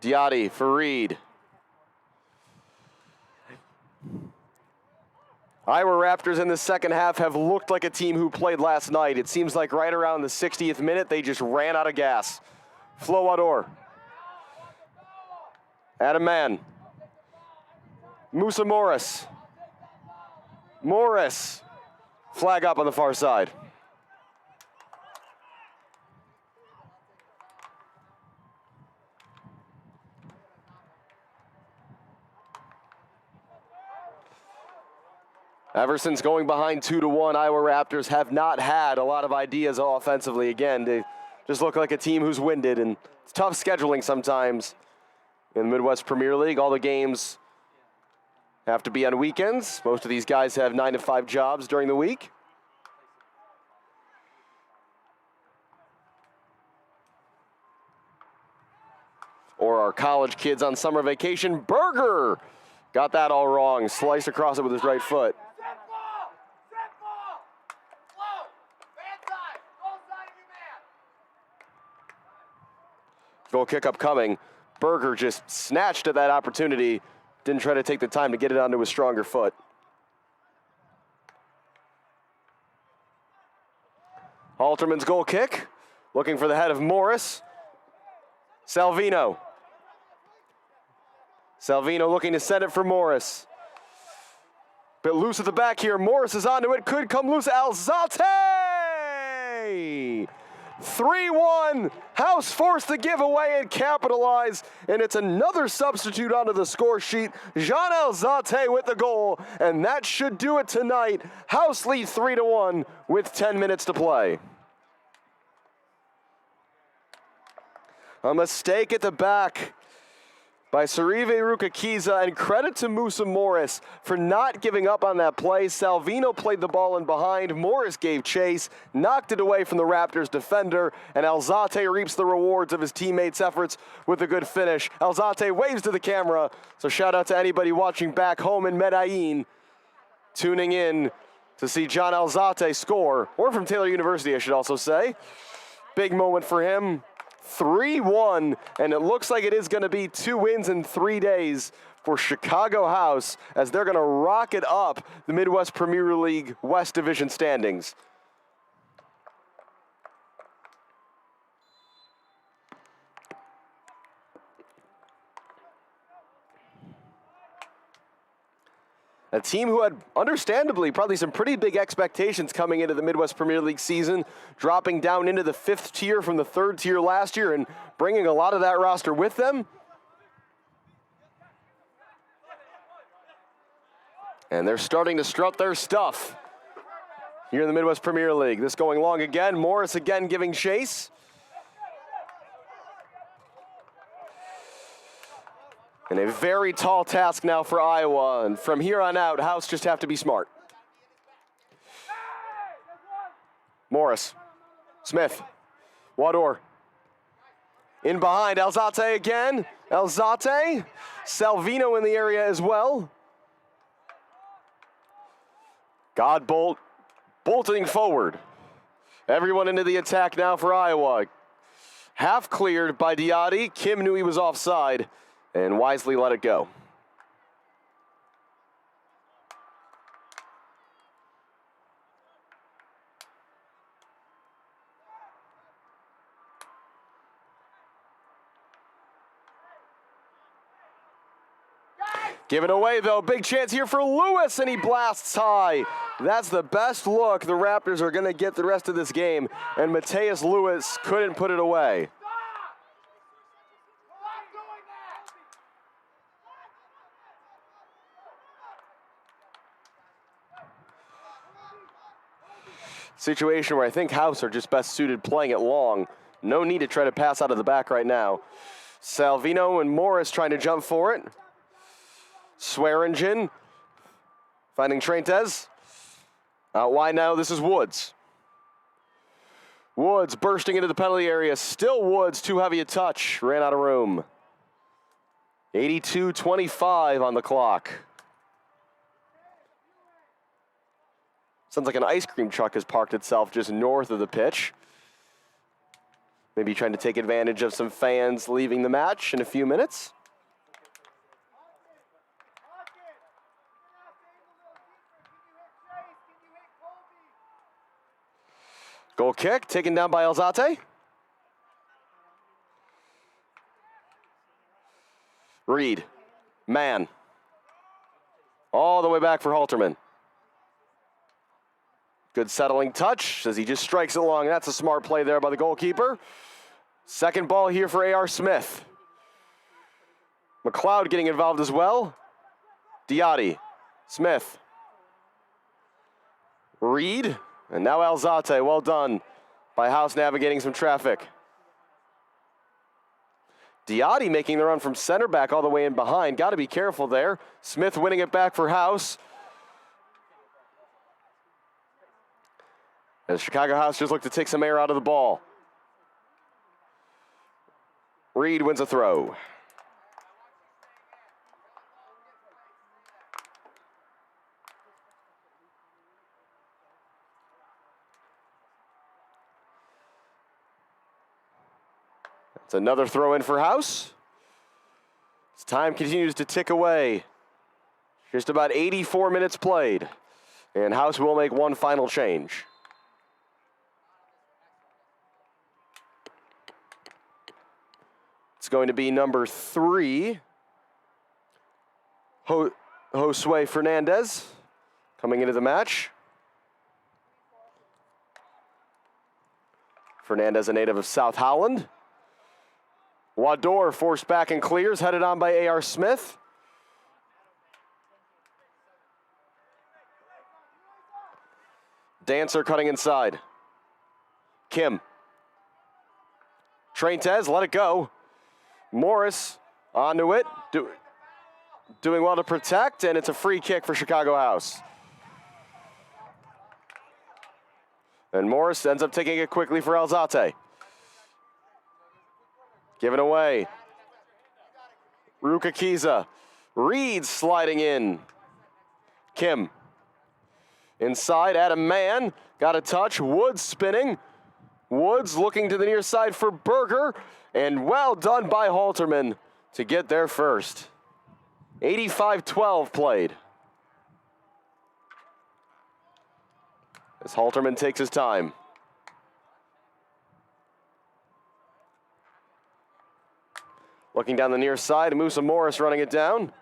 Diatti for Reed. Iowa Raptors in the second half have looked like a team who played last night. It seems like right around the 60th minute, they just ran out of gas. Flo Wador. Adam Mann. Musa Morris. Morris. Flag up on the far side. Ever since going behind 2-1, Iowa Raptors have not had a lot of ideas offensively. Again, they just look like a team who's winded, and it's tough scheduling sometimes in the Midwest Premier League. All the games have to be on weekends. Most of these guys have 9-to-5 jobs during the week. Or our college kids on summer vacation. Berger got that all wrong. Sliced across it with his right foot. Goal kick upcoming. Berger just snatched at that opportunity. Didn't try to take the time to get it onto his stronger foot. Halterman's goal kick. Looking for the head of Morris. Salvino. Salvino looking to send it for Morris. Bit loose at the back here. Morris is onto it. Could come loose. Alzate! 3-1. House forced the giveaway and capitalize. And it's another substitute onto the score sheet. Jean Alzate with the goal. And that should do it tonight. House leads 3-1 with 10 minutes to play. A mistake at the back by Sarive Rukakiza, and credit to Musa Morris for not giving up on that play. Salvino played the ball in behind. Morris gave chase, knocked it away from the Raptors defender, and Alzate reaps the rewards of his teammates' efforts with a good finish. Alzate waves to the camera, so shout out to anybody watching back home in Medellin, tuning in to see John Alzate score, or from Taylor University, I should also say. Big moment for him. 3-1, and it looks like it is going to be 2 wins in 3 days for Chicago House as they're going to rocket up the Midwest Premier League West Division standings. A team who had, understandably, probably some pretty big expectations coming into the Midwest Premier League season, dropping down into the 5th tier from the 3rd tier last year and bringing a lot of that roster with them. And they're starting to strut their stuff here in the Midwest Premier League. This going long again. Morris again giving chase. And a very tall task now for Iowa, and from here on out, House just have to be smart. Morris, Smith, Wador. In behind, Alzate again. Alzate, Salvino in the area as well. Godbolt bolting forward. Everyone into the attack now for Iowa. Half cleared by Diatti. Kim knew he was offside and wisely let it go. Give it away, though. Big chance here for Lewis, and he blasts high. That's the best look the Raptors are going to get the rest of this game, and Mateus Lewis couldn't put it away. Situation where I think House are just best suited playing it long. No need to try to pass out of the back right now. Salvino and Morris trying to jump for it. Swearingen finding Trentes. Out wide now, this is Woods. Woods bursting into the penalty area. Still Woods, too heavy a touch. Ran out of room. 82-25 on the clock. Sounds like an ice cream truck has parked itself just north of the pitch. Maybe trying to take advantage of some fans leaving the match in a few minutes. Goal kick taken down by Alzate. Reed, man. All the way back for Halterman. Good settling touch as he just strikes it long. That's a smart play there by the goalkeeper. Second ball here for A.R. Smith. McLeod getting involved as well. Diatti, Smith. Reed, and now Alzate. Well done by House navigating some traffic. Diatti making the run from center back all the way in behind. Got to be careful there. Smith winning it back for House. As Chicago House just looked to take some air out of the ball. Reed wins a throw. It's another throw in for House. As time continues to tick away. Just about 84 minutes played. And House will make one final change. It's going to be number 3. Josue Fernandez coming into the match. Fernandez, a native of South Holland. Wador forced back and clears, headed on by A.R. Smith. Dancer cutting inside. Kim. Traintez, let it go. Morris onto it, doing well to protect, and it's a free kick for Chicago House. And Morris ends up taking it quickly for Alzate. Given away. Rukakiza. Reed sliding in. Kim. Inside, Adam Mann. Got a touch. Woods spinning. Woods looking to the near side for Berger. And well done by Halterman to get there first. 85-12 played. As Halterman takes his time. Looking down the near side, Musa Morris running it down.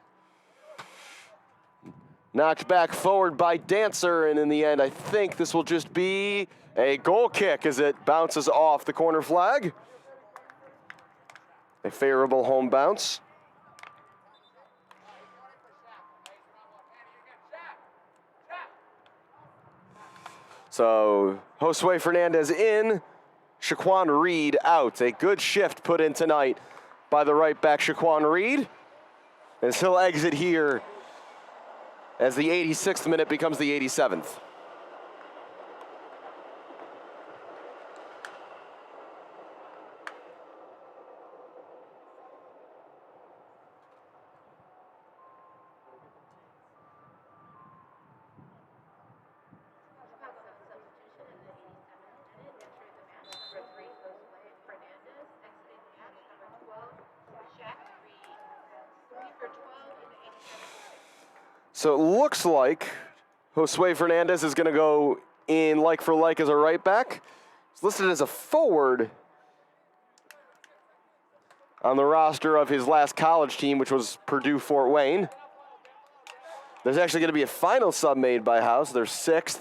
Knocked back forward by Dancer, and in the end, I think this will just be a goal kick as it bounces off the corner flag. A favorable home bounce. So, Josue Fernandez in, Shaquan Reed out. A good shift put in tonight by the right back, Shaquan Reed, as he'll exit here as the 86th minute becomes the 87th. So it looks like Josue Fernandez is going to go in like for like as a right back. He's listed as a forward on the roster of his last college team, which was Purdue Fort Wayne. There's actually going to be a final sub made by House. They're 6th.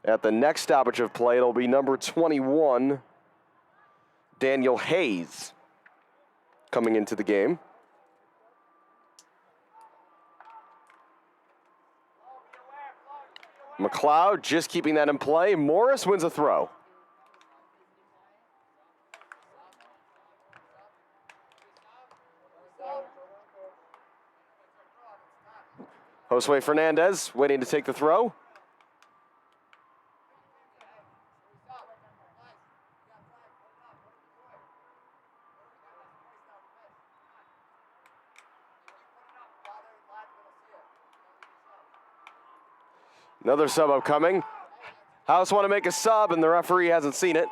At the next stoppage of play, it'll be number 21, Daniel Hayes, coming into the game. McLeod just keeping that in play. Morris wins a throw. Josue Fernandez waiting to take the throw. Another sub upcoming. House want to make a sub, and the referee hasn't seen it.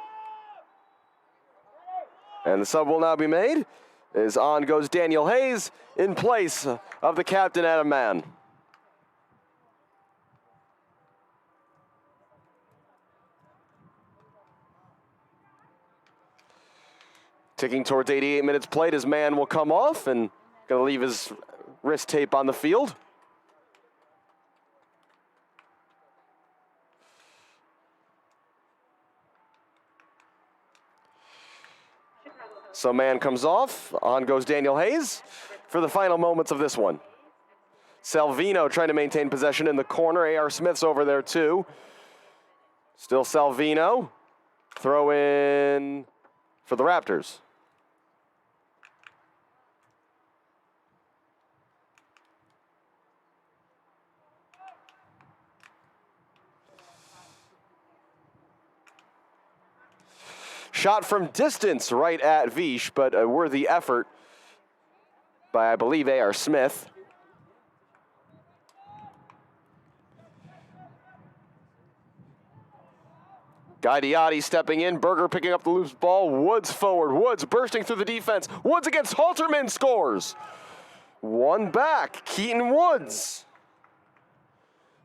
And the sub will now be made. As on goes Daniel Hayes in place of the captain, Adam Mann. Ticking towards 88 minutes played, his man will come off and going to leave his wrist tape on the field. So man comes off, on goes Daniel Hayes for the final moments of this one. Salvino trying to maintain possession in the corner. A.R. Smith's over there too. Still Salvino. Throw in for the Raptors. Shot from distance right at Vish, but a worthy effort by, I believe, A.R. Smith. Gaidiotti stepping in, Berger picking up the loose ball, Woods forward, Woods bursting through the defense, Woods against Halterman scores. One back, Keaton Woods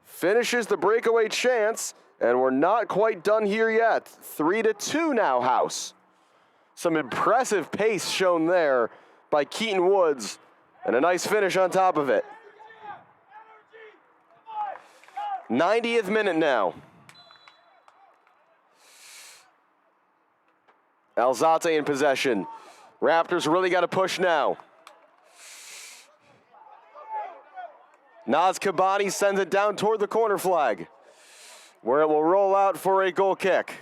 finishes the breakaway chance. And we're not quite done here yet. 3-2 now, House. Some impressive pace shown there by Keaton Woods, and a nice finish on top of it. 90th minute now. Alzate in possession. Raptors really got to push now. Naz Kabani sends it down toward the corner flag, where it will roll out for a goal kick.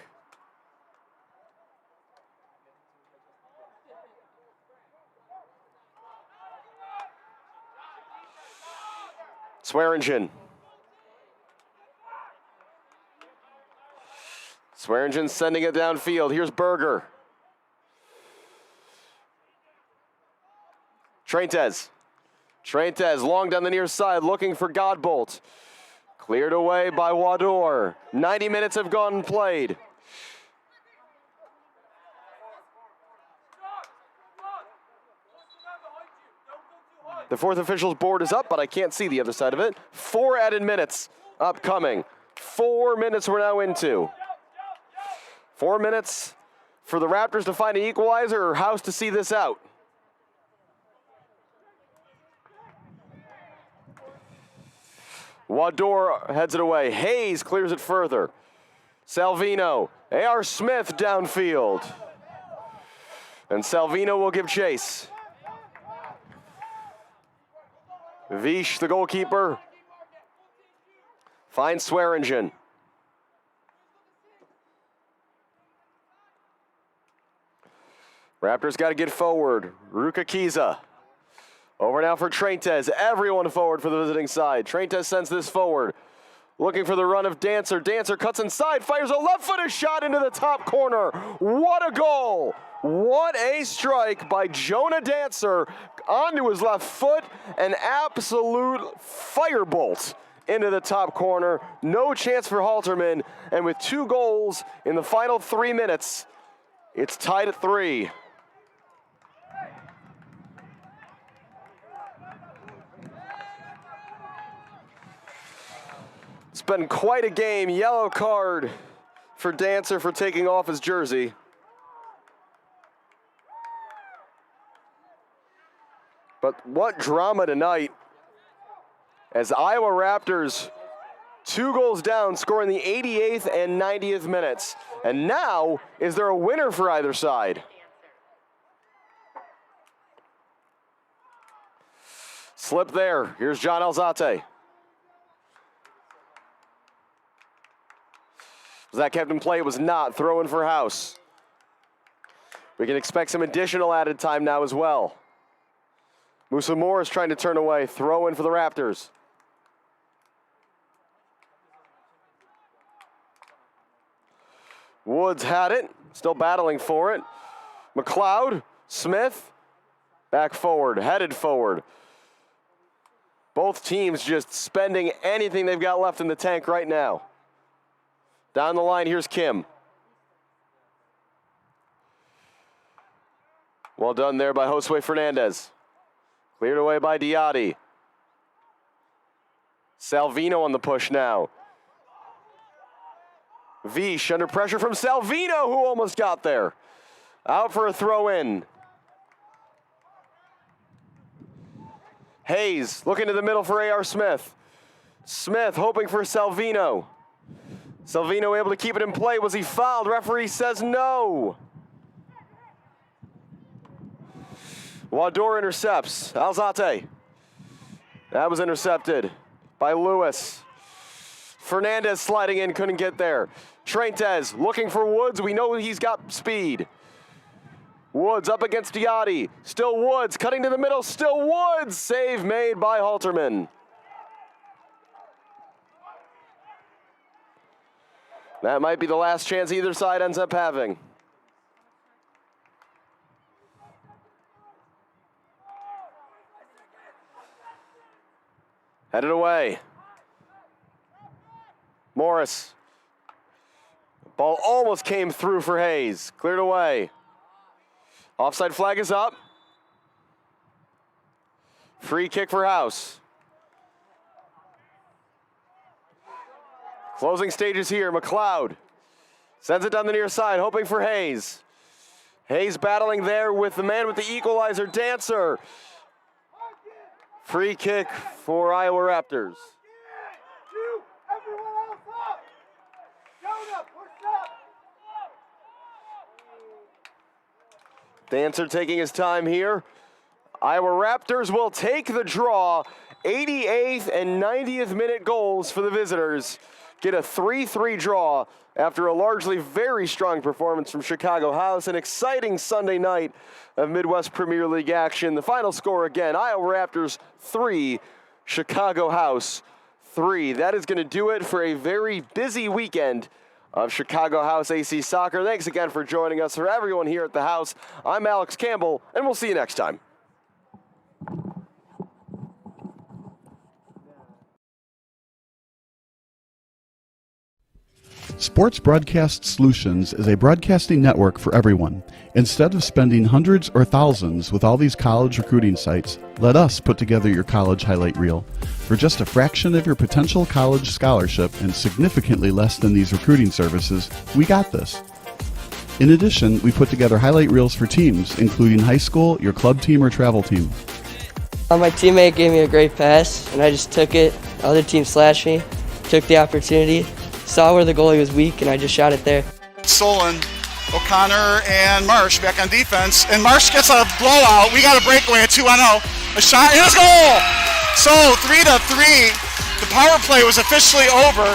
Swearingen. Swearingen sending it downfield. Here's Berger. Treintes. Treintes long down the near side looking for Godbolt. Cleared away by Wador. 90 minutes have gone and played. The fourth official's board is up, but I can't see the other side of it. 4 added minutes upcoming. 4 minutes we're now into. 4 minutes for the Raptors to find an equalizer or House to see this out. Wador heads it away. Hayes clears it further. Salvino. A.R. Smith downfield. And Salvino will give chase. Vish, the goalkeeper, finds Swearingen. Raptors got to get forward. Rukakiza. Over now for Treintes. Everyone forward for the visiting side. Treintes sends this forward. Looking for the run of Dancer. Dancer cuts inside, fires a left-footed shot into the top corner. What a goal! What a strike by Jonah Dancer onto his left foot. An absolute firebolt into the top corner. No chance for Halterman. And with 2 goals in the final 3 minutes, it's tied at 3. It's been quite a game. Yellow card for Dancer for taking off his jersey. But what drama tonight as Iowa Raptors 2 goals down, scoring the 88th and 90th minutes. And now, is there a winner for either side? Slip there. Here's John Alzate. Was that kept in play? It was not. Throw in for House. We can expect some additional added time now as well. Musa Moore is trying to turn away. Throw in for the Raptors. Woods had it. Still battling for it. McLeod, Smith, back forward, headed forward. Both teams just spending anything they've got left in the tank right now. Down the line, here's Kim. Well done there by Josue Fernandez. Cleared away by Diatti. Salvino on the push now. Vish under pressure from Salvino, who almost got there. Out for a throw in. Hayes looking to the middle for A.R. Smith. Smith hoping for Salvino. Salvino able to keep it in play. Was he fouled? Referee says no. Wador intercepts. Alzate. That was intercepted by Lewis. Fernandez sliding in, couldn't get there. Trentes looking for Woods. We know he's got speed. Woods up against Diatti. Still Woods cutting to the middle. Still Woods. Save made by Halterman. That might be the last chance either side ends up having. Headed away. Morris. Ball almost came through for Hayes. Cleared away. Offside flag is up. Free kick for House. Closing stages here. McLeod sends it down the near side, hoping for Hayes. Hayes battling there with the man with the equalizer, Dancer. Free kick for Iowa Raptors. Dancer taking his time here. Iowa Raptors will take the draw. 88th and 90th minute goals for the visitors. Get a 3-3 draw after a largely very strong performance from Chicago House. An exciting Sunday night of Midwest Premier League action. The final score again, Iowa Raptors 3, Chicago House 3. That is going to do it for a very busy weekend of Chicago House AC Soccer. Thanks again for joining us. For everyone here at the house, I'm Alex Campbell, and we'll see you next time. Sports Broadcast Solutions is a broadcasting network for everyone. Instead of spending hundreds or thousands with all these college recruiting sites, let us put together your college highlight reel. For just a fraction of your potential college scholarship and significantly less than these recruiting services, we got this. In addition, we put together highlight reels for teams, including high school, your club team, or travel team. My teammate gave me a great pass, and I just took it. The other team slashed me, took the opportunity, saw where the goalie was weak, and I just shot it there. Solon, O'Connor, and Marsh back on defense. And Marsh gets a blowout. We got a breakaway at 2-0. A shot, and it's goal! So 3-3. The power play was officially over.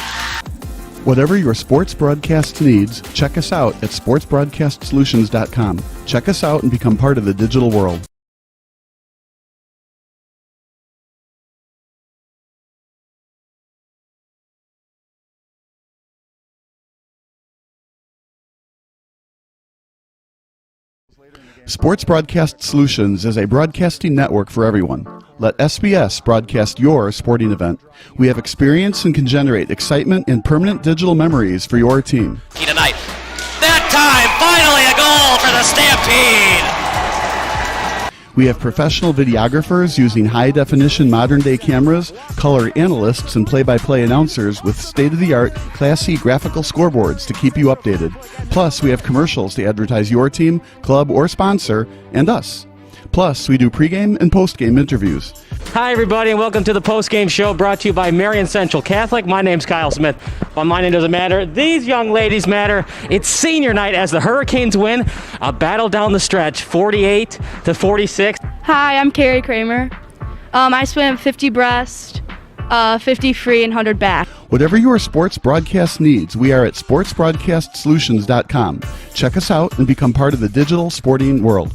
Whatever your sports broadcast needs, check us out at sportsbroadcastsolutions.com. Check us out and become part of the digital world. Sports Broadcast Solutions is a broadcasting network for everyone. Let SBS broadcast your sporting event. We have experience and can generate excitement and permanent digital memories for your team. Tonight. That time, finally a goal for the Stampede! We have professional videographers using high-definition modern-day cameras, color analysts, and play-by-play announcers with state-of-the-art, classy graphical scoreboards to keep you updated. Plus, we have commercials to advertise your team, club, or sponsor, and us. Plus, we do pregame and postgame interviews. Hi, everybody, and welcome to the postgame show brought to you by Marion Central Catholic. My name's Kyle Smith. Well, my name doesn't matter. These young ladies matter. It's senior night as the Hurricanes win a battle down the stretch, 48-46. Hi, I'm Carrie Kramer. I swim 50 breast, 50 free, and 100 back. Whatever your sports broadcast needs, we are at sportsbroadcastsolutions.com. Check us out and become part of the digital sporting world.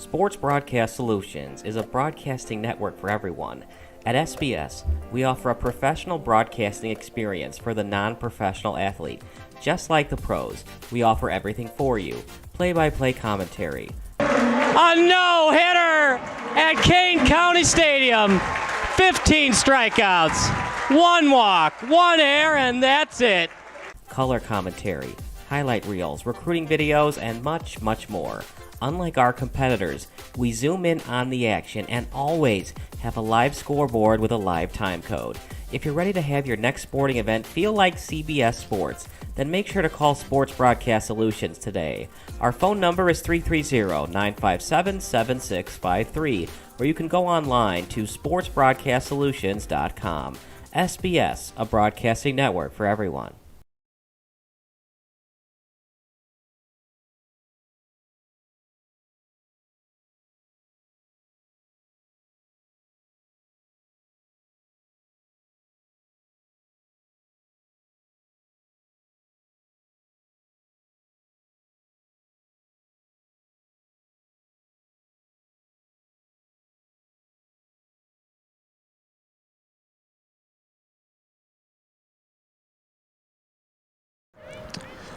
Sports Broadcast Solutions is a broadcasting network for everyone. At SBS, we offer a professional broadcasting experience for the non-professional athlete. Just like the pros, we offer everything for you. Play-by-play commentary. A no-hitter at Kane County Stadium. 15 strikeouts, 1 walk, 1 error, and that's it. Color commentary, highlight reels, recruiting videos, and much, much more. Unlike our competitors, we zoom in on the action and always have a live scoreboard with a live time code. If you're ready to have your next sporting event feel like CBS Sports, then make sure to call Sports Broadcast Solutions today. Our phone number is 330-957-7653, or you can go online to sportsbroadcastsolutions.com. SBS, a broadcasting network for everyone.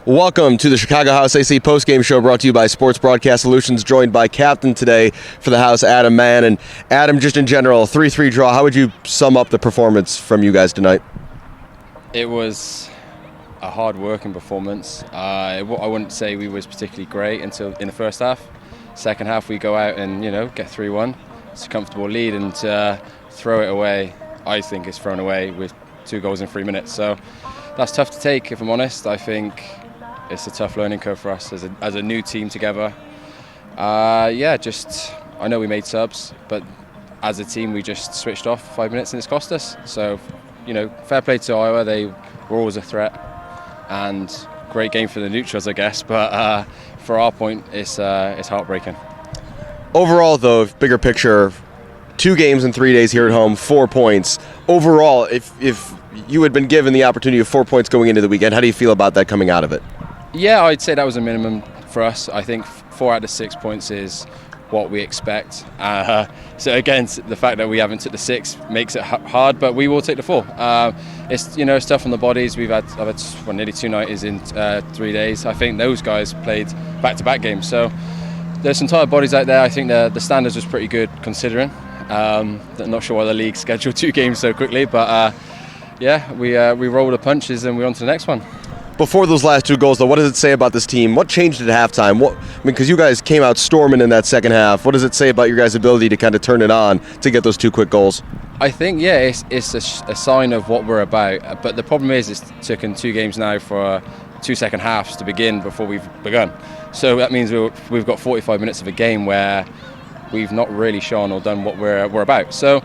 Welcome to the Chicago House AC postgame show brought to you by Sports Broadcast Solutions, joined by captain today for the House, Adam Mann. And Adam, just in general, 3-3 draw, how would you sum up the performance from you guys tonight? It was a hard-working performance. I wouldn't say we was particularly great until in the first half. Second half, we go out and, get 3-1. It's a comfortable lead, and to throw it away, I think it's thrown away with 2 goals in 3 minutes. So that's tough to take, if I'm honest. I think it's a tough learning curve for us as a new team together. I know we made subs, but as a team we just switched off 5 minutes and it's cost us. So, fair play to Iowa. They were always a threat, and great game for the neutrals, I guess. But for our point, it's heartbreaking. Overall, though, bigger picture, 2 games in 3 days here at home, 4 points. Overall, if you had been given the opportunity of 4 points going into the weekend, how do you feel about that coming out of it? Yeah, I'd say that was a minimum for us. I think 4 out of 6 points is what we expect. So again, the fact that we haven't took the 6 makes it hard, but we will take the 4. It's tough on the bodies. I've had nearly 2 nights in 3 days. I think those guys played back-to-back games. So there's some tired bodies out there. I think the standards was pretty good considering. Not sure why the league scheduled 2 games so quickly, but we rolled the punches and we're on to the next one. Before those last 2 goals, though, what does it say about this team? What changed at halftime? Because you guys came out storming in that second half. What does it say about your guys' ability to kind of turn it on to get those 2 quick goals? I think, it's a sign of what we're about. But the problem is it's taken 2 games now for 2 second halves to begin before we've begun. So that means we've got 45 minutes of a game where we've not really shown or done what we're about. So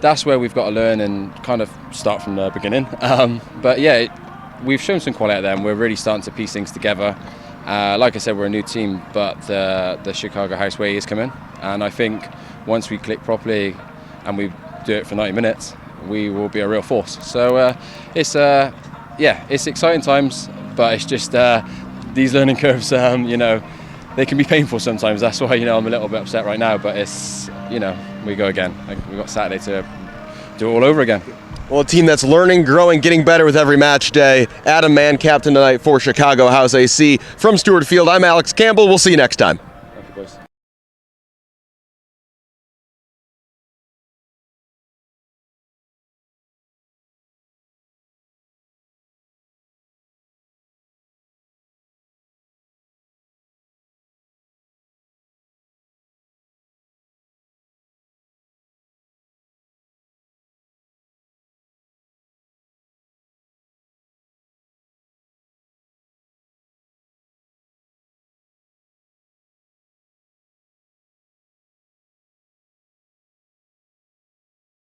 that's where we've got to learn and kind of start from the beginning. We've shown some quality out there, and we're really starting to piece things together. Like I said, we're a new team, but the Chicago House way is coming. And I think once we click properly and we do it for 90 minutes, we will be a real force. So it's exciting times, but it's just these learning curves, they can be painful sometimes. That's why, I'm a little bit upset right now, but it's, we go again. We've got Saturday to do it all over again. Well, a team that's learning, growing, getting better with every match day. Adam Mann, captain tonight for Chicago House AC. From Stewart Field, I'm Alex Campbell. We'll see you next time.